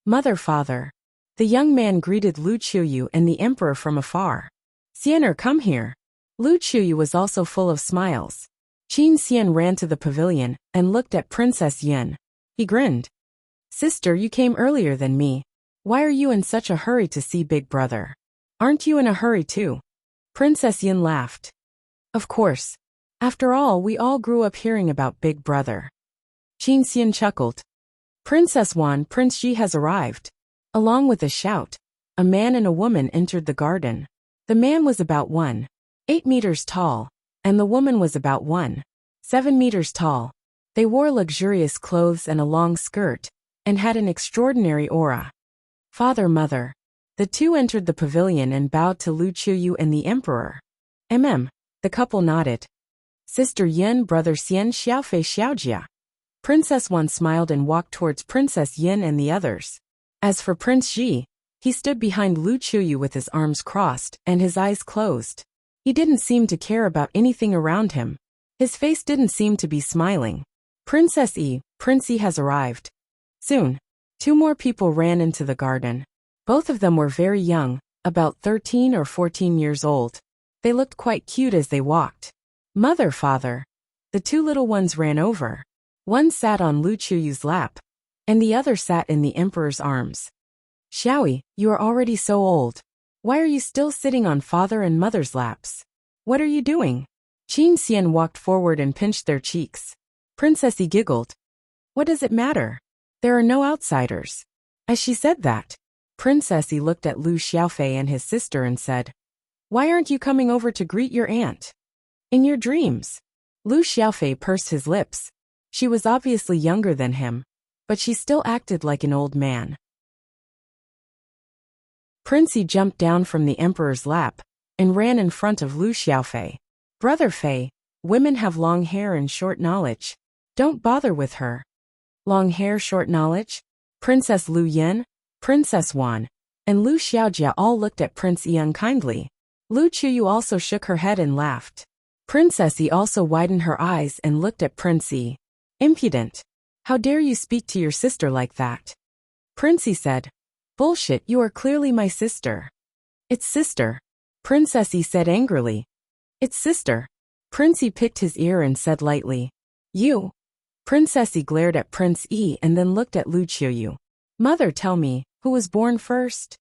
Mother, father. The young man greeted Lu Qiuyu and the emperor from afar. Xianer, come here. Lu Qiuyu was also full of smiles. Qin Xian ran to the pavilion and looked at Princess Yin. He grinned. Sister, you came earlier than me. Why are you in such a hurry to see Big Brother? Aren't you in a hurry too? Princess Yin laughed. Of course. After all, we all grew up hearing about Big Brother. Qin Xian chuckled. Princess Wan, Prince Ji has arrived. Along with a shout, a man and a woman entered the garden. The man was about 1.8 meters tall, and the woman was about 1.7 meters tall. They wore luxurious clothes and a long skirt, and had an extraordinary aura. Father, mother. The two entered the pavilion and bowed to Lu Qiuyu and the emperor. The couple nodded. Sister Yin, brother Xian, Xiaofei, Xiaojia. Princess Wan smiled and walked towards Princess Yin and the others. As for Prince Ji, he stood behind Lu Qiuyu with his arms crossed and his eyes closed. He didn't seem to care about anything around him. His face didn't seem to be smiling. Prince E has arrived. Soon, 2 more people ran into the garden. Both of them were very young, about 13 or 14 years old. They looked quite cute as they walked. Mother, father. The 2 little ones ran over. One sat on Lu Qiuyu's lap, and the other sat in the emperor's arms. Xiaoyi, you are already so old. Why are you still sitting on father and mother's laps? What are you doing? Qin Xian walked forward and pinched their cheeks. Princess Yi giggled. What does it matter? There are no outsiders. As she said that, Princess Yi looked at Lu Xiaofei and his sister and said, Why aren't you coming over to greet your aunt? In your dreams. Lu Xiaofei pursed his lips. She was obviously younger than him, but she still acted like an old man. Prince Yi jumped down from the emperor's lap and ran in front of Lu Xiaofei. Brother Fei, women have long hair and short knowledge. Don't bother with her. Long hair, short knowledge? Princess Lu Yin, Princess Wan, and Lu Xiaojia all looked at Prince Yi unkindly. Lu Qiuyu also shook her head and laughed. Princess Yi also widened her eyes and looked at Prince Yi. Impudent. How dare you speak to your sister like that? Prince Yi said. Bullshit, you are clearly my sister. It's sister. Princess Yi said angrily. It's sister. Prince Yi picked his ear and said lightly. You. Princess Yi glared at Prince Yi and then looked at Lu Qiuyu. Mother, tell me, who was born first?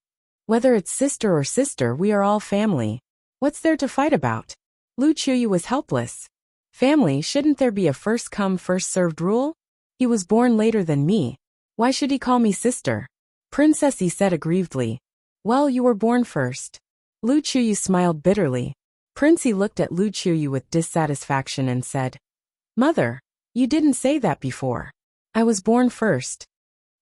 Whether it's sister or sister, we are all family. What's there to fight about? Lu Qiuyu was helpless. Family, shouldn't there be a first come first served rule? He was born later than me. Why should he call me sister? Princess Yi said aggrievedly. Well, you were born first. Lu Qiuyu smiled bitterly. Prince Yi looked at Lu Qiuyu with dissatisfaction and said, Mother, you didn't say that before. I was born first.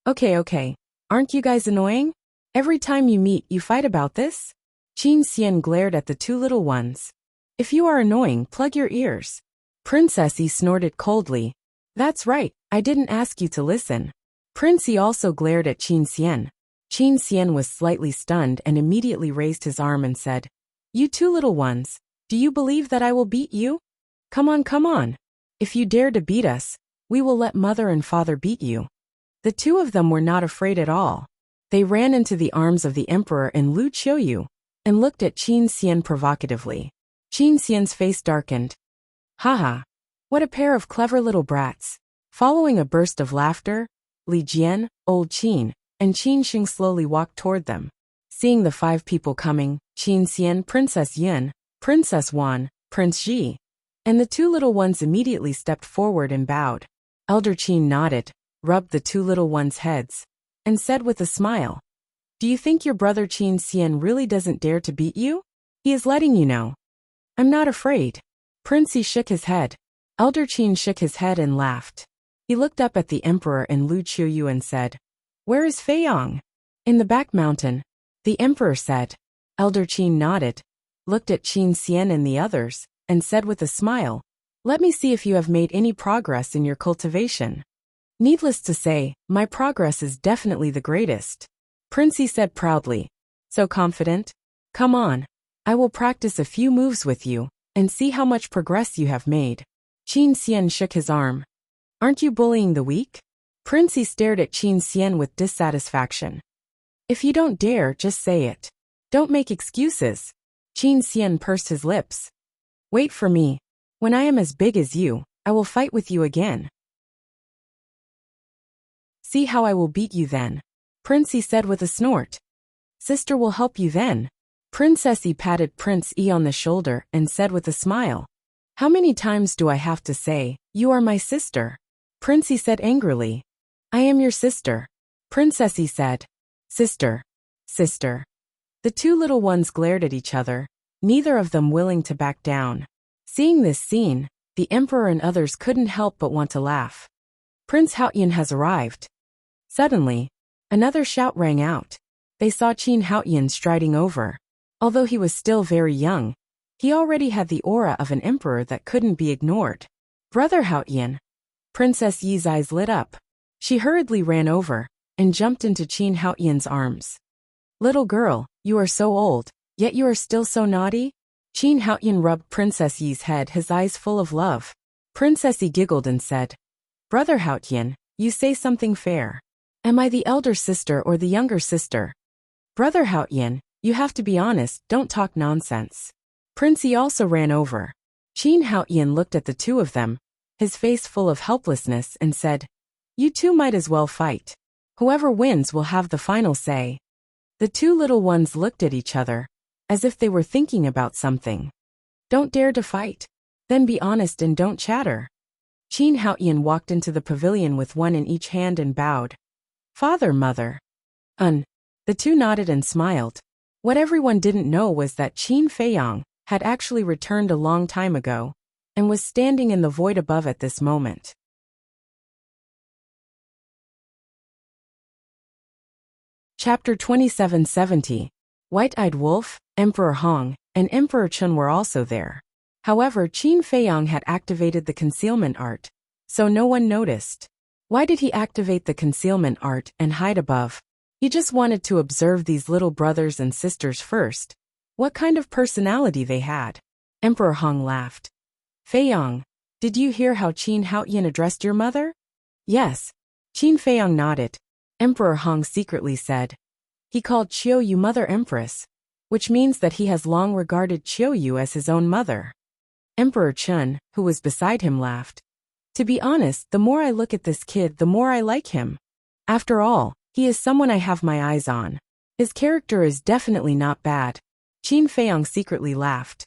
Okay. Aren't you guys annoying? Every time you meet, you fight about this? Qin Xian glared at the 2 little ones. If you are annoying, plug your ears. Princess Yi snorted coldly. That's right, I didn't ask you to listen. Prince Yi also glared at Qin Xian. Qin Xian was slightly stunned and immediately raised his arm and said, You 2 little ones, do you believe that I will beat you? Come on. If you dare to beat us, we will let mother and father beat you. The 2 of them were not afraid at all. They ran into the arms of the emperor and Lu Qiuyu, and looked at Qin Xian provocatively. Qin Xian's face darkened. Haha. What a pair of clever little brats. Following a burst of laughter, Li Jian, old Qin, and Qin Xing slowly walked toward them. Seeing the 5 people coming, Qin Xian, Princess Yin, Princess Wan, Prince Ji, and the 2 little ones immediately stepped forward and bowed. Elder Qin nodded, rubbed the 2 little ones' heads, and said with a smile, Do you think your brother Qin Xian really doesn't dare to beat you? He is letting you know. I'm not afraid. Prince Yi shook his head. Elder Qin shook his head and laughed. He looked up at the emperor and Lu Qiuyu and said, Where is Fei Yong? In the back mountain, the emperor said. Elder Qin nodded, looked at Qin Xian and the others, and said with a smile, Let me see if you have made any progress in your cultivation. Needless to say, my progress is definitely the greatest. Prince Yi said proudly. So confident? Come on. I will practice a few moves with you, and see how much progress you have made. Qin Xian shook his arm. Aren't you bullying the weak? Princey stared at Qin Xian with dissatisfaction. If you don't dare, just say it. Don't make excuses. Qin Xian pursed his lips. Wait for me. When I am as big as you, I will fight with you again. See how I will beat you then. Princey said with a snort. Sister will help you then. Princess Yi patted Prince Yi on the shoulder and said with a smile. How many times do I have to say, you are my sister? Princey said angrily. I am your sister. Princess Yi said. Sister. Sister. The two little ones glared at each other, neither of them willing to back down. Seeing this scene, the emperor and others couldn't help but want to laugh. Prince Haoyan has arrived. Suddenly, another shout rang out. They saw Qin Haoyan striding over. Although he was still very young, he already had the aura of an emperor that couldn't be ignored. Brother Haoyan. Princess Yi's eyes lit up. She hurriedly ran over and jumped into Qin Haoyan's arms. Little girl, you are so old, yet you are still so naughty? Qin Haoyan rubbed Princess Yi's head, his eyes full of love. Princess Yi giggled and said, Brother Haoyan, you say something fair. Am I the elder sister or the younger sister? Brother Haoyan, you have to be honest, don't talk nonsense. Prince Yi also ran over. Qin Haoyan looked at the two of them, his face full of helplessness, and said, You two might as well fight. Whoever wins will have the final say. The two little ones looked at each other, as if they were thinking about something. Don't dare to fight. Then be honest and don't chatter. Qin Haoyan walked into the pavilion with one in each hand and bowed. Father, mother. The two nodded and smiled. What everyone didn't know was that Qin Feiyang had actually returned a long time ago, and was standing in the void above at this moment. Chapter 2770. White-Eyed Wolf, Emperor Hong, and Emperor Chun were also there. However, Qin Feiyang had activated the concealment art, so no one noticed. Why did he activate the concealment art and hide above? He just wanted to observe these little brothers and sisters first. What kind of personality they had. Emperor Hong laughed. Feiyang, did you hear how Qin Haoyan addressed your mother? Yes. Qin Feiyang nodded. Emperor Hong secretly said. He called Qiuyu Mother Empress, which means that he has long regarded Qiuyu as his own mother. Emperor Chun, who was beside him, laughed. To be honest, the more I look at this kid, the more I like him. After all, he is someone I have my eyes on. His character is definitely not bad. Qin Feiyang secretly laughed.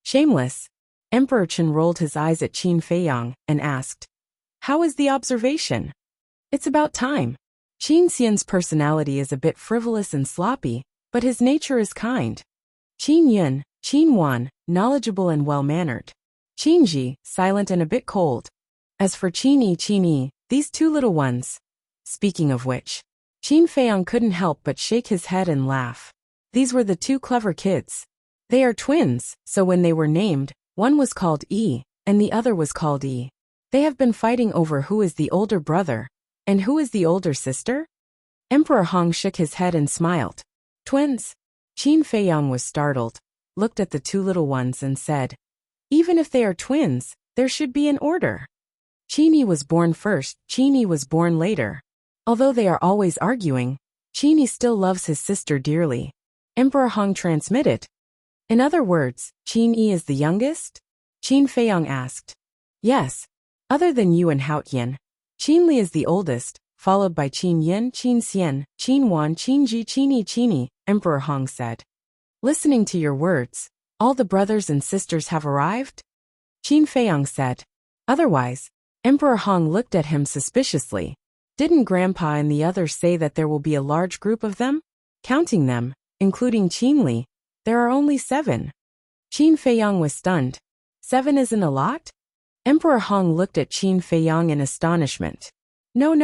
Shameless. Emperor Chun rolled his eyes at Qin Feiyang and asked, How is the observation? It's about time. Qin Xian's personality is a bit frivolous and sloppy, but his nature is kind. Qin Yun, Qin Wan, knowledgeable and well-mannered. Qin Ji, silent and a bit cold. As for Qin Yi, these two little ones. Speaking of which, Qin Feiyang couldn't help but shake his head and laugh. These were the two clever kids. They are twins, so when they were named, one was called Yi, and the other was called Yi. They have been fighting over who is the older brother, and who is the older sister? Emperor Hong shook his head and smiled. Twins? Qin Feiyang was startled, looked at the two little ones and said, Even if they are twins, there should be an order. Qin Yi was born first, Qin Yi was born later. Although they are always arguing, Qin Yi still loves his sister dearly. Emperor Hong transmitted. In other words, Qin Yi is the youngest? Qin Feiyang asked. Yes. Other than you and Haoyan, Qin Li is the oldest, followed by Qin Yin, Qin Xian, Qin Wan, Qin Ji, Qin Yi, Emperor Hong said. Listening to your words, all the brothers and sisters have arrived? Qin Feiyang said. Otherwise, Emperor Hong looked at him suspiciously. Didn't Grandpa and the others say that there will be a large group of them? Counting them, including Qin Li, there are only 7. Qin Feiyang was stunned. 7 isn't a lot? Emperor Hong looked at Qin Feiyang in astonishment. No.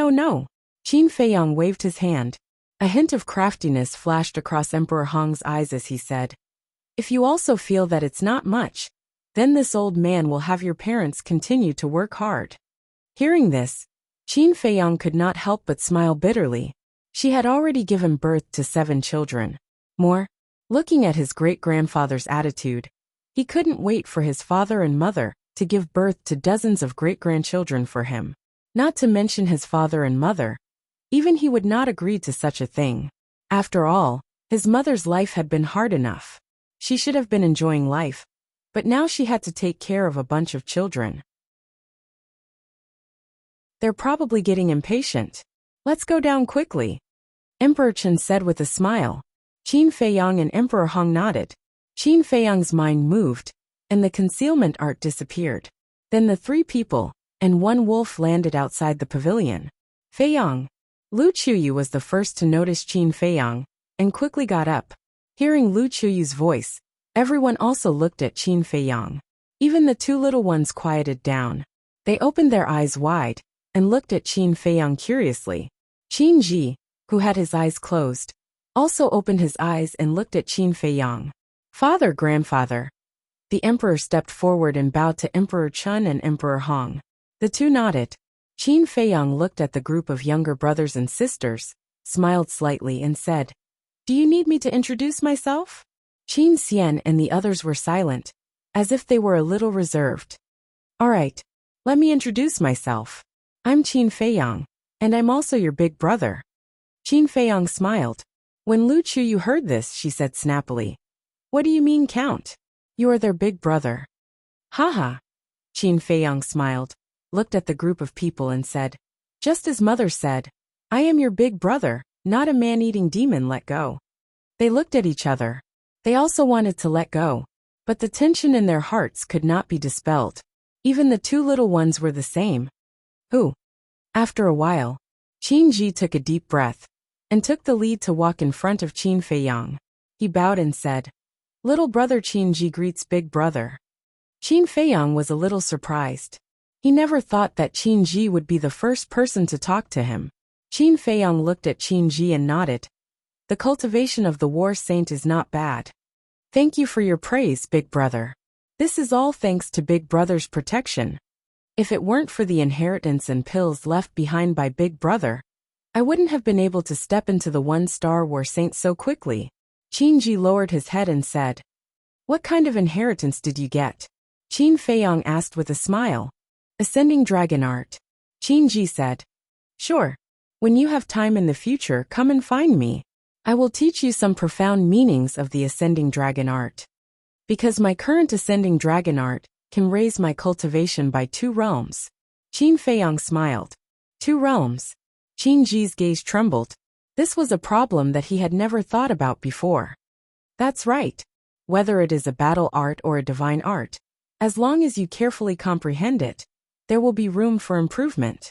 Qin Feiyang waved his hand. A hint of craftiness flashed across Emperor Hong's eyes as he said, If you also feel that it's not much, then this old man will have your parents continue to work hard. Hearing this, Qin Feiyang could not help but smile bitterly. She had already given birth to 7 children. More, looking at his great-grandfather's attitude, he couldn't wait for his father and mother to give birth to dozens of great-grandchildren for him. not to mention his father and mother. Even he would not agree to such a thing. After all, his mother's life had been hard enough. She should have been enjoying life, but now she had to take care of a bunch of children. They're probably getting impatient. Let's go down quickly, Emperor Chen said with a smile. Qin Feiyang and Emperor Hong nodded. Qin Feiyang's mind moved, and the concealment art disappeared. Then the three people and one wolf landed outside the pavilion. Feiyang. Lu Chuyu was the first to notice Qin Feiyang, and quickly got up. Hearing Lu Chuyu's voice, everyone also looked at Qin Feiyang. Even the two little ones quieted down. They opened their eyes wide, and looked at Qin Feiyang curiously. Qin Ji, who had his eyes closed, also opened his eyes and looked at Qin Feiyang. Father, grandfather. The emperor stepped forward and bowed to Emperor Chen and Emperor Hong. The two nodded. Qin Feiyang looked at the group of younger brothers and sisters, smiled slightly and said, "Do you need me to introduce myself?" Qin Xian and the others were silent, as if they were a little reserved. "All right, let me introduce myself. I'm Qin Feiyang, and I'm also your big brother." Qin Feiyang smiled. When Lu Chuyu heard this, she said snappily, "What do you mean, Count? You are their big brother." "Haha." Qin Feiyang smiled, looked at the group of people and said, "Just as mother said, I am your big brother, not a man-eating demon. Let go." They looked at each other. They also wanted to let go, but the tension in their hearts could not be dispelled. Even the two little ones were the same. Who? After a while, Qin Ji took a deep breath and took the lead to walk in front of Qin Feiyang. He bowed and said, "Little brother Qin Ji greets big brother." Qin Feiyang was a little surprised. He never thought that Qin Ji would be the first person to talk to him. Qin Feiyang looked at Qin Ji and nodded. "The cultivation of the war saint is not bad. Thank you for your praise, big brother. This is all thanks to big brother's protection. If it weren't for the inheritance and pills left behind by big brother, I wouldn't have been able to step into the one-star war saint so quickly." Qin Ji lowered his head and said, "What kind of inheritance did you get?" Qin Feiyang asked with a smile. "Ascending dragon art." Qin Ji said, "Sure. When you have time in the future, come and find me. I will teach you some profound meanings of the ascending dragon art. Because my current ascending dragon art can raise my cultivation by 2 realms." Qin Feiyang smiled. 2 realms. Qin Ji's gaze trembled. This was a problem that he had never thought about before. That's right. Whether it is a battle art or a divine art, as long as you carefully comprehend it, there will be room for improvement.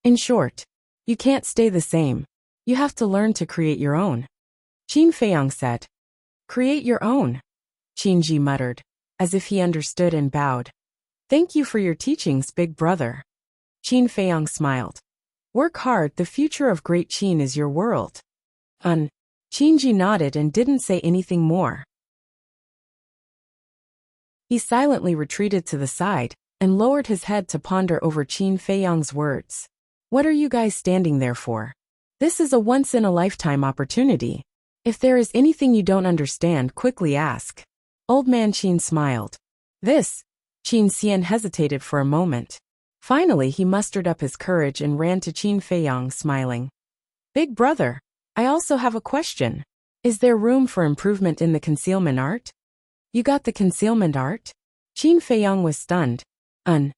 In short, you can't stay the same. You have to learn to create your own. Qin Feiyang said. "Create your own," Qin Ji muttered, as if he understood and bowed. "Thank you for your teachings, big brother." Qin Feiyang smiled. "Work hard, the future of Great Qin is your world." Qin Ji nodded and didn't say anything more. He silently retreated to the side and lowered his head to ponder over Qin Feiyang's words. "What are you guys standing there for? This is a once-in-a-lifetime opportunity. If there is anything you don't understand, quickly ask." Old man Qin smiled. "This?" Qin Xian hesitated for a moment. Finally he mustered up his courage and ran to Qin Feiyang, smiling. "Big brother, I also have a question. Is there room for improvement in the concealment art?" "You got the concealment art?" Qin Feiyang was stunned. Qin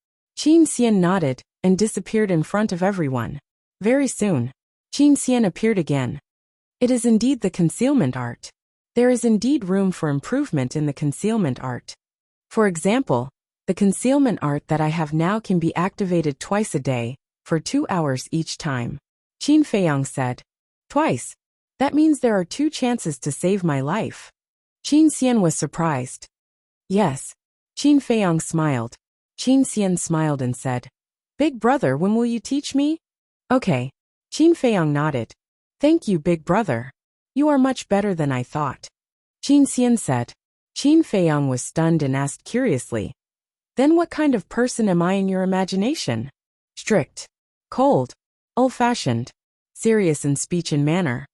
Xian nodded and disappeared in front of everyone. Very soon, Qin Xian appeared again. "It is indeed the concealment art. There is indeed room for improvement in the concealment art. For example, the concealment art that I have now can be activated twice a day, for 2 hours each time." Qin Feiyang said. "Twice? That means there are 2 chances to save my life." Qin Xian was surprised. "Yes." Qin Feiyang smiled. Qin Xian smiled and said, "Big brother, when will you teach me?" "Okay." Qin Feiyang nodded. "Thank you, big brother. You are much better than I thought." Qin Xian said. Qin Feiyang was stunned and asked curiously, "Then what kind of person am I in your imagination?" "Strict, cold, old-fashioned, serious in speech and manner,"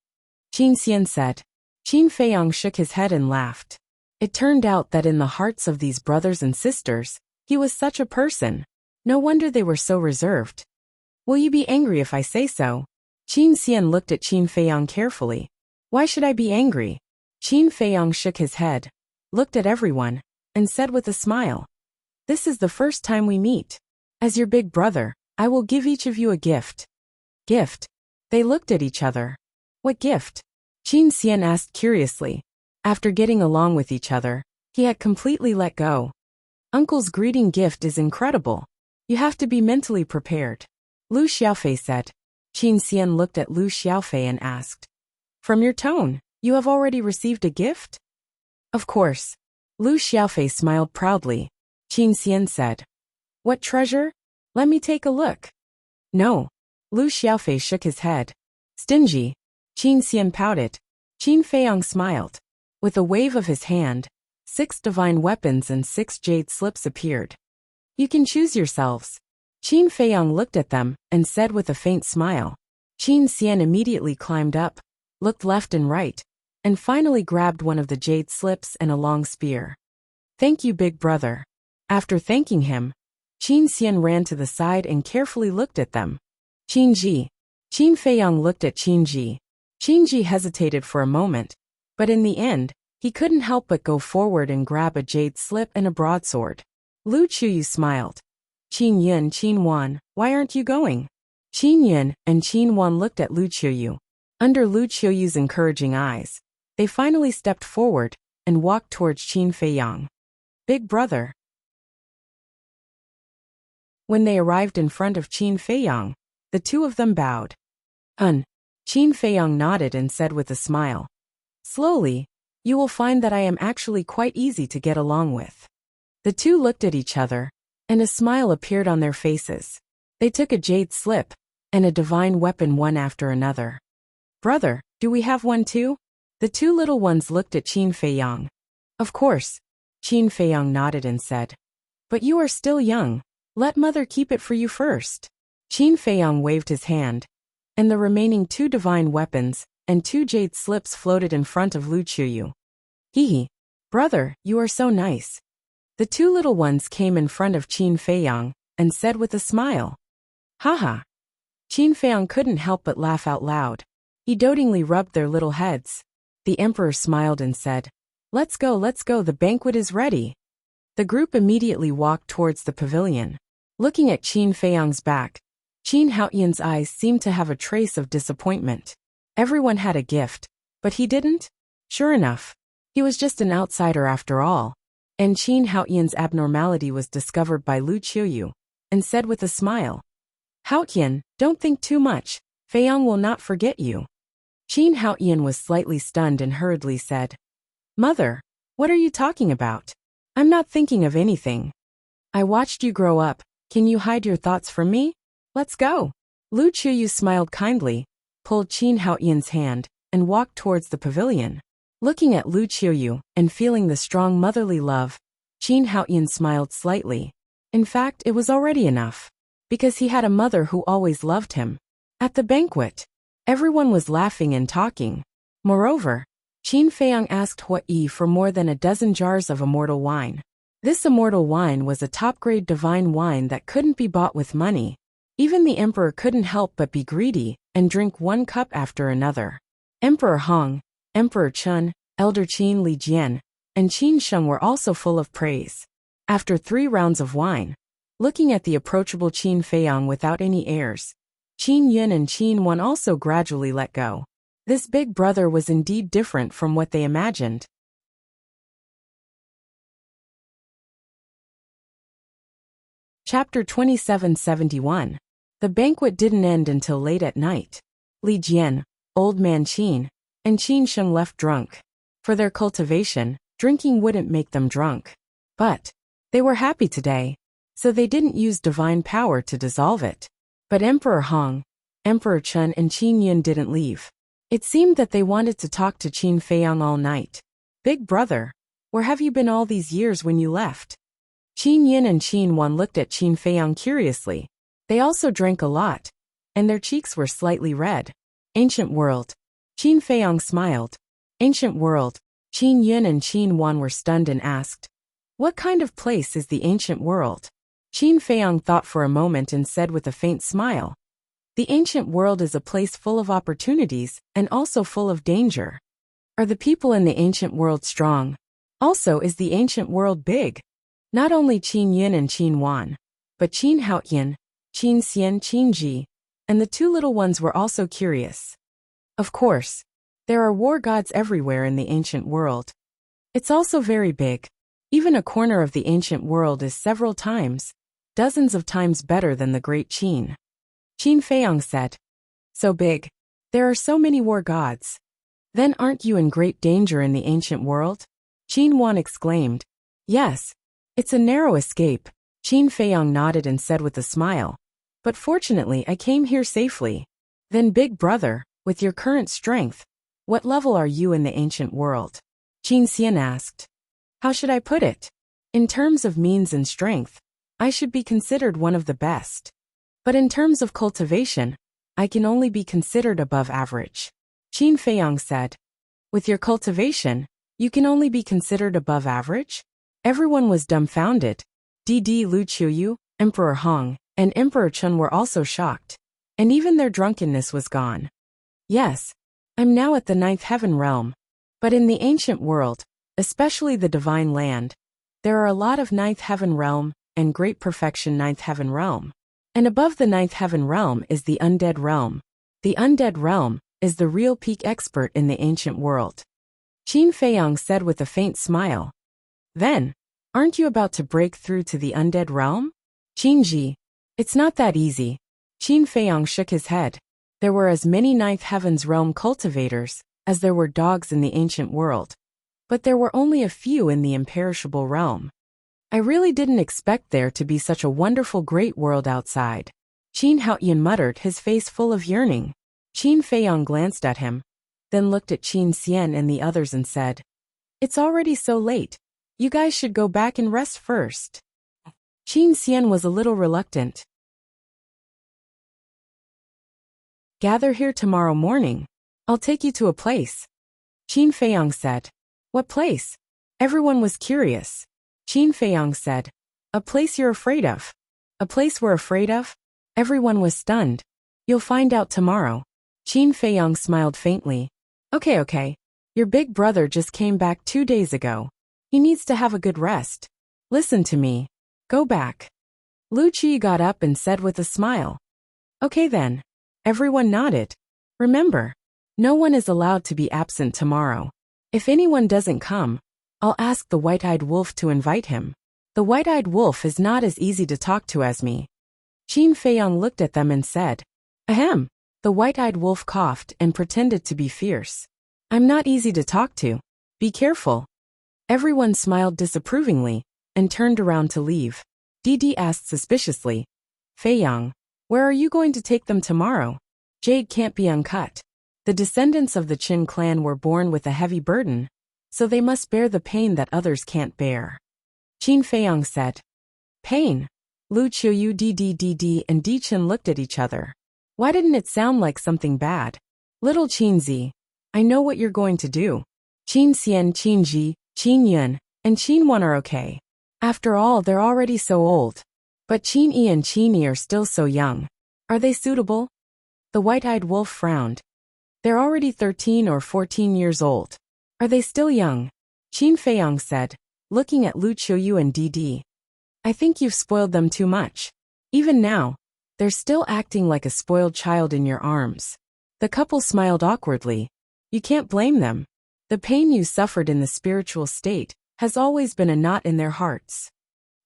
Qin Xian said. Qin Feiyang shook his head and laughed. It turned out that in the hearts of these brothers and sisters, he was such a person. No wonder they were so reserved. Will you be angry if I say so? Qin Xian looked at Qin Feiyang carefully. Why should I be angry? Qin Feiyang shook his head, looked at everyone, and said with a smile, This is the first time we meet. As your big brother, I will give each of you a gift. Gift? They looked at each other. What gift? Qin Xian asked curiously. After getting along with each other, he had completely let go. Uncle's greeting gift is incredible. You have to be mentally prepared. Lu Xiaofei said. Qin Xian looked at Lu Xiaofei and asked, From your tone, you have already received a gift? Of course. Lu Xiaofei smiled proudly. Qin Xian said, What treasure? Let me take a look. No. Lu Xiaofei shook his head. Stingy. Qin Xian pouted. Qin Feiyang smiled. With a wave of his hand, 6 divine weapons and 6 jade slips appeared. You can choose yourselves. Qin Feiyang looked at them and said with a faint smile. Qin Xian immediately climbed up, looked left and right, and finally grabbed one of the jade slips and a long spear. Thank you, big brother. After thanking him, Qin Xian ran to the side and carefully looked at them. Qin Ji. Qin Feiyang looked at Qin Ji. Qin Ji hesitated for a moment, but in the end, he couldn't help but go forward and grab a jade slip and a broadsword. Lu Chuyu smiled. Qin Yun, Qin Wan, why aren't you going? Qin Yun and Qin Wan looked at Lu Chuyu. Under Lu Chuyu's encouraging eyes, they finally stepped forward and walked towards Qin Feiyang. Big brother. When they arrived in front of Qin Feiyang, the two of them bowed. Qin Feiyang nodded and said with a smile. Slowly, you will find that I am actually quite easy to get along with. The two looked at each other, and a smile appeared on their faces. They took a jade slip and a divine weapon one after another. Brother, do we have one too? The two little ones looked at Qin Feiyang. Of course. Qin Feiyang nodded and said. But you are still young. Let mother keep it for you first. Qin Feiyang waved his hand, and the remaining 2 divine weapons and 2 jade slips floated in front of Lu Chuyu. Hee. Brother, you are so nice. The 2 little ones came in front of Qin Feiyang and said with a smile. Haha. Qin Feiyang couldn't help but laugh out loud. He dotingly rubbed their little heads. The emperor smiled and said, let's go, the banquet is ready. The group immediately walked towards the pavilion. Looking at Qin Feiyang's back, Qin Haoyan's eyes seemed to have a trace of disappointment. Everyone had a gift, but he didn't? Sure enough, he was just an outsider after all. And Qin Haoyan's abnormality was discovered by Lu Chuyu, and said with a smile, Haoyan, don't think too much. Feiyang will not forget you. Qin Haoyan was slightly stunned and hurriedly said, Mother, what are you talking about? I'm not thinking of anything. I watched you grow up. Can you hide your thoughts from me? Let's go. Lu Chuyu smiled kindly, pulled Qin Haoyan's hand, and walked towards the pavilion. Looking at Lu Chuyu and feeling the strong motherly love, Qin Haoyan smiled slightly. In fact, it was already enough, because he had a mother who always loved him. At the banquet, everyone was laughing and talking. Moreover, Qin Feiyang asked Hui for more than a dozen jars of immortal wine. This immortal wine was a top-grade divine wine that couldn't be bought with money. Even the emperor couldn't help but be greedy and drink 1 cup after another. Emperor Hong, Emperor Chun, Elder Qin Li Jian, and Qin Sheng were also full of praise. After 3 rounds of wine, looking at the approachable Qin Feiyang without any airs, Qin Yun and Qin Wan also gradually let go. This big brother was indeed different from what they imagined. Chapter 2771. The banquet didn't end until late at night. Li Jian, Old Man Qin, and Qin Sheng left drunk. For their cultivation, drinking wouldn't make them drunk. But they were happy today, so they didn't use divine power to dissolve it. But Emperor Hong, Emperor Chun and Qin Yun didn't leave. It seemed that they wanted to talk to Qin Feiyang all night. Big brother, where have you been all these years when you left? Qin Yin and Qin Wan looked at Qin Feiyang curiously. They also drank a lot, and their cheeks were slightly red. Ancient world. Qin Feiyang smiled. Ancient world. Qin Yun and Qin Wan were stunned and asked, what kind of place is the ancient world? Qin Feiyang thought for a moment and said with a faint smile, The ancient world is a place full of opportunities and also full of danger. Are the people in the ancient world strong? Also, is the ancient world big? Not only Qin Yin and Qin Wan, but Qin Haoyan, Qin Xian, Qin Ji, and the two little ones were also curious. Of course, there are war gods everywhere in the ancient world. It's also very big. Even a corner of the ancient world is several times, dozens of times better than the great Qin. Qin Feiyang said. So big. There are so many war gods. Then aren't you in great danger in the ancient world? Qin Wan exclaimed. Yes. It's a narrow escape. Qin Feiyang nodded and said with a smile. But fortunately I came here safely. Then big brother, with your current strength, what level are you in the ancient world? Qin Xian asked. How should I put it? In terms of means and strength, I should be considered one of the best. But in terms of cultivation, I can only be considered above average. Qin Feiyang said. With your cultivation, you can only be considered above average? Everyone was dumbfounded. Lu Qiuyu, Emperor Hong, and Emperor Chun were also shocked. And even their drunkenness was gone. Yes, I'm now at the ninth heaven realm. But in the ancient world, especially the divine land, there are a lot of ninth heaven realm and great perfection ninth heaven realm. And above the ninth heaven realm is the undead realm. The undead realm is the real peak expert in the ancient world. Qin Feiyang said with a faint smile. Then, aren't you about to break through to the undead realm? Qin Ji. It's not that easy. Qin Feiyang shook his head. There were as many ninth heavens realm cultivators as there were dogs in the ancient world. But there were only a few in the imperishable realm. I really didn't expect there to be such a wonderful great world outside. Qin Haoyan muttered, his face full of yearning. Qin Feiyang glanced at him, then looked at Qin Xian and the others and said, It's already so late. You guys should go back and rest first. Qin Xian was a little reluctant. Gather here tomorrow morning. I'll take you to a place. Qin Feiyang said. What place? Everyone was curious. Qin Feiyang said. A place you're afraid of. A place we're afraid of? Everyone was stunned. You'll find out tomorrow. Qin Feiyang smiled faintly. Okay. Your big brother just came back 2 days ago. He needs to have a good rest. Listen to me. Go back. Lu Qi got up and said with a smile. Okay then. Everyone nodded. Remember, no one is allowed to be absent tomorrow. If anyone doesn't come, I'll ask the white-eyed wolf to invite him. The white-eyed wolf is not as easy to talk to as me. Qin Feiyang looked at them and said, Ahem. The white-eyed wolf coughed and pretended to be fierce. I'm not easy to talk to. Be careful. Everyone smiled disapprovingly and turned around to leave. Didi asked suspiciously, Feiyang, where are you going to take them tomorrow? Jade can't be uncut. The descendants of the Qin clan were born with a heavy burden, so they must bear the pain that others can't bear. Qin Feiyang said. Pain? Lu Qiuyu, Didi, and Di Qin looked at each other. Why didn't it sound like something bad? Little Qin Zi, I know what you're going to do. Qin Xian, Qin Ji, Qin Yun, and Qin Wan are okay. After all, they're already so old. But Qin Yi and Qin Yi are still so young. Are they suitable? The white-eyed wolf frowned. They're already 13 or 14 years old. Are they still young? Qin Feiyang said, looking at Lu Qiuyu and Didi. I think you've spoiled them too much. Even now, they're still acting like a spoiled child in your arms. The couple smiled awkwardly. You can't blame them. The pain you suffered in the spiritual state has always been a knot in their hearts.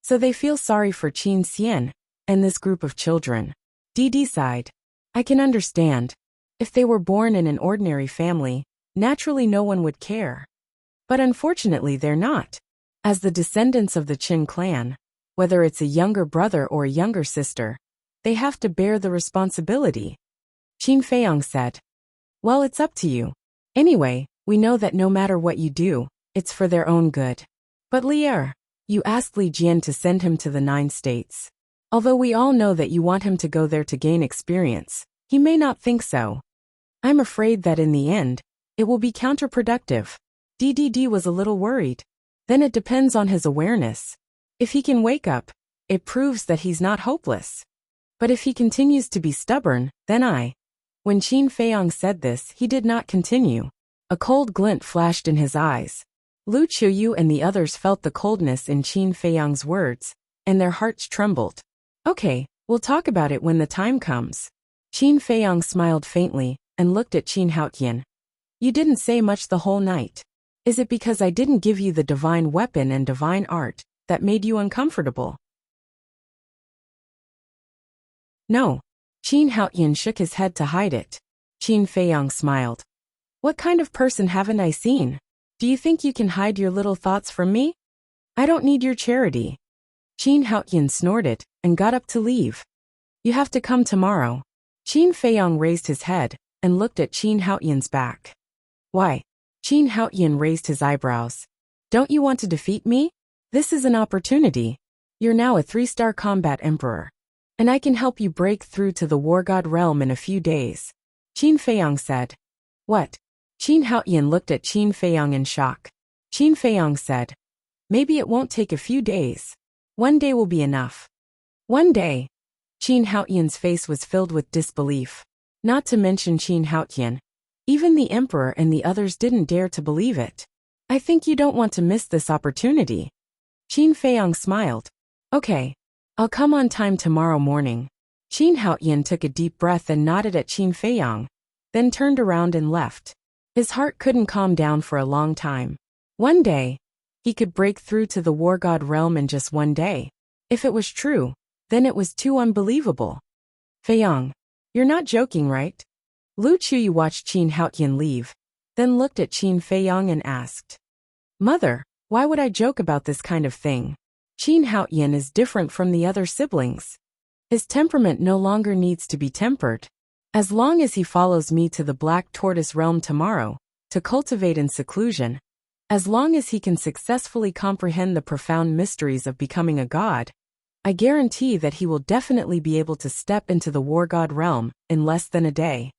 So they feel sorry for Qin Xian and this group of children. Didi sighed. I can understand. If they were born in an ordinary family, naturally no one would care. But unfortunately they're not. As the descendants of the Qin clan, whether it's a younger brother or a younger sister, they have to bear the responsibility. Qin Feiyang said. Well, it's up to you. Anyway, we know that no matter what you do, it's for their own good. But Lier, you asked Li Jian to send him to the 9 states. Although we all know that you want him to go there to gain experience, he may not think so. I'm afraid that in the end, it will be counterproductive. Didi was a little worried. Then it depends on his awareness. If he can wake up, it proves that he's not hopeless. But if he continues to be stubborn, then I. When Qin Feiyang said this, he did not continue. A cold glint flashed in his eyes. Lu Qiuyu and the others felt the coldness in Qin Feiyang's words, and their hearts trembled. Okay, we'll talk about it when the time comes. Qin Feiyang smiled faintly, and looked at Qin Haotian. You didn't say much the whole night. Is it because I didn't give you the divine weapon and divine art that made you uncomfortable? No. Qin Haotian shook his head to hide it. Qin Feiyang smiled. What kind of person haven't I seen? Do you think you can hide your little thoughts from me? I don't need your charity. Qin Haotian snorted, and got up to leave. You have to come tomorrow. Qin Feiyang raised his head, and looked at Qin Haotian's back. Why? Qin Haotian raised his eyebrows. Don't you want to defeat me? This is an opportunity. You're now a 3-star combat emperor. And I can help you break through to the war god realm in a few days. Qin Feiyang said. What? Qin Haotian looked at Qin Feiyang in shock. Qin Feiyang said. Maybe it won't take a few days. One day will be enough. One day. Qin Haotian's face was filled with disbelief. Not to mention Qin Haotian. Even the emperor and the others didn't dare to believe it. I think you don't want to miss this opportunity. Qin Feiyang smiled. Okay. I'll come on time tomorrow morning. Qin Haotian took a deep breath and nodded at Qin Feiyang, then turned around and left. His heart couldn't calm down for a long time. One day, he could break through to the war god realm in just one day. If it was true, then it was too unbelievable. Feiyang, you're not joking, right? Lu Qiuyu watched Qin Haotian leave, then looked at Qin Feiyang and asked. Mother, why would I joke about this kind of thing? Qin Haotian is different from the other siblings. His temperament no longer needs to be tempered. As long as he follows me to the Black Tortoise realm tomorrow, to cultivate in seclusion, as long as he can successfully comprehend the profound mysteries of becoming a god, I guarantee that he will definitely be able to step into the war god realm in less than a day.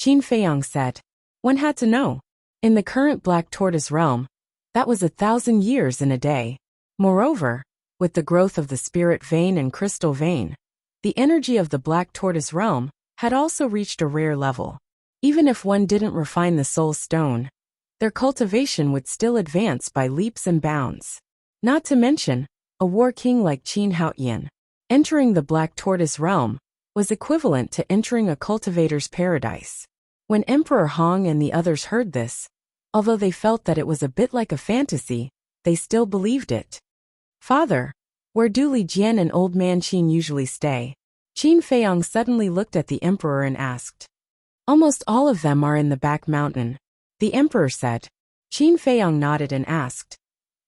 Qin Feiyang said. One had to know. In the current Black Tortoise realm, that was 1,000 years in a day. Moreover, with the growth of the spirit vein and crystal vein, the energy of the Black Tortoise realm had also reached a rare level. Even if one didn't refine the soul stone, their cultivation would still advance by leaps and bounds. Not to mention, a war king like Qin Haotian, entering the Black Tortoise realm, was equivalent to entering a cultivator's paradise. When Emperor Hong and the others heard this, although they felt that it was a bit like a fantasy, they still believed it. Father, where do Li Jian and old man Qin usually stay? Qin Feiyang suddenly looked at the emperor and asked. Almost all of them are in the back mountain, the emperor said. Qin Feiyang nodded and asked.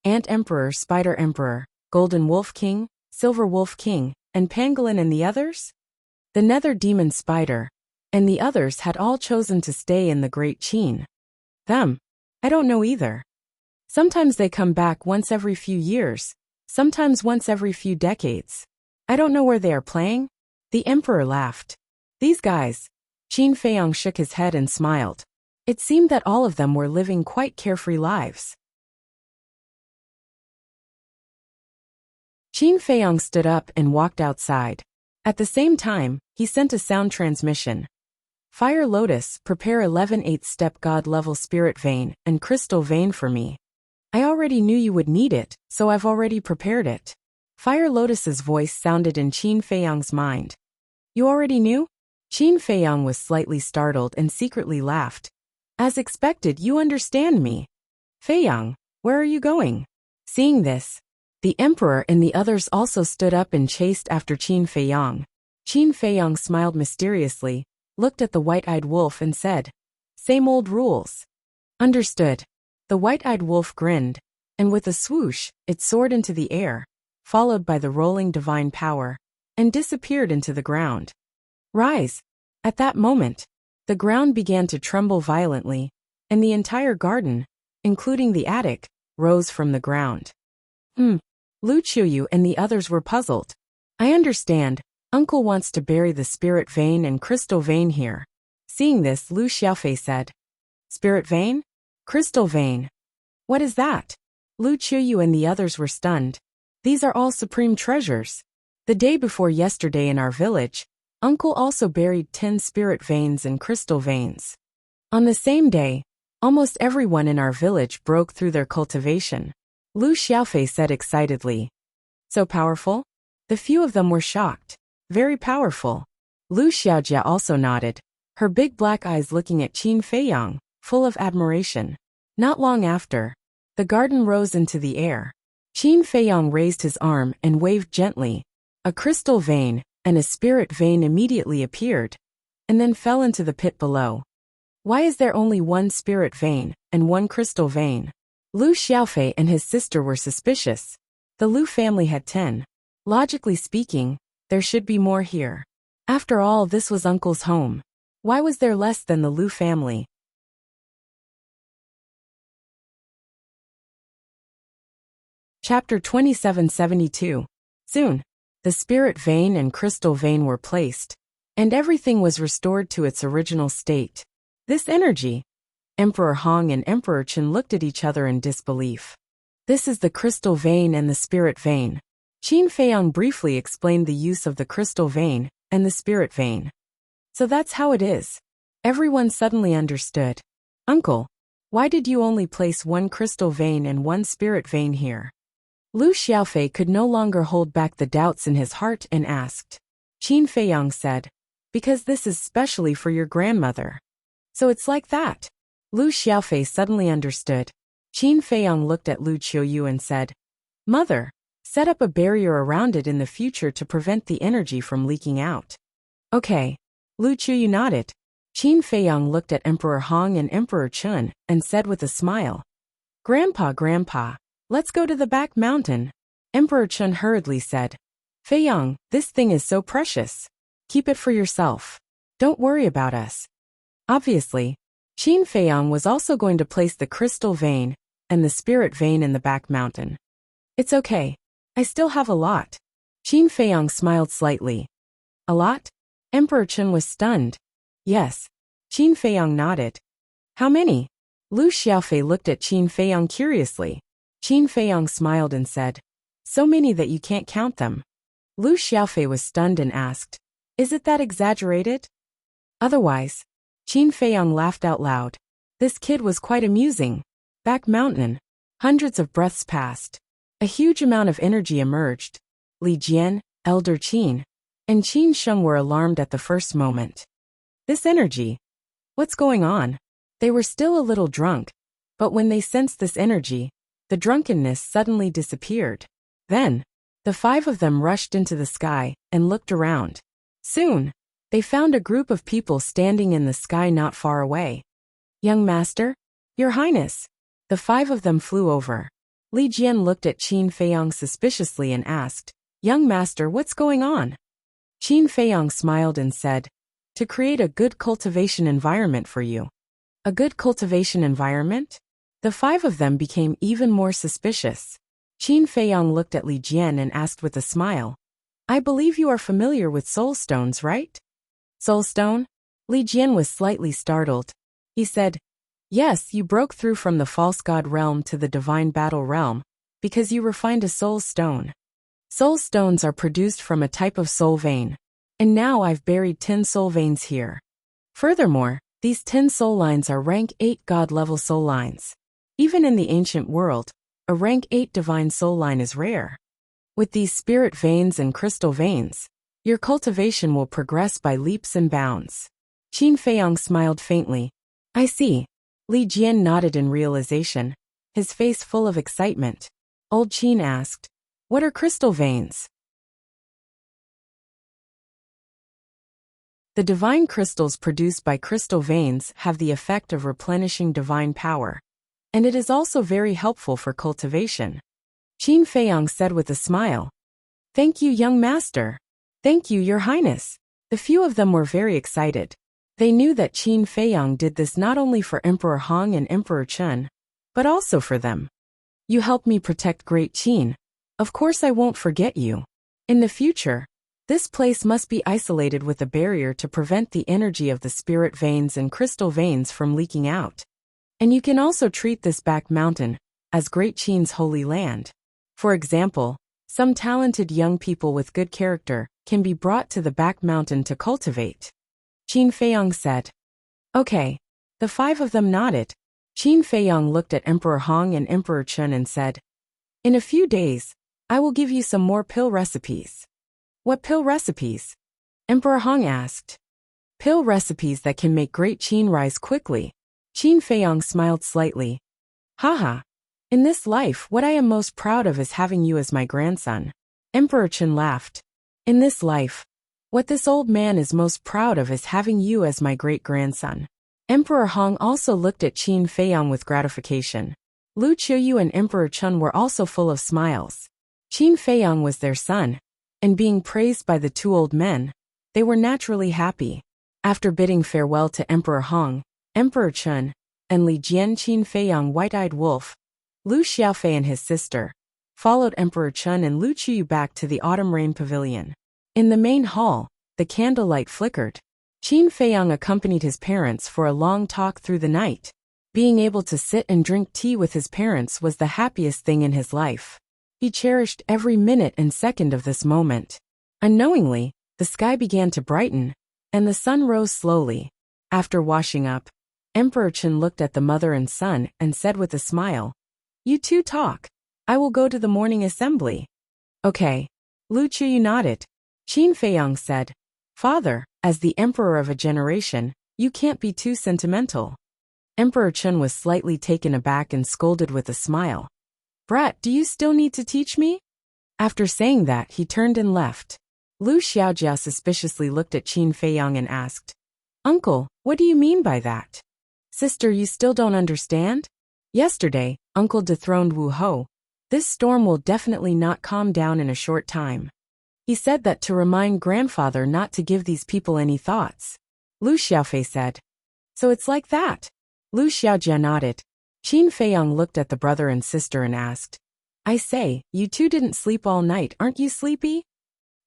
Ant Emperor, Spider Emperor, Golden Wolf King, Silver Wolf King, and Pangolin and the others? The Nether Demon Spider, and the others had all chosen to stay in the Great Qin. Them? I don't know either. Sometimes they come back once every few years, sometimes once every few decades. I don't know where they are playing. The emperor laughed. These guys. Qin Feiyang shook his head and smiled. It seemed that all of them were living quite carefree lives. Qin Feiyang stood up and walked outside. At the same time, he sent a sound transmission. Fire Lotus, prepare 11 8th-step God-level spirit vein and crystal vein for me. I already knew you would need it, so I've already prepared it. Fire Lotus's voice sounded in Qin Feiyang's mind. You already knew? Qin Feiyang was slightly startled and secretly laughed. As expected, you understand me. Feiyang, where are you going? Seeing this, the emperor and the others also stood up and chased after Qin Feiyang. Qin Feiyang smiled mysteriously, looked at the white-eyed wolf and said, Same old rules. Understood. The white-eyed wolf grinned, and with a swoosh, it soared into the air, followed by the rolling divine power, and disappeared into the ground. Rise! At that moment, the ground began to tremble violently, and the entire garden, including the attic, rose from the ground. Lu Qiuyu and the others were puzzled. I understand, Uncle wants to bury the spirit vein and crystal vein here. Seeing this, Lu Xiaofei said. Spirit vein? Crystal vein. What is that? Lu Qiuyu and the others were stunned. These are all supreme treasures. The day before yesterday in our village, Uncle also buried 10 spirit veins and crystal veins. On the same day, almost everyone in our village broke through their cultivation. Lu Xiaofei said excitedly. So powerful? The few of them were shocked. Very powerful. Lu Xiaojia also nodded, her big black eyes looking at Qin Feiyang, full of admiration. Not long after, the garden rose into the air. Qin Feiyang raised his arm and waved gently. A crystal vein and a spirit vein immediately appeared, and then fell into the pit below. Why is there only one spirit vein and one crystal vein? Lu Xiaofei and his sister were suspicious. The Lu family had 10. Logically speaking, there should be more here. After all, this was Uncle's home. Why was there less than the Lu family? Chapter 2772. Soon, the spirit vein and crystal vein were placed, and everything was restored to its original state. This energy. Emperor Hong and Emperor Chen looked at each other in disbelief. This is the crystal vein and the spirit vein. Qin Feiyang briefly explained the use of the crystal vein and the spirit vein. So that's how it is. Everyone suddenly understood. Uncle, why did you only place one crystal vein and one spirit vein here? Lu Xiaofei could no longer hold back the doubts in his heart and asked. Qin Feiyang said, because this is specially for your grandmother. So it's like that. Lu Xiaofei suddenly understood. Qin Feiyang looked at Lu Qiuyu and said, Mother, set up a barrier around it in the future to prevent the energy from leaking out. Okay. Lu Qiuyu nodded. Qin Feiyang looked at Emperor Hong and Emperor Chen and said with a smile, Grandpa, let's go to the back mountain. Emperor Chen hurriedly said, Feiyang, this thing is so precious. Keep it for yourself. Don't worry about us. Obviously, Qin Feiyang was also going to place the crystal vein and the spirit vein in the back mountain. It's okay. I still have a lot. Qin Feiyang smiled slightly. A lot? Emperor Chen was stunned. Yes. Qin Feiyang nodded. How many? Lu Xiaofei looked at Qin Feiyang curiously. Qin Feiyang smiled and said, so many that you can't count them. Lu Xiaofei was stunned and asked, is it that exaggerated? Otherwise, Qin Feiyang laughed out loud. This kid was quite amusing. Back mountain. Hundreds of breaths passed. A huge amount of energy emerged. Li Jian, Elder Qin, and Qin Sheng were alarmed at the first moment. This energy. What's going on? They were still a little drunk, but when they sensed this energy, the drunkenness suddenly disappeared. Then, the 5 of them rushed into the sky and looked around. Soon, they found a group of people standing in the sky not far away. Young Master, Your Highness. The 5 of them flew over. Li Jian looked at Qin Feiyang suspiciously and asked, Young Master, what's going on? Qin Feiyang smiled and said, to create a good cultivation environment for you. A good cultivation environment? The 5 of them became even more suspicious. Qin Feiyang looked at Li Jian and asked with a smile, I believe you are familiar with soul stones, right? Soul stone? Li Jian was slightly startled. He said, yes, you broke through from the false god realm to the divine battle realm, because you refined a soul stone. Soul stones are produced from a type of soul vein, and now I've buried 10 soul veins here. Furthermore, these 10 soul lines are rank 8 god-level soul lines. Even in the ancient world, a rank 8 divine soul line is rare. With these spirit veins and crystal veins, your cultivation will progress by leaps and bounds. Qin Feiyang smiled faintly. I see. Li Jian nodded in realization, his face full of excitement. Old Qin asked, what are crystal veins? The divine crystals produced by crystal veins have the effect of replenishing divine power, and it is also very helpful for cultivation. Qin Feiyang said with a smile. Thank you, young master. Thank you, your highness. The few of them were very excited. They knew that Qin Feiyang did this not only for Emperor Hong and Emperor Chen, but also for them. You helped me protect Great Qin. Of course I won't forget you. In the future, this place must be isolated with a barrier to prevent the energy of the spirit veins and crystal veins from leaking out. And you can also treat this back mountain as Great Qin's holy land. For example, Some talented young people with good character can be brought to the back mountain to cultivate. Qin Feiyong said. Okay. The 5 of them nodded. Qin Feiyong looked at Emperor Hong and Emperor Chun and said, in a few days, I will give you some more pill recipes. What pill recipes? Emperor Hong asked. Pill recipes that can make great qin rise quickly. Qin Feiyong smiled slightly. Haha. In this life, what I am most proud of is having you as my grandson. Emperor Chun laughed. In this life, what this old man is most proud of is having you as my great-grandson. Emperor Hong also looked at Qin Feiyong with gratification. Lu Qiuyu and Emperor Chun were also full of smiles. Qin Feiyong was their son, and being praised by the 2 old men, they were naturally happy. After bidding farewell to Emperor Hong, Emperor Chun, and Li Jian, Qin Feiyong, White-Eyed Wolf, Lu Xiaofei and his sister, followed Emperor Chun and Lu Qiuyu back to the Autumn Rain Pavilion. In the main hall, the candlelight flickered. Qin Feiyong accompanied his parents for a long talk through the night. Being able to sit and drink tea with his parents was the happiest thing in his life. He cherished every minute and second of this moment. Unknowingly, the sky began to brighten, and the sun rose slowly. After washing up, Emperor Chun looked at the mother and son and said with a smile, you 2 talk. I will go to the morning assembly. Okay. Lu Qiuyu nodded. Qin Feiyong said, Father, as the emperor of a generation, you can't be too sentimental. Emperor Chun was slightly taken aback and scolded with a smile. Brat, do you still need to teach me? After saying that, he turned and left. Lu Xiaojia suspiciously looked at Qin Feiyong and asked, Uncle, what do you mean by that? Sister, you still don't understand? Yesterday, Uncle dethroned Wu Ho. This storm will definitely not calm down in a short time. He said that to remind grandfather not to give these people any thoughts. Lu Xiaofei said. So it's like that? Lu Xiaojia nodded. Qin Feiyong looked at the brother and sister and asked, I say, you 2 didn't sleep all night, aren't you sleepy?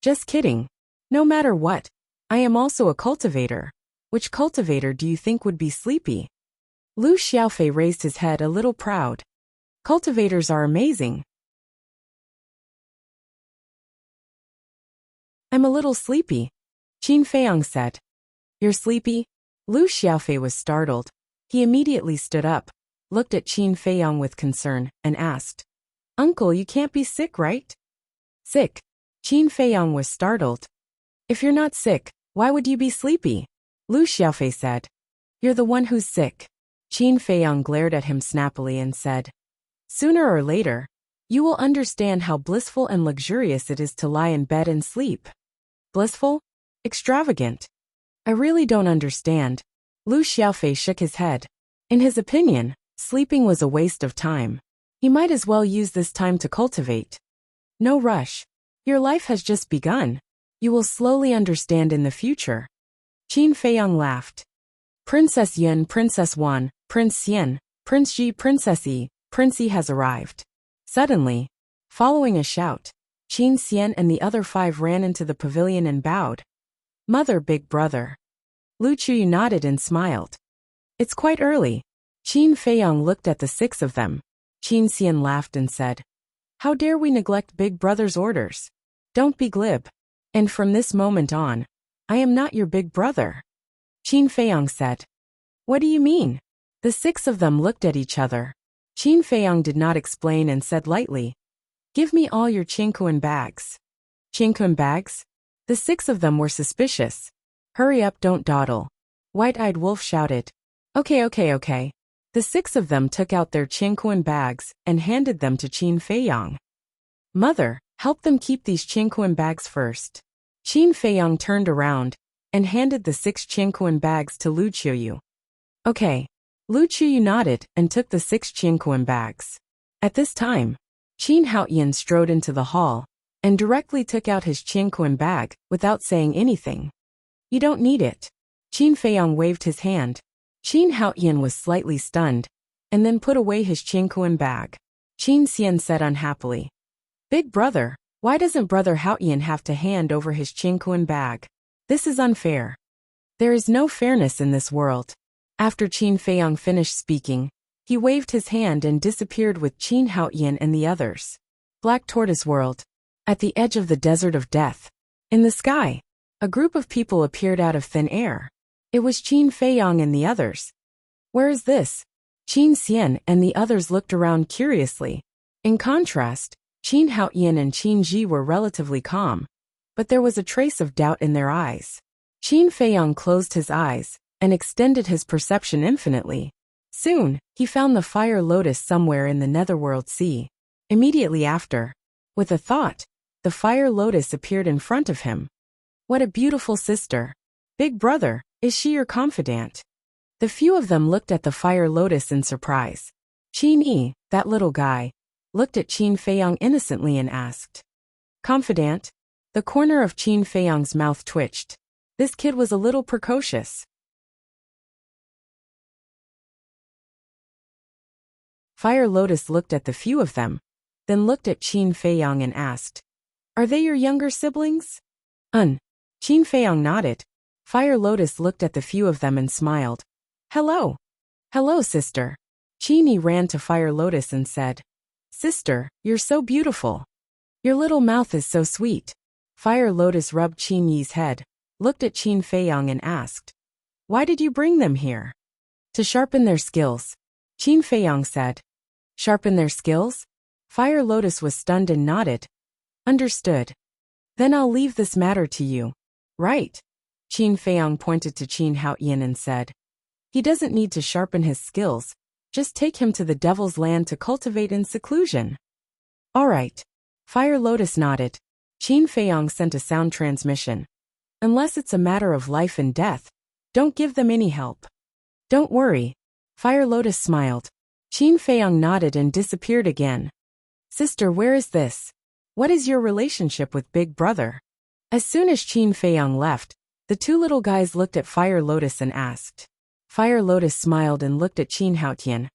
Just kidding. No matter what, I am also a cultivator. Which cultivator do you think would be sleepy? Lu Xiaofei raised his head a little proud. Cultivators are amazing. I'm a little sleepy. Qin Feiyong said. You're sleepy? Lu Xiaofei was startled. He immediately stood up, looked at Qin Feiyong with concern, and asked, Uncle, you can't be sick, right? Sick? Qin Feiyong was startled. If you're not sick, why would you be sleepy? Lu Xiaofei said. You're the one who's sick. Qin Feiyong glared at him snappily and said, Sooner or later, you will understand how blissful and luxurious it is to lie in bed and sleep. Blissful? Extravagant? I really don't understand. Lu Xiaofei shook his head. In his opinion, sleeping was a waste of time. He might as well use this time to cultivate. No rush. Your life has just begun. You will slowly understand in the future. Qin Feiyong laughed. Princess Yun, Princess Wan, Prince Xian, Prince Ji, Princess Yi, Prince Yi has arrived. Suddenly, following a shout, Qin Xian and the other 5 ran into the pavilion and bowed. Mother, big brother. Lu Qiuyu nodded and smiled. It's quite early. Qin Feiyong looked at the 6 of them. Qin Xian laughed and said, How dare we neglect big brother's orders? Don't be glib. And from this moment on, I am not your big brother. Qin Feiyong said. What do you mean? The 6 of them looked at each other. Qin Feiyong did not explain and said lightly, Give me all your Qingquan bags. Qingquan bags? The 6 of them were suspicious. Hurry up, don't dawdle. White-Eyed Wolf shouted. Okay. The 6 of them took out their Qingquan bags and handed them to Qin Feiyong. Mother, help them keep these Qingquan bags first. Qin Feiyong turned around and handed the 6 Qingquan bags to Lu Qiuyu. Okay. Lu Qiuyu nodded and took the 6 Qingquan bags. At this time, Qin Haoyan strode into the hall and directly took out his Qingquan bag without saying anything. You don't need it. Qin Feiyong waved his hand. Qin Haoyan was slightly stunned and then put away his Qingquan bag. Qin Xian said unhappily, Big brother, why doesn't brother Haoyan have to hand over his Qingquan bag? This is unfair. There is no fairness in this world. After Qin Feiyong finished speaking, he waved his hand and disappeared with Qin Haoyan and the others. Black Tortoise World. At the edge of the desert of death, in the sky, a group of people appeared out of thin air. It was Qin Feiyang and the others. Where is this? Qin Xian and the others looked around curiously. In contrast, Qin Haoyan and Qin Ji were relatively calm, but there was a trace of doubt in their eyes. Qin Feiyang closed his eyes and extended his perception infinitely. Soon, he found the fire lotus somewhere in the netherworld sea. Immediately after, with a thought, the fire lotus appeared in front of him. What a beautiful sister. Big brother, is she your confidant? The few of them looked at the fire lotus in surprise. Qin Yi, that little guy, looked at Qin Feiyang innocently and asked. Confidant? The corner of Qin Feiyang's mouth twitched. This kid was a little precocious. Fire Lotus looked at the few of them, then looked at Qin Feiyang and asked, Are they your younger siblings? Qin Feiyang nodded. Fire Lotus looked at the few of them and smiled. Hello. Hello, sister. Qin Yi ran to Fire Lotus and said, Sister, you're so beautiful. Your little mouth is so sweet. Fire Lotus rubbed Qin Yi's head, looked at Qin Feiyang and asked, Why did you bring them here? To sharpen their skills. Qin Feiyang said. Sharpen their skills? Fire Lotus was stunned and nodded. Understood. Then I'll leave this matter to you. Right. Qin Feiyang pointed to Qin Haoyan and said, He doesn't need to sharpen his skills, just take him to the Devil's Land to cultivate in seclusion. All right. Fire Lotus nodded. Qin Feiyang sent a sound transmission. Unless it's a matter of life and death, don't give them any help. Don't worry. Fire Lotus smiled. Qin Feiyang nodded and disappeared again. Sister, where is this? What is your relationship with Big Brother? As soon as Qin Feiyang left, the two little guys looked at Fire Lotus and asked. Fire Lotus smiled and looked at Qin Haoyan.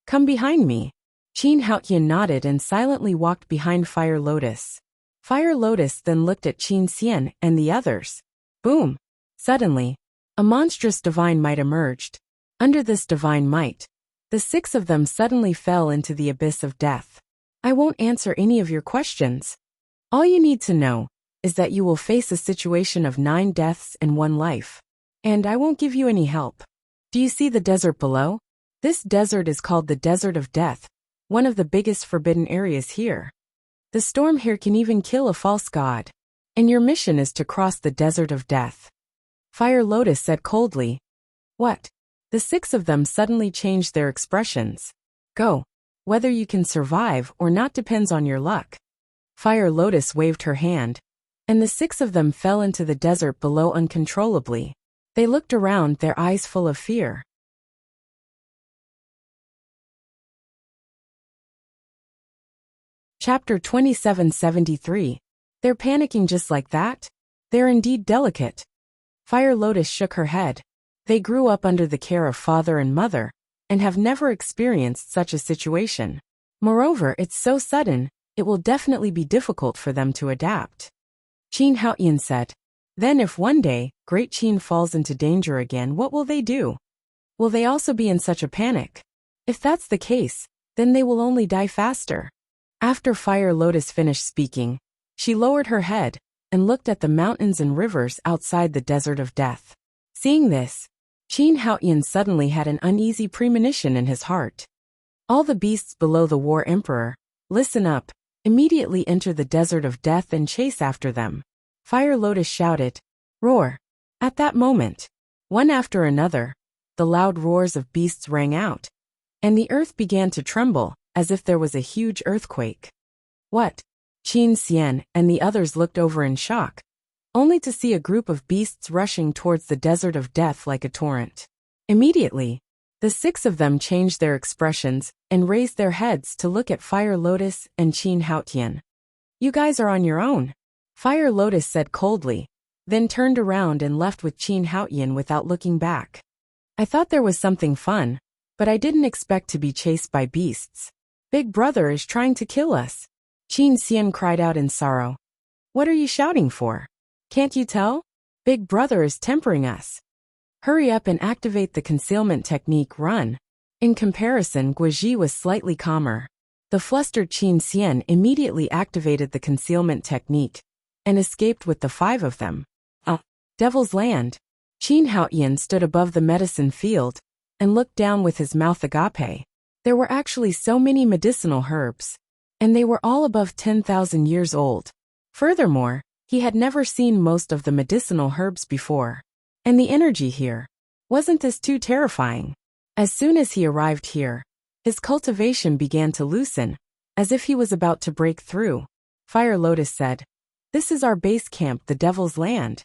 Come behind me. Qin Haoyan nodded and silently walked behind Fire Lotus. Fire Lotus then looked at Qin Xian and the others. Boom! Suddenly, a monstrous divine might emerged. Under this divine might, the six of them suddenly fell into the abyss of death. I won't answer any of your questions. All you need to know is that you will face a situation of 9 deaths and 1 life. And I won't give you any help. Do you see the desert below? This desert is called the Desert of Death, one of the biggest forbidden areas here. The storm here can even kill a false god. And your mission is to cross the Desert of Death. Fire Lotus said coldly. What? The 6 of them suddenly changed their expressions. Go. Whether you can survive or not depends on your luck. Fire Lotus waved her hand, and the 6 of them fell into the desert below uncontrollably. They looked around, their eyes full of fear. Chapter 2773. They're panicking just like that? They're indeed delicate. Fire Lotus shook her head. They grew up under the care of father and mother, and have never experienced such a situation. Moreover, it's so sudden, it will definitely be difficult for them to adapt. Qin Haoyan said. Then if one day, Great Qin falls into danger again, what will they do? Will they also be in such a panic? If that's the case, then they will only die faster. After Fire Lotus finished speaking, she lowered her head and looked at the mountains and rivers outside the Desert of Death. Seeing this, Qin Haoyan suddenly had an uneasy premonition in his heart. All the beasts below the War Emperor, listen up, immediately enter the Desert of Death and chase after them. Fire Lotus shouted, Roar! At that moment, one after another, the loud roars of beasts rang out, and the earth began to tremble, as if there was a huge earthquake. What? Qin Xian and the others looked over in shock, only to see a group of beasts rushing towards the Desert of Death like a torrent. Immediately, the 6 of them changed their expressions and raised their heads to look at Fire Lotus and Qin Haoyan. You guys are on your own, Fire Lotus said coldly, then turned around and left with Qin Haoyan without looking back. I thought there was something fun, but I didn't expect to be chased by beasts. Big Brother is trying to kill us. Qin Xian cried out in sorrow. What are you shouting for? Can't you tell? Big Brother is tempering us. Hurry up and activate the concealment technique, run. In comparison, Guizhi was slightly calmer. The flustered Qin Xian immediately activated the concealment technique and escaped with the 5 of them. Devil's Land. Qin Haoyan stood above the medicine field and looked down with his mouth agape. There were actually so many medicinal herbs, and they were all above 10,000 years old. Furthermore, he had never seen most of the medicinal herbs before. And the energy here. Wasn't this too terrifying? As soon as he arrived here, his cultivation began to loosen, as if he was about to break through. Fire Lotus said, "This is our base camp, the Devil's Land."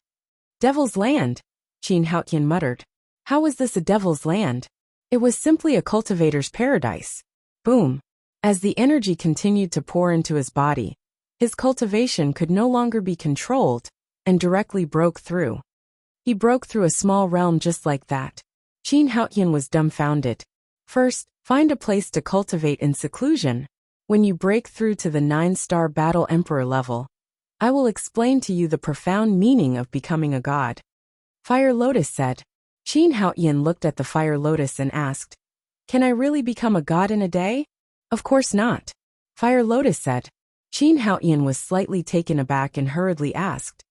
Devil's Land? Qin Haoyan muttered. How was this a Devil's Land? It was simply a cultivator's paradise. Boom. As the energy continued to pour into his body, his cultivation could no longer be controlled and directly broke through. He broke through a small realm just like that. Qin Haoyan was dumbfounded. First, find a place to cultivate in seclusion. When you break through to the 9-star Battle Emperor level, I will explain to you the profound meaning of becoming a god. Fire Lotus said. Qin Haoyan looked at the Fire Lotus and asked, "Can I really become a god in a day?" "Of course not." Fire Lotus said. Qin Haoyan was slightly taken aback and hurriedly asked,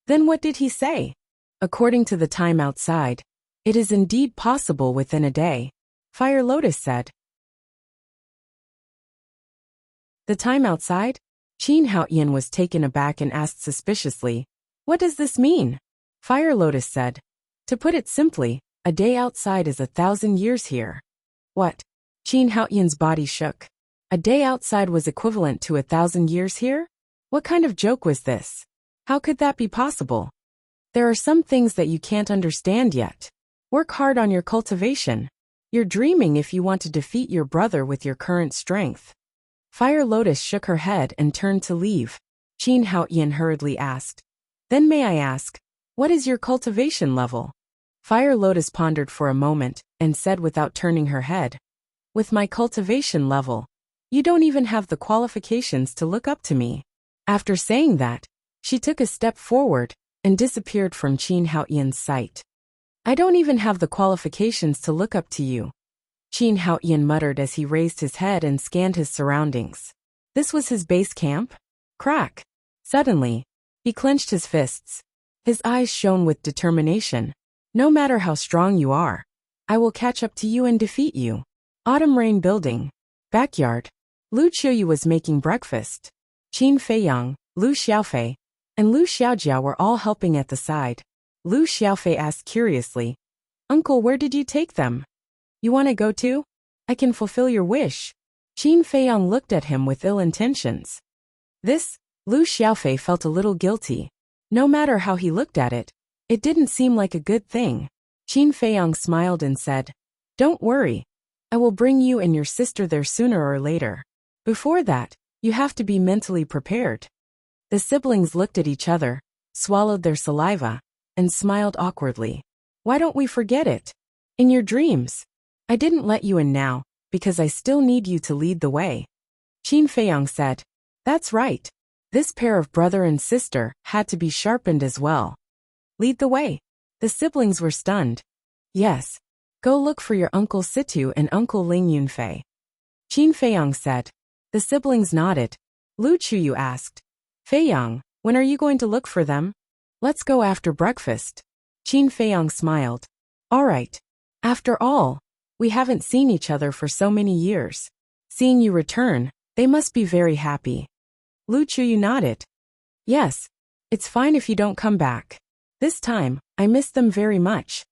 "Then what did he say?" "According to the time outside, it is indeed possible within a day," Fire Lotus said. The time outside? Qin Haoyan was taken aback and asked suspiciously, "What does this mean?" Fire Lotus said, "To put it simply, a day outside is 1,000 years here." What? Qin Haoyan's body shook. A day outside was equivalent to 1,000 years here? What kind of joke was this? How could that be possible? There are some things that you can't understand yet. Work hard on your cultivation. You're dreaming if you want to defeat your brother with your current strength. Fire Lotus shook her head and turned to leave. Qin Haoyan hurriedly asked, "Then may I ask, what is your cultivation level?" Fire Lotus pondered for a moment and said without turning her head, "With my cultivation level, you don't even have the qualifications to look up to me." After saying that, she took a step forward and disappeared from Qin Haoyan's sight. "I don't even have the qualifications to look up to you," Qin Haoyan muttered as he raised his head and scanned his surroundings. This was his base camp? Crack! Suddenly, he clenched his fists. His eyes shone with determination. "No matter how strong you are, I will catch up to you and defeat you." Autumn Rain Building. Backyard. Lu Qiuyu was making breakfast. Qin Feiyang, Lu Xiaofei, and Lu Xiaojiao were all helping at the side. Lu Xiaofei asked curiously, "Uncle, where did you take them? You want to go too? I can fulfill your wish." Qin Feiyang looked at him with ill intentions. Lu Xiaofei felt a little guilty. No matter how he looked at it, it didn't seem like a good thing. Qin Feiyang smiled and said, "Don't worry. I will bring you and your sister there sooner or later. Before that, you have to be mentally prepared." The siblings looked at each other, swallowed their saliva, and smiled awkwardly. "Why don't we forget it? In your dreams. I didn't let you in now, because I still need you to lead the way." Qin Feiyang said, "That's right. This pair of brother and sister had to be sharpened as well." "Lead the way." The siblings were stunned. "Yes. Go look for your Uncle Situ and Uncle Ling Yunfei," Qin Feiyang said. The siblings nodded. Lu Qiuyu asked, "Feiyang, when are you going to look for them?" "Let's go after breakfast." Qin Feiyang smiled. "All right. After all, we haven't seen each other for so many years. Seeing you return, they must be very happy." Lu Qiuyu nodded. "Yes. It's fine if you don't come back. This time, I miss them very much."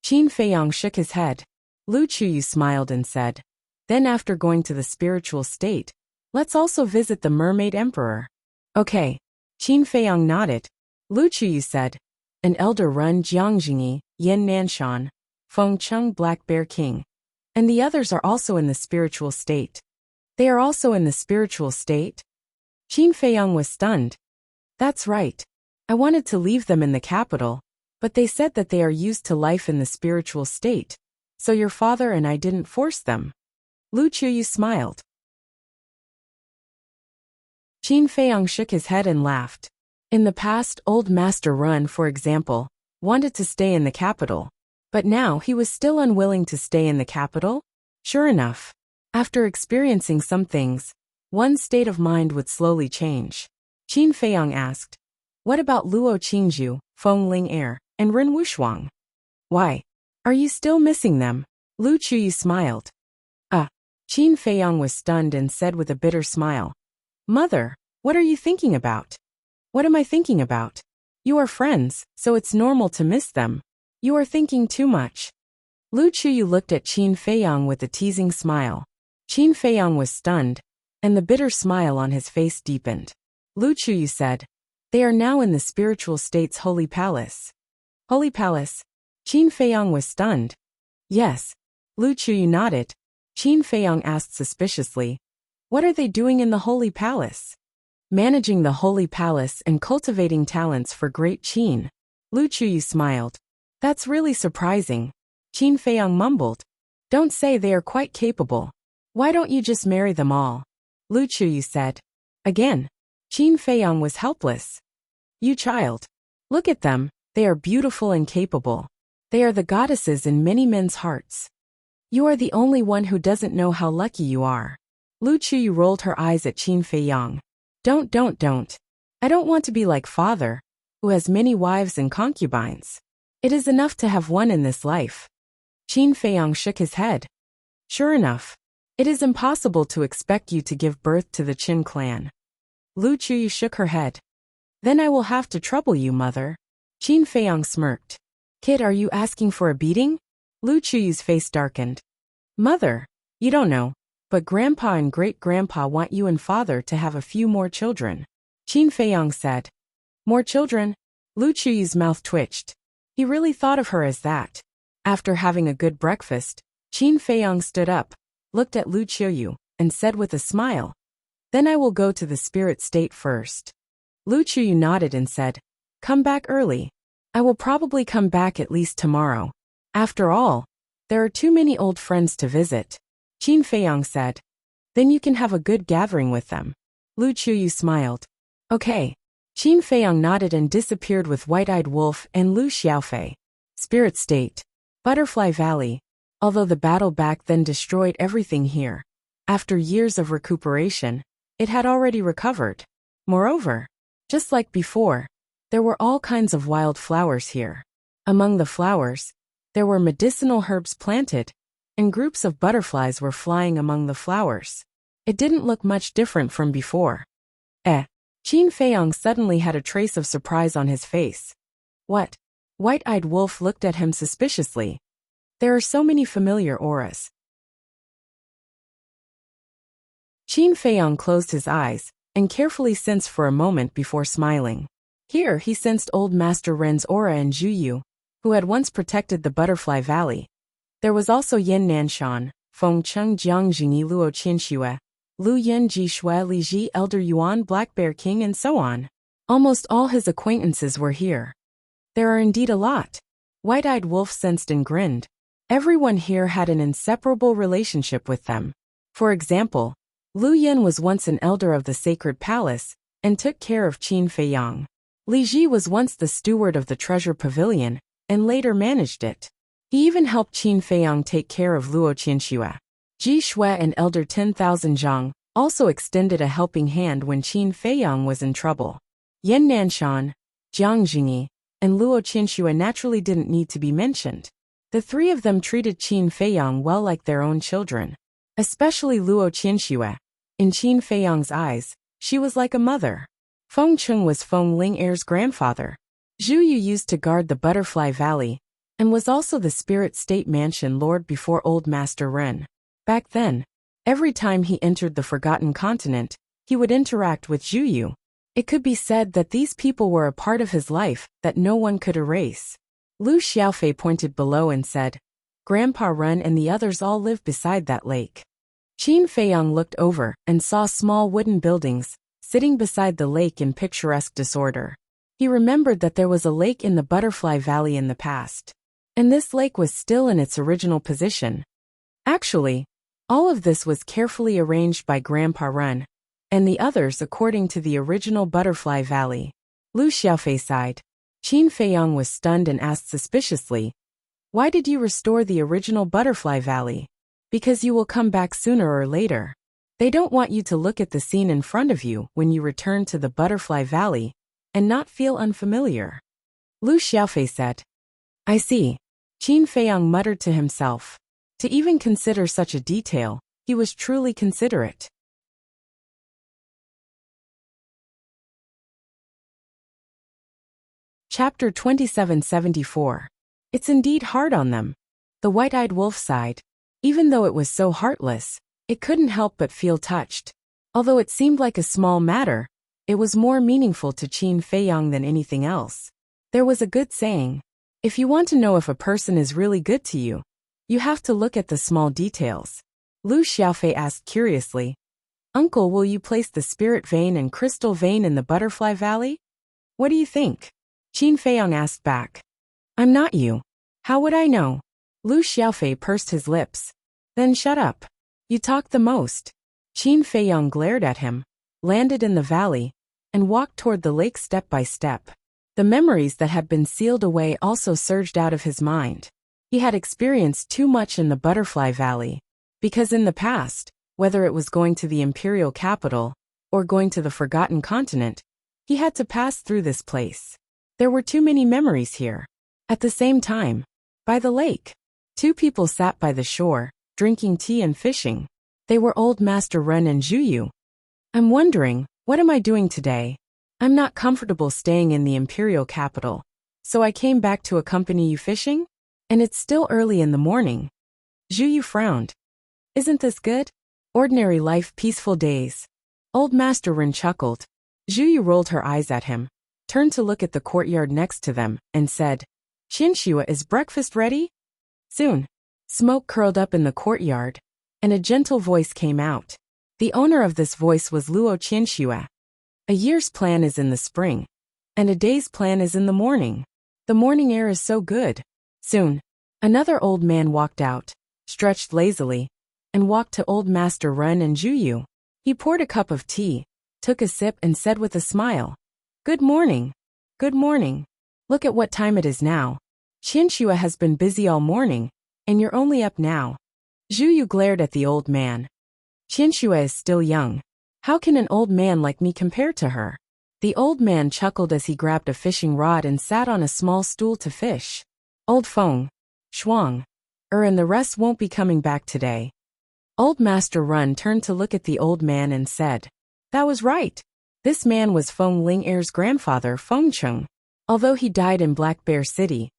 Qin Feiyang shook his head. Lu Qiuyu smiled and said, "Then after going to the spiritual state, let's also visit the Mermaid Emperor." "Okay." Qin Feiyang nodded. Lu Qiuyu said, "An elder run Jiangjingi, Yin Nanshan, Feng Cheng Black Bear King. And the others are also in the spiritual state." "They are also in the spiritual state?" Qin Feiyang was stunned. "That's right. I wanted to leave them in the capital, but they said that they are used to life in the spiritual state, so your father and I didn't force them." Lu Qiuyu smiled. Qin Feiyang shook his head and laughed. In the past, old Master Run, for example, wanted to stay in the capital. But now he was still unwilling to stay in the capital? Sure enough. After experiencing some things, One's state of mind would slowly change. Qin Feiyang asked, "What about Luo Qingzhu, Feng Ling and Ren Wushuang? Why? Are you still missing them?" Lu Chuyu smiled. Qin Feiyang was stunned and said with a bitter smile, "Mother, what are you thinking about?" "What am I thinking about? You are friends, so it's normal to miss them. You are thinking too much." Lu Chuyu looked at Qin Feiyang with a teasing smile. Qin Feiyang was stunned, and the bitter smile on his face deepened. Lu Chuyu said, "They are now in the spiritual state's holy palace." "Holy palace?" Qin Feiyang was stunned. "Yes." Lu Chuyu nodded. Qin Feiyang asked suspiciously, "What are they doing in the holy palace?" "Managing the holy palace and cultivating talents for great Qin." Lu Chuyu smiled. "That's really surprising." Qin Feiyang mumbled, "Don't say they are quite capable. Why don't you just marry them all?" Lu Chuyu said. Again, Qin Feiyang was helpless. "You child. Look at them, they are beautiful and capable. They are the goddesses in many men's hearts. You are the only one who doesn't know how lucky you are." Lu Chuyu rolled her eyes at Qin Feiyang. Don't. I don't want to be like father, who has many wives and concubines. It is enough to have one in this life." Qin Feiyang shook his head. "Sure enough, it is impossible to expect you to give birth to the Qin clan." Lu Chuyu shook her head. "Then I will have to trouble you, mother." Qin Feiyang smirked. "Kid, are you asking for a beating?" Lu Chuyu's face darkened. "Mother, you don't know, but Grandpa and Great-Grandpa want you and Father to have a few more children." Qin Feiyang said. "More children?" Lu Chuyu's mouth twitched. He really thought of her as that. After having a good breakfast, Qin Feiyang stood up, looked at Lu Chuyu, and said with a smile, "Then I will go to the spirit state first." Lu Chuyu nodded and said, "Come back early. I will probably come back at least tomorrow. After all, there are too many old friends to visit." Qin Feiyang said, "Then you can have a good gathering with them." Lu Chuyu smiled. "Okay." Qin Feiyang nodded and disappeared with White-Eyed Wolf and Lu Xiaofei. Spirit State. Butterfly Valley. Although the battle back then destroyed everything here, after years of recuperation, it had already recovered. Moreover, just like before, there were all kinds of wild flowers here. Among the flowers, there were medicinal herbs planted, and groups of butterflies were flying among the flowers. It didn't look much different from before. Qin Feiyang suddenly had a trace of surprise on his face. "What?" White-Eyed Wolf looked at him suspiciously. "There are so many familiar auras." Qin Feiyang closed his eyes and carefully sensed for a moment before smiling. Here he sensed old Master Ren's aura and Zhu Yu, who had once protected the Butterfly Valley. There was also Yan Nanshan, Feng Cheng Jiang Jingyi Luo Qinxue, Lu Yan Ji Shui Li Ji Elder Yuan Black Bear King and so on. Almost all his acquaintances were here. There are indeed a lot. White-Eyed Wolf sensed and grinned. Everyone here had an inseparable relationship with them. For example, Lu Yan was once an elder of the Sacred Palace and took care of Qin Feiyang. Li Ji was once the steward of the Treasure Pavilion and later managed it. He even helped Qin Feiyang take care of Luo Qinxue. Ji Shui and Elder 10,000 Zhang also extended a helping hand when Qin Feiyang was in trouble. Yan Nanshan, Jiang Jingyi, and Luo Qinxue naturally didn't need to be mentioned. The three of them treated Qin Feiyang well like their own children. Especially Luo Qinxue. In Qin Feiyang's eyes, she was like a mother. Feng Cheng was Feng Ling grandfather. Zhu Yu used to guard the Butterfly Valley, and was also the Spirit State Mansion Lord before Old Master Ren. Back then, every time he entered the Forgotten Continent, he would interact with Zhu Yu. It could be said that these people were a part of his life that no one could erase. Lu Xiaofei pointed below and said, "Grandpa Ren and the others all live beside that lake." Qin Feiyang looked over and saw small wooden buildings sitting beside the lake in picturesque disorder. He remembered that there was a lake in the Butterfly Valley in the past, and this lake was still in its original position. Actually, all of this was carefully arranged by Grandpa Ren, and the others according to the original Butterfly Valley. Lu Xiaofei sighed. Qin Feiyang was stunned and asked suspiciously, "Why did you restore the original Butterfly Valley?" "Because you will come back sooner or later." They don't want you to look at the scene in front of you when you return to the Butterfly Valley and not feel unfamiliar. Lu Xiaofei said. I see. Qin Feiyang muttered to himself. To even consider such a detail, he was truly considerate. Chapter 2774. It's indeed hard on them. The white-eyed wolf sighed. Even though it was so heartless, it couldn't help but feel touched. Although it seemed like a small matter, it was more meaningful to Qin Feiyang than anything else. There was a good saying. If you want to know if a person is really good to you, you have to look at the small details. Lu Xiaofei asked curiously, Uncle, will you place the spirit vein and crystal vein in the Butterfly Valley? What do you think? Qin Feiyang asked back. I'm not you. How would I know? Lu Xiaofei pursed his lips. Then shut up. You talk the most. Qin Feiyang glared at him, landed in the valley, and walked toward the lake step by step. The memories that had been sealed away also surged out of his mind. He had experienced too much in the Butterfly Valley, because in the past, whether it was going to the imperial capital or going to the Forgotten Continent, he had to pass through this place. There were too many memories here. At the same time, by the lake, two people sat by the shore, drinking tea and fishing. They were Old Master Ren and Zhuyu. I'm wondering, what am I doing today? I'm not comfortable staying in the imperial capital, so I came back to accompany you fishing? And it's still early in the morning. Zhuyu frowned. Isn't this good? Ordinary life, peaceful days. Old Master Ren chuckled. Zhuyu rolled her eyes at him, turned to look at the courtyard next to them, and said, Qianxue, is breakfast ready? Soon. Smoke curled up in the courtyard, and a gentle voice came out. The owner of this voice was Luo Qianxue. A year's plan is in the spring, and a day's plan is in the morning. The morning air is so good. Soon. Another old man walked out, stretched lazily, and walked to Old Master Ren and Zhuyu. He poured a cup of tea, took a sip and said with a smile, Good morning. Good morning. Look at what time it is now. Qianxue has been busy all morning, and you're only up now. Zhuyu glared at the old man. Qianxue is still young. How can an old man like me compare to her? The old man chuckled as he grabbed a fishing rod and sat on a small stool to fish. Old Feng, Shuang, and the rest won't be coming back today. Old Master Run turned to look at the old man and said, That was right. This man was Feng Ling'er's grandfather, Feng Cheng. Although he died in Black Bear City,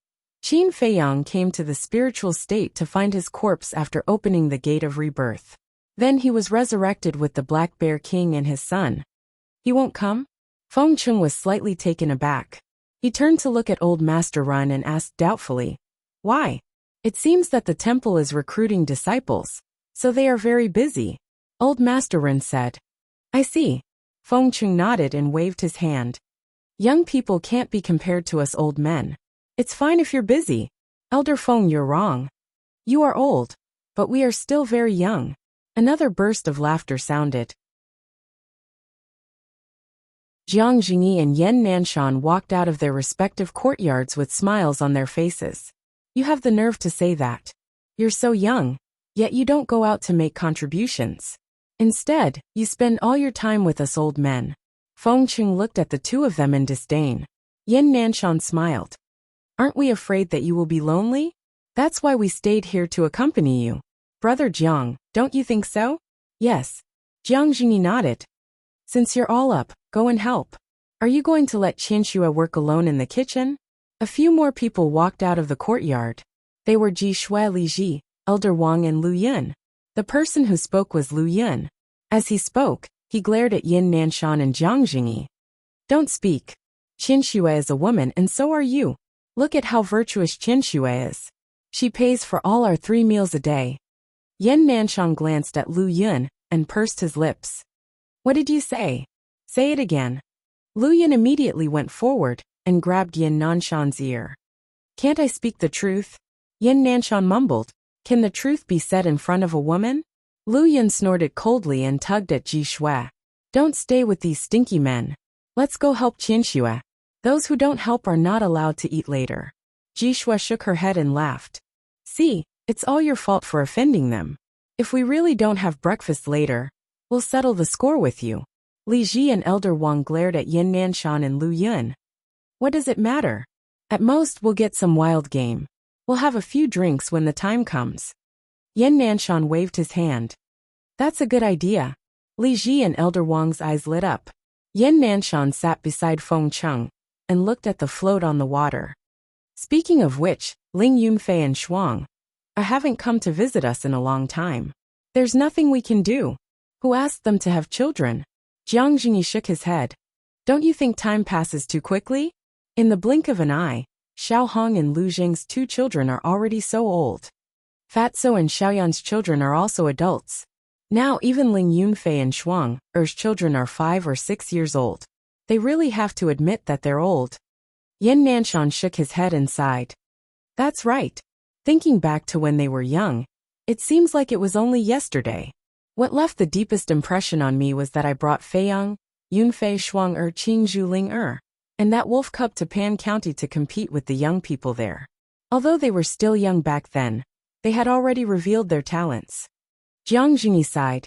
Qin Feiyang came to the spiritual state to find his corpse after opening the gate of rebirth. Then he was resurrected with the Black Bear King and his son. He won't come? Feng Cheng was slightly taken aback. He turned to look at Old Master Run and asked doubtfully, Why? It seems that the temple is recruiting disciples, so they are very busy. Old Master Run said. I see. Feng Cheng nodded and waved his hand. Young people can't be compared to us old men. It's fine if you're busy. Elder Feng, you're wrong. You are old, but we are still very young. Another burst of laughter sounded. Jiang Jingyi and Yan Nanshan walked out of their respective courtyards with smiles on their faces. You have the nerve to say that. You're so young, yet you don't go out to make contributions. Instead, you spend all your time with us old men. Feng Cheng looked at the two of them in disdain. Yan Nanshan smiled. Aren't we afraid that you will be lonely? That's why we stayed here to accompany you. Brother Jiang, don't you think so? Yes. Jiang Jingyi nodded. Since you're all up, go and help. Are you going to let Qianxue work alone in the kitchen? A few more people walked out of the courtyard. They were Ji Shui Li Ji, Elder Wang and Lu Yun. The person who spoke was Lu Yun. As he spoke, he glared at Yin Nanshan and Jiang Jingyi. Don't speak. Qianxue is a woman and so are you. Look at how virtuous Qianxue is. She pays for all our 3 meals a day. Yin Nanshan glanced at Lu Yun and pursed his lips. What did you say? Say it again. Lu Yun immediately went forward and grabbed Yin Nanshan's ear. Can't I speak the truth? Yin Nanshan mumbled. Can the truth be said in front of a woman? Lu Yun snorted coldly and tugged at Ji Shui. Don't stay with these stinky men. Let's go help Qianxue. Those who don't help are not allowed to eat later. Ji Shui shook her head and laughed. See, it's all your fault for offending them. If we really don't have breakfast later, We'll settle the score with you. Li Ji and Elder Wang glared at Yin Nanshan and Lu Yun. What does it matter? At most we'll get some wild game. We'll have a few drinks when the time comes. Yin Nanshan waved his hand. That's a good idea. Li Ji and Elder Wang's eyes lit up. Yin Nanshan sat beside Feng Cheng and looked at the float on the water. Speaking of which, Ling Yunfei and Shuang haven't come to visit us in a long time. There's nothing we can do. Who asked them to have children? Jiang Jingyi shook his head. Don't you think time passes too quickly? In the blink of an eye, Xiao Hong and Lu Jing's 2 children are already so old. Fatso and Xiaoyan's children are also adults. Now even Ling Yunfei and Shuang's children are 5 or 6 years old. They really have to admit that they're old. Yin Nanshan shook his head and sighed. That's right. Thinking back to when they were young, it seems like it was only yesterday. What left the deepest impression on me was that I brought Feiyang, Yunfei Shuang Qingzhu Ling and that wolf cub to Pan County to compete with the young people there. Although they were still young back then, they had already revealed their talents. Jiang Jingyi sighed.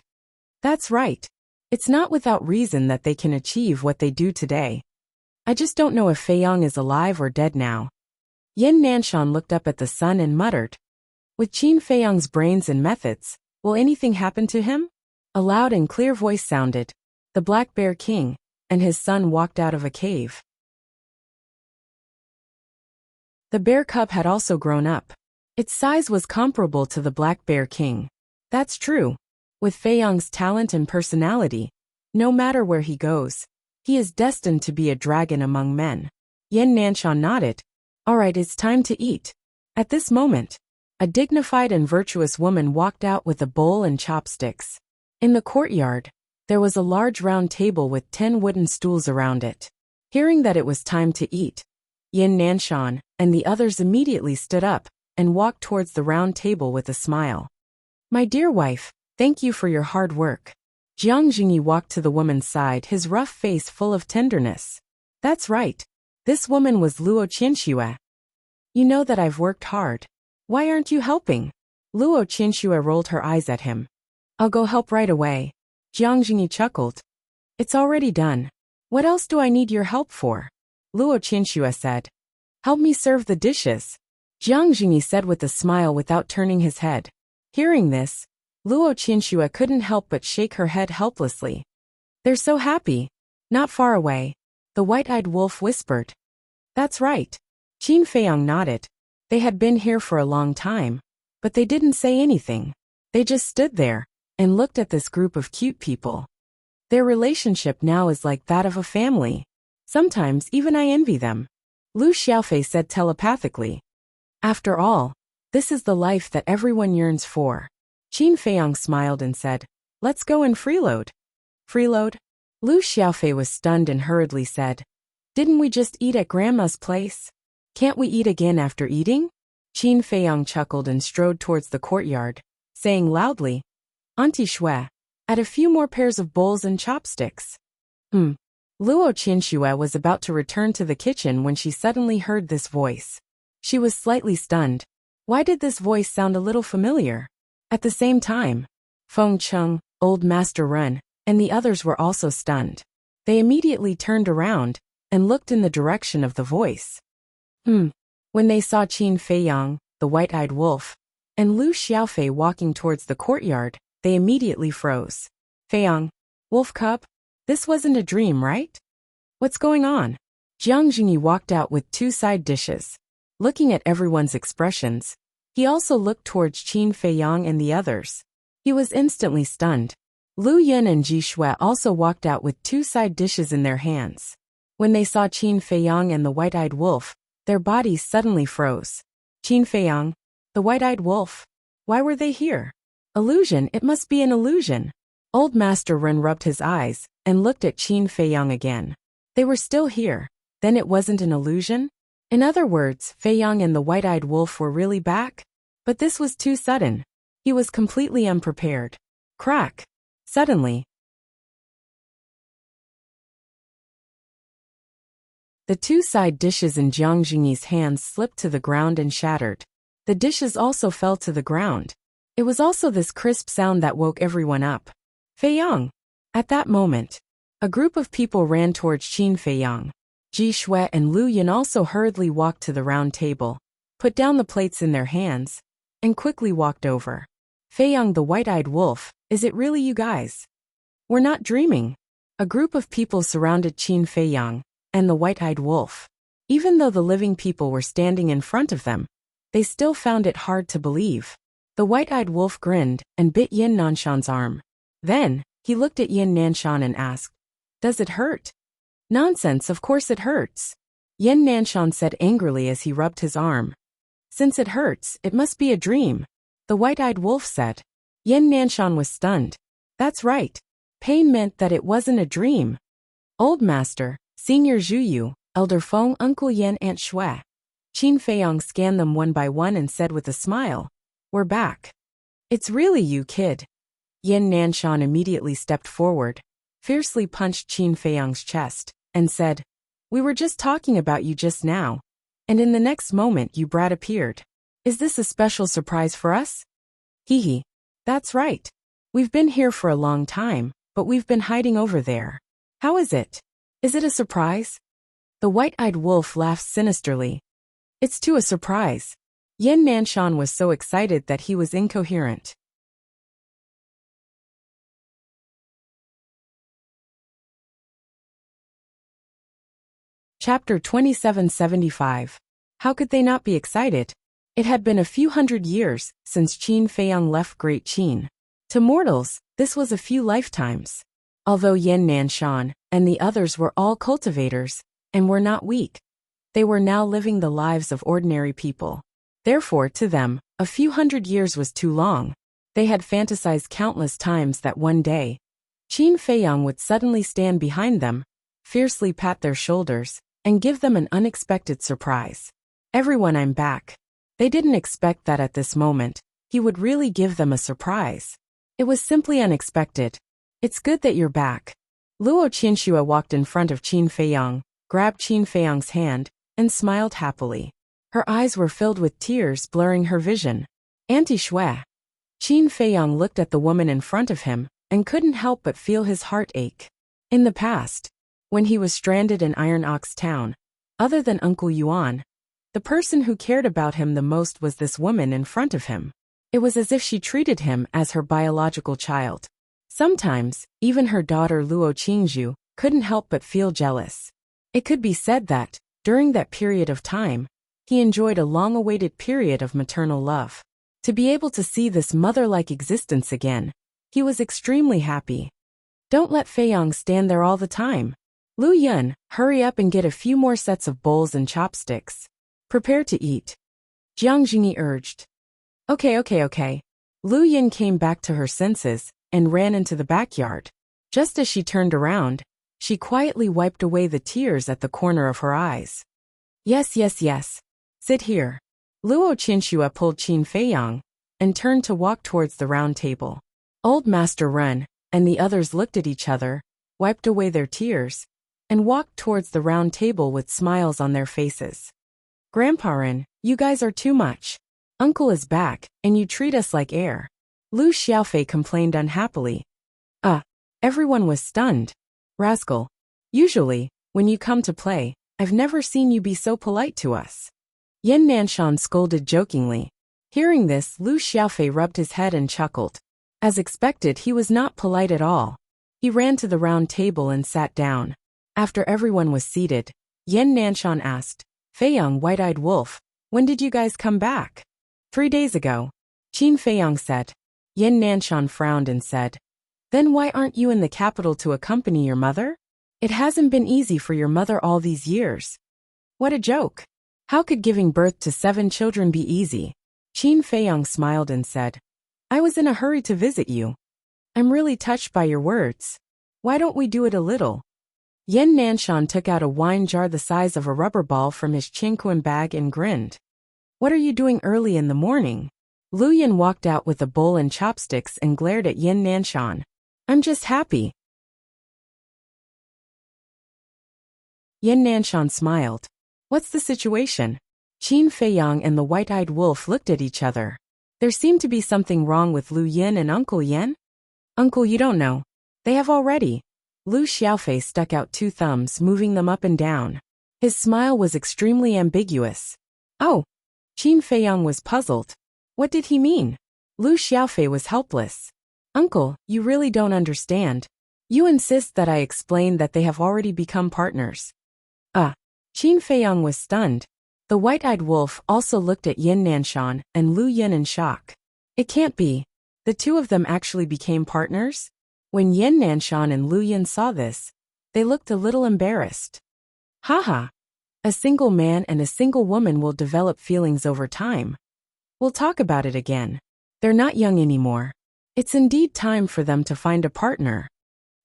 That's right. It's not without reason that they can achieve what they do today. I just don't know if Feiyang is alive or dead now. Yin Nanshan looked up at the sun and muttered. With Qin Feiyang's brains and methods, will anything happen to him? A loud and clear voice sounded. The Black Bear King and his son walked out of a cave. The bear cub had also grown up. Its size was comparable to the Black Bear King. That's true. With Feiyang's talent and personality, no matter where he goes, he is destined to be a dragon among men. Yin Nanshan nodded. All right, it's time to eat. At this moment, a dignified and virtuous woman walked out with a bowl and chopsticks. In the courtyard, there was a large round table with 10 wooden stools around it. Hearing that it was time to eat, Yin Nanshan and the others immediately stood up and walked towards the round table with a smile. My dear wife, thank you for your hard work. Jiang Jingyi walked to the woman's side, his rough face full of tenderness. That's right. This woman was Luo Qianxue. You know that I've worked hard. Why aren't you helping? Luo Qianxue rolled her eyes at him. I'll go help right away. Jiang Jingyi chuckled. It's already done. What else do I need your help for? Luo Qianxue said. Help me serve the dishes. Jiang Jingyi said with a smile without turning his head. Hearing this, Luo Qianxue couldn't help but shake her head helplessly. They're so happy. Not far away, the white-eyed wolf whispered. That's right. Qin Feiyang nodded. They had been here for a long time, but they didn't say anything. They just stood there and looked at this group of cute people. Their relationship now is like that of a family. Sometimes even I envy them. Lu Xiaofei said telepathically. After all, this is the life that everyone yearns for. Qin Feiyang smiled and said, Let's go and freeload. Freeload? Lu Xiaofei was stunned and hurriedly said, Didn't we just eat at Grandma's place? Can't we eat again after eating? Qin Feiyang chuckled and strode towards the courtyard, saying loudly, Auntie Shui, add a few more pairs of bowls and chopsticks. Luo Qianxue was about to return to the kitchen when she suddenly heard this voice. She was slightly stunned. Why did this voice sound a little familiar? At the same time, Feng Cheng, Old Master Ren, and the others were also stunned. They immediately turned around and looked in the direction of the voice. When they saw Qin Feiyang, the white-eyed wolf, and Lu Xiaofei walking towards the courtyard, they immediately froze. Feiyang, wolf cub? This wasn't a dream, right? What's going on? Jiang Jingyi walked out with 2 side dishes. Looking at everyone's expressions, he also looked towards Qin Feiyang and the others. He was instantly stunned. Lu Yun and Ji Shui also walked out with 2 side dishes in their hands. When they saw Qin Feiyang and the white-eyed wolf, their bodies suddenly froze. Qin Feiyang, the white-eyed wolf. Why were they here? Illusion, it must be an illusion. Old Master Ren rubbed his eyes and looked at Qin Feiyang again. They were still here. Then it wasn't an illusion? In other words, Feiyang and the white-eyed wolf were really back? But this was too sudden. He was completely unprepared. Crack! Suddenly, the 2 side dishes in Jiang Jingyi's hands slipped to the ground and shattered. The dishes also fell to the ground. It was also this crisp sound that woke everyone up. Feiyang. At that moment, a group of people ran towards Qin Feiyang. Ji Shui and Lu Yin also hurriedly walked to the round table, put down the plates in their hands, and quickly walked over. Feiyang the white-eyed wolf, is it really you guys? We're not dreaming. A group of people surrounded Qin Feiyang and the white-eyed wolf. Even though the living people were standing in front of them, they still found it hard to believe. The white-eyed wolf grinned and bit Yin Nanshan's arm. Then, he looked at Yin Nanshan and asked, "Does it hurt?" "Nonsense, of course it hurts," Yin Nanshan said angrily as he rubbed his arm. "Since it hurts, it must be a dream," the white-eyed wolf said. Yin Nanshan was stunned. That's right. Pain meant that it wasn't a dream. Old Master, Senior Zhuyu, Elder Feng, Uncle Yen, Aunt Shui. Qin Feiyang scanned them one by one and said with a smile, "We're back." "It's really you, kid." Yin Nanshan immediately stepped forward, fiercely punched Qin Feiyang's chest, and said, "We were just talking about you just now. And in the next moment you brat appeared. Is this a special surprise for us?" "Hee hee. That's right. We've been here for a long time, but we've been hiding over there. How is it? Is it a surprise?" The white-eyed wolf laughed sinisterly. "It's too a surprise." Yin Nanshan was so excited that he was incoherent. Chapter 2775. How could they not be excited? It had been a few hundred years since Qin Feiyang left Great Qin. To mortals, this was a few lifetimes. Although Yin Nanshan and the others were all cultivators, and were not weak, they were now living the lives of ordinary people. Therefore, to them, a few hundred years was too long. They had fantasized countless times that one day, Qin Feiyang would suddenly stand behind them, fiercely pat their shoulders, and give them an unexpected surprise. "Everyone, I'm back." They didn't expect that at this moment, he would really give them a surprise. It was simply unexpected. "It's good that you're back." Luo Qinxue walked in front of Qin Feiyang, grabbed Qin Feiyang's hand, and smiled happily. Her eyes were filled with tears, blurring her vision. "Auntie Shui." Qin Feiyang looked at the woman in front of him, and couldn't help but feel his heart ache. In the past, when he was stranded in Iron Ox Town, other than Uncle Yuan, the person who cared about him the most was this woman in front of him. It was as if she treated him as her biological child. Sometimes, even her daughter Luo Qingzhu couldn't help but feel jealous. It could be said that, during that period of time, he enjoyed a long-awaited period of maternal love. To be able to see this mother-like existence again, he was extremely happy. "Don't let Feiyang stand there all the time. Lu Yun, hurry up and get a few more sets of bowls and chopsticks. Prepare to eat," Jiang Jingyi urged. Okay. Lu Yun came back to her senses and ran into the backyard. Just as she turned around, she quietly wiped away the tears at the corner of her eyes. Yes. Sit here." Luo Qinxue pulled Qin Feiyang and turned to walk towards the round table. Old Master Ren and the others looked at each other, wiped away their tears, and walked towards the round table with smiles on their faces. "Grandpa Ren, you guys are too much. Uncle is back, and you treat us like air," Lu Xiaofei complained unhappily. Everyone was stunned. "Rascal. Usually, when you come to play, I've never seen you be so polite to us," Yin Nanshan scolded jokingly. Hearing this, Lu Xiaofei rubbed his head and chuckled. As expected, he was not polite at all. He ran to the round table and sat down. After everyone was seated, Yin Nanshan asked, "Feiyang, white-eyed wolf, when did you guys come back?" 3 days ago, Qin Feiyang said. Yin Nanshan frowned and said, "Then why aren't you in the capital to accompany your mother? It hasn't been easy for your mother all these years." "What a joke. How could giving birth to 7 children be easy?" Qin Feiyang smiled and said, "I was in a hurry to visit you. I'm really touched by your words. Why don't we do it a little?" Yin Nanshan took out a wine jar the size of a rubber ball from his chinquan bag and grinned. "What are you doing early in the morning?" Lu Yin walked out with a bowl and chopsticks and glared at Yin Nanshan. "I'm just happy." Yin Nanshan smiled. "What's the situation?" Qin Feiyang and the white-eyed wolf looked at each other. There seemed to be something wrong with Lu Yin and Uncle Yen. "Uncle, you don't know. They have already. Lu Xiaofei stuck out two thumbs, moving them up and down. His smile was extremely ambiguous. Oh. Qin Feiyang was puzzled. What did he mean? Lu Xiaofei was helpless. Uncle, you really don't understand. You insist that I explain that they have already become partners. Qin Feiyang was stunned. The white-eyed wolf also looked at Yin Nanshan and Lu Yin in shock. It can't be. The two of them actually became partners? When Yin Nanshan and Lu Yin saw this, they looked a little embarrassed. Haha. A single man and a single woman will develop feelings over time. We'll talk about it again. They're not young anymore. It's indeed time for them to find a partner.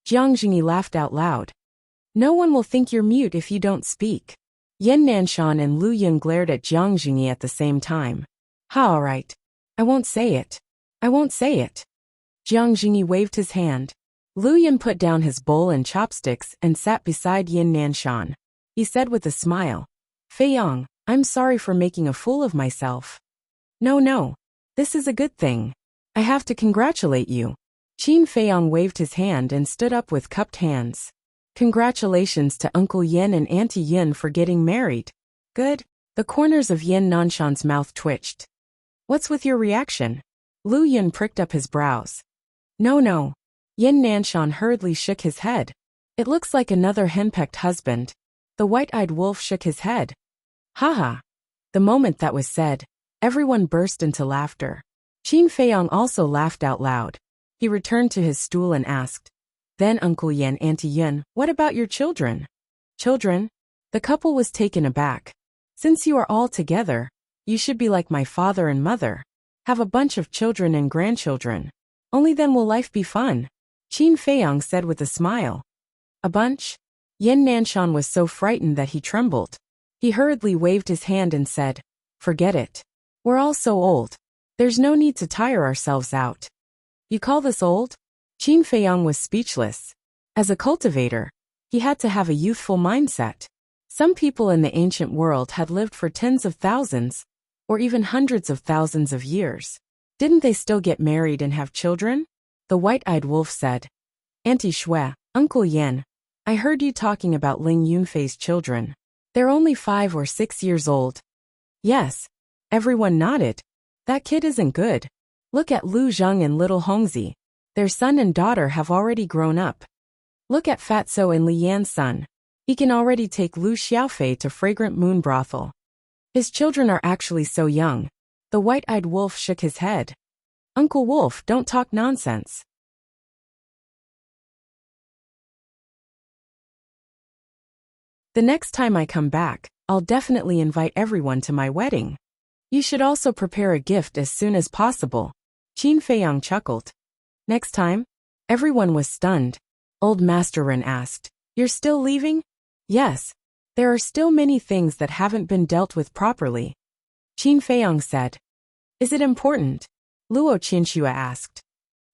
Jiang Jingyi laughed out loud. No one will think you're mute if you don't speak. Yin Nanshan and Lu Yin glared at Jiang Jingyi at the same time. All right. I won't say it. I won't say it. Jiang Jingyi waved his hand. Lu Yin put down his bowl and chopsticks and sat beside Yin Nanshan. He said with a smile, Feiyang, I'm sorry for making a fool of myself. No. This is a good thing. I have to congratulate you. Qin Feiyang waved his hand and stood up with cupped hands. Congratulations to Uncle Yin and Auntie Yin for getting married. Good. The corners of Yin Nanshan's mouth twitched. What's with your reaction? Lu Yin pricked up his brows. No. Yin Nanshan hurriedly shook his head. It looks like another henpecked husband. The white-eyed wolf shook his head. Haha. The moment that was said, everyone burst into laughter. Qin Feiyang also laughed out loud. He returned to his stool and asked, Then Uncle Yin, Auntie Yin, what about your children? Children? The couple was taken aback. Since you are all together, you should be like my father and mother. Have a bunch of children and grandchildren. Only then will life be fun. Qin Feiyang said with a smile. A bunch? Yin Nanshan was so frightened that he trembled. He hurriedly waved his hand and said, Forget it. We're all so old. There's no need to tire ourselves out. You call this old? Qin Feiyang was speechless. As a cultivator, he had to have a youthful mindset. Some people in the ancient world had lived for tens of thousands, or even hundreds of thousands of years. Didn't they still get married and have children? The white-eyed wolf said, Auntie Shui, Uncle Yin, I heard you talking about Ling Yunfei's children. They're only 5 or 6 years old. Yes. Everyone nodded. That kid isn't good. Look at Lu Zheng and little Hongzi. Their son and daughter have already grown up. Look at Fatso and Li Yan's son. He can already take Lu Xiaofei to Fragrant Moon Brothel. His children are actually so young. The white-eyed wolf shook his head. Uncle Wolf, don't talk nonsense. The next time I come back, I'll definitely invite everyone to my wedding. You should also prepare a gift as soon as possible. Qin Feiyang chuckled. Next time? Everyone was stunned. Old Master Ren asked, You're still leaving? Yes. There are still many things that haven't been dealt with properly. Qin Feiyang said. Is it important? Luo Qinxue asked.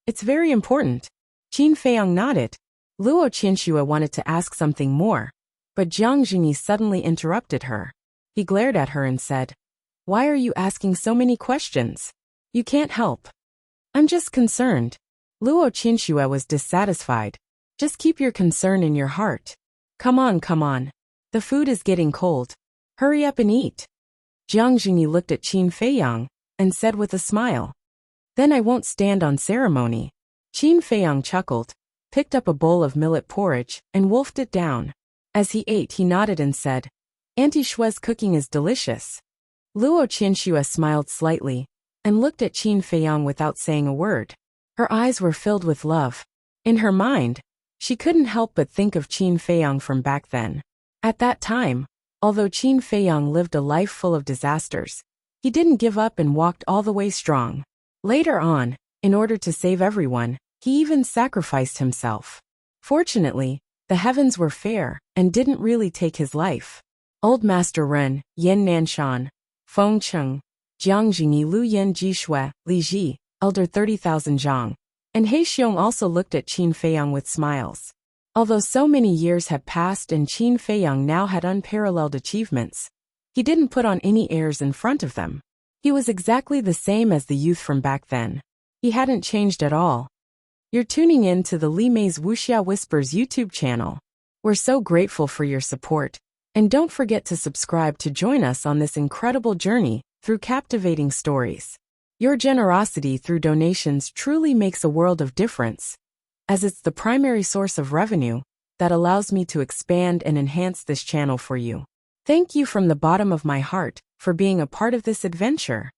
It's very important. Qin Feiyang nodded. Luo Qinxue wanted to ask something more, but Jiang Jingyi suddenly interrupted her. He glared at her and said, Why are you asking so many questions? You can't help. I'm just concerned. Luo Qinxue was dissatisfied. Just keep your concern in your heart. Come on. The food is getting cold. Hurry up and eat. Jiang Jingyi looked at Qin Feiyang and said with a smile, Then I won't stand on ceremony. Qin Feiyang chuckled, picked up a bowl of millet porridge, and wolfed it down. As he ate, he nodded and said, Auntie Shui's cooking is delicious. Luo Qinxue smiled slightly and looked at Qin Feiyang without saying a word. Her eyes were filled with love. In her mind, she couldn't help but think of Qin Feiyang from back then. At that time, although Qin Feiyang lived a life full of disasters, he didn't give up and walked all the way strong. Later on, in order to save everyone, he even sacrificed himself. Fortunately, the heavens were fair and didn't really take his life. Old Master Ren, Yin Nanshan, Feng Cheng, Jiang Jingyi, Lu Yin Jishui, Li Ji, Elder 30,000 Zhang, and He Xiong also looked at Qin Feiyang with smiles. Although so many years had passed and Qin Feiyang now had unparalleled achievements, he didn't put on any airs in front of them. He was exactly the same as the youth from back then. He hadn't changed at all. You're tuning in to the Li Mei's Wuxia Whispers YouTube channel. We're so grateful for your support. And don't forget to subscribe to join us on this incredible journey through captivating stories. Your generosity through donations truly makes a world of difference, as it's the primary source of revenue that allows me to expand and enhance this channel for you. Thank you from the bottom of my heart for being a part of this adventure.